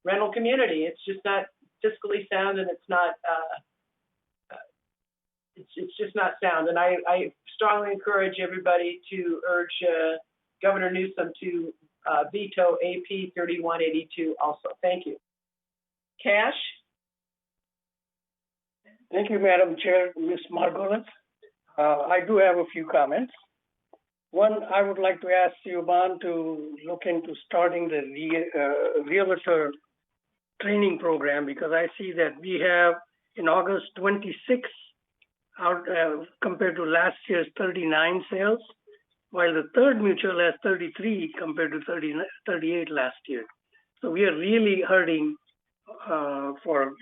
rental community. It's just not fiscally sound, and it's not, it's just not sound. And I strongly encourage everybody to urge Governor Newsom to veto AP 3182 also. Thank you. Cash? Thank you, Madam Chair, Ms. Margolis. I do have a few comments. One, I would like to ask Siobhan to look into starting the realtor training program, because I see that we have in August 26 out compared to last year's 39 sales, while the Third Mutual has 33 compared to 38 last year. So we are really hurting for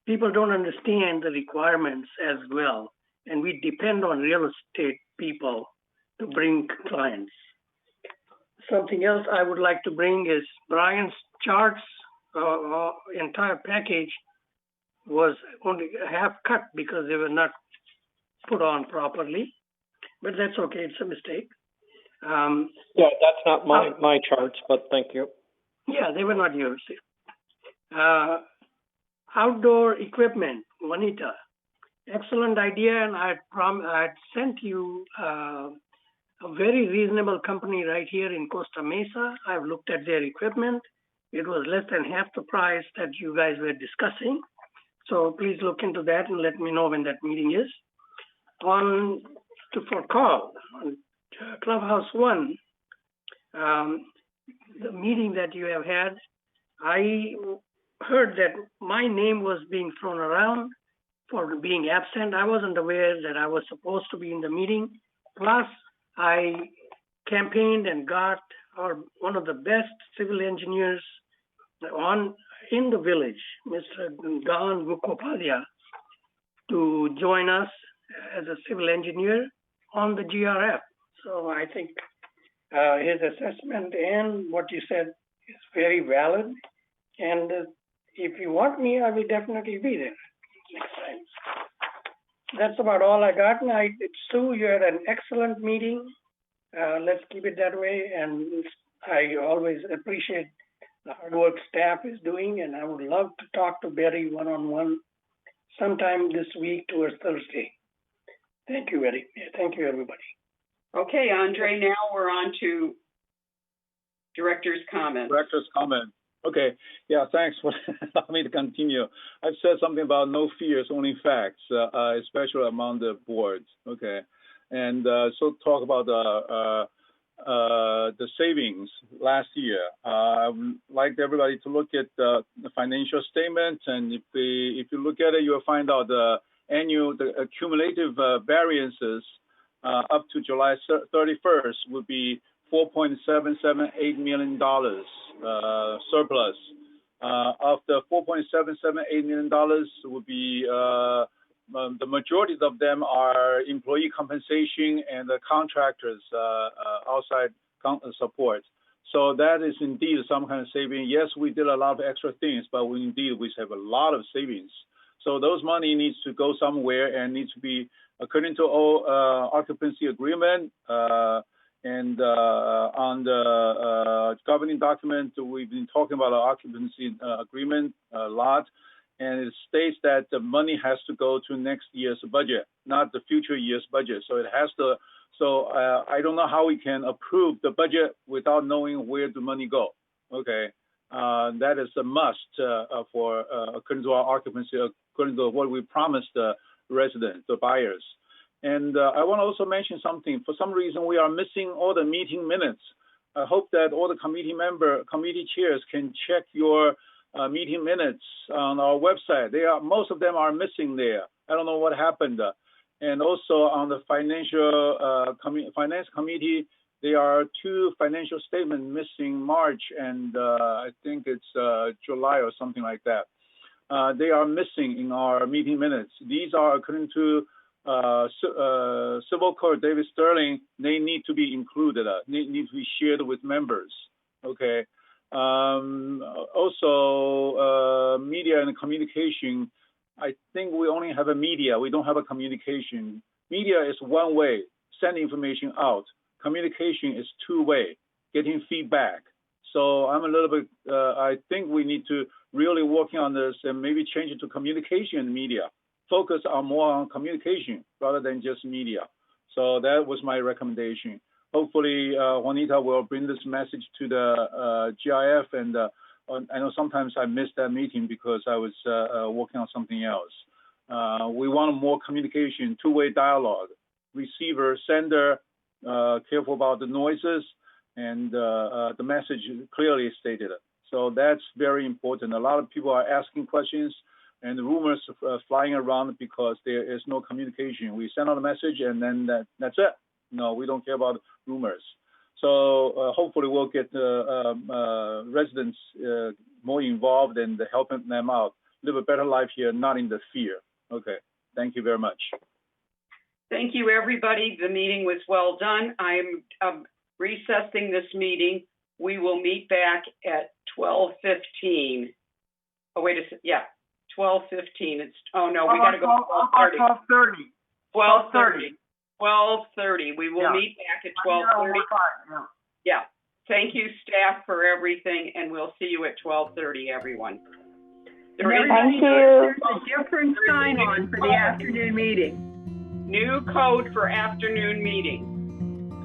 people don't understand the requirements as well, and we depend on real estate people to bring clients. Something else I would like to bring is Brian's charts. Entire package was only half cut because they were not put on properly, but that's okay. It's a mistake. Yeah, that's not my charts, but thank you. Yeah, they were not yours. Outdoor equipment, Juanita. Excellent idea, and I'd sent you a very reasonable company right here in Costa Mesa. I've looked at their equipment. It was less than half the price that you guys were discussing. So please look into that and let me know when that meeting is. On to Fort Call, on Clubhouse 1, the meeting that you have had, I heard that my name was being thrown around for being absent. I wasn't aware that I was supposed to be in the meeting. Plus, I campaigned and got one of the best civil engineers in the village, Mr. Don Mukhopadhyay, to join us as a civil engineer on the GRF. So I think his assessment and what you said is very valid. And if you want me, I will definitely be there next time. That's about all I got. And Sue, you had an excellent meeting. Let's keep it that way. And I always appreciate the hard work staff is doing. And I would love to talk to Betty one-on-one sometime this week towards Thursday. Thank you, Betty. Thank you, everybody. Okay, Andre, now we're on to Director's comment. Director's comment. Okay, yeah, thanks for allowing me to continue. I've said something about no fears, only facts, especially among the boards. Okay, and so talk about the savings last year. I would like everybody to look at the financial statements, and if you look at it, you'll find out the accumulative variances up to July 31st would be $4.778 million surplus. Of the $4.778 million would be the majority of them are employee compensation and the contractors outside support. So that is indeed some kind of saving. Yes, we did a lot of extra things, but we have a lot of savings. So those money needs to go somewhere and needs to be according to all occupancy agreement. And on the governing document, we've been talking about our occupancy agreement a lot. And it states that the money has to go to next year's budget, not the future year's budget. So it has to. So I don't know how we can approve the budget without knowing where the money go. Okay, that is a must for according to our occupancy, according to what we promised the residents, the buyers. And I want to also mention something. For some reason, we are missing all the meeting minutes. I hope that all the committee chairs can check your meeting minutes on our website. Most of them are missing there. I don't know what happened. And also on the finance committee, there are 2 financial statements missing March, and I think it's July or something like that. They are missing in our meeting minutes. These are according to Civil Court David Sterling. They need to be included. They need to be shared with members. Okay. Also, media and communication. I think we only have a media. We don't have a communication. Media is one way, send information out. Communication is 2-way, getting feedback. So I'm a little bit, I think we need to really working on this and maybe change it to communication media. Focus on more on communication rather than just media. So that was my recommendation. Hopefully, Juanita will bring this message to the GIF, and I know sometimes I missed that meeting because I was working on something else. We want more communication, 2-way dialogue. Receiver, sender, careful about the noises, and the message clearly stated. So that's very important. A lot of people are asking questions and rumors flying around because there is no communication. We send out a message and then that's it. No, we don't care about rumors. So hopefully we'll get residents more involved and helping them out, live a better life here, not in the fear. Okay, thank you very much. Thank you, everybody. The meeting was well done. I'm recessing this meeting. We will meet back at 12:15. Oh, wait a second. Yeah, 12:15. It's, oh no, we got to go to 12:30. 12:30. 12:30. We will meet back at 12:30. Yeah. Thank you, staff, for everything, and we'll see you at 12:30, everyone. Thank you. There's a different sign-on for the afternoon meeting. New code for afternoon meeting.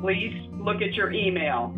Please look at your email.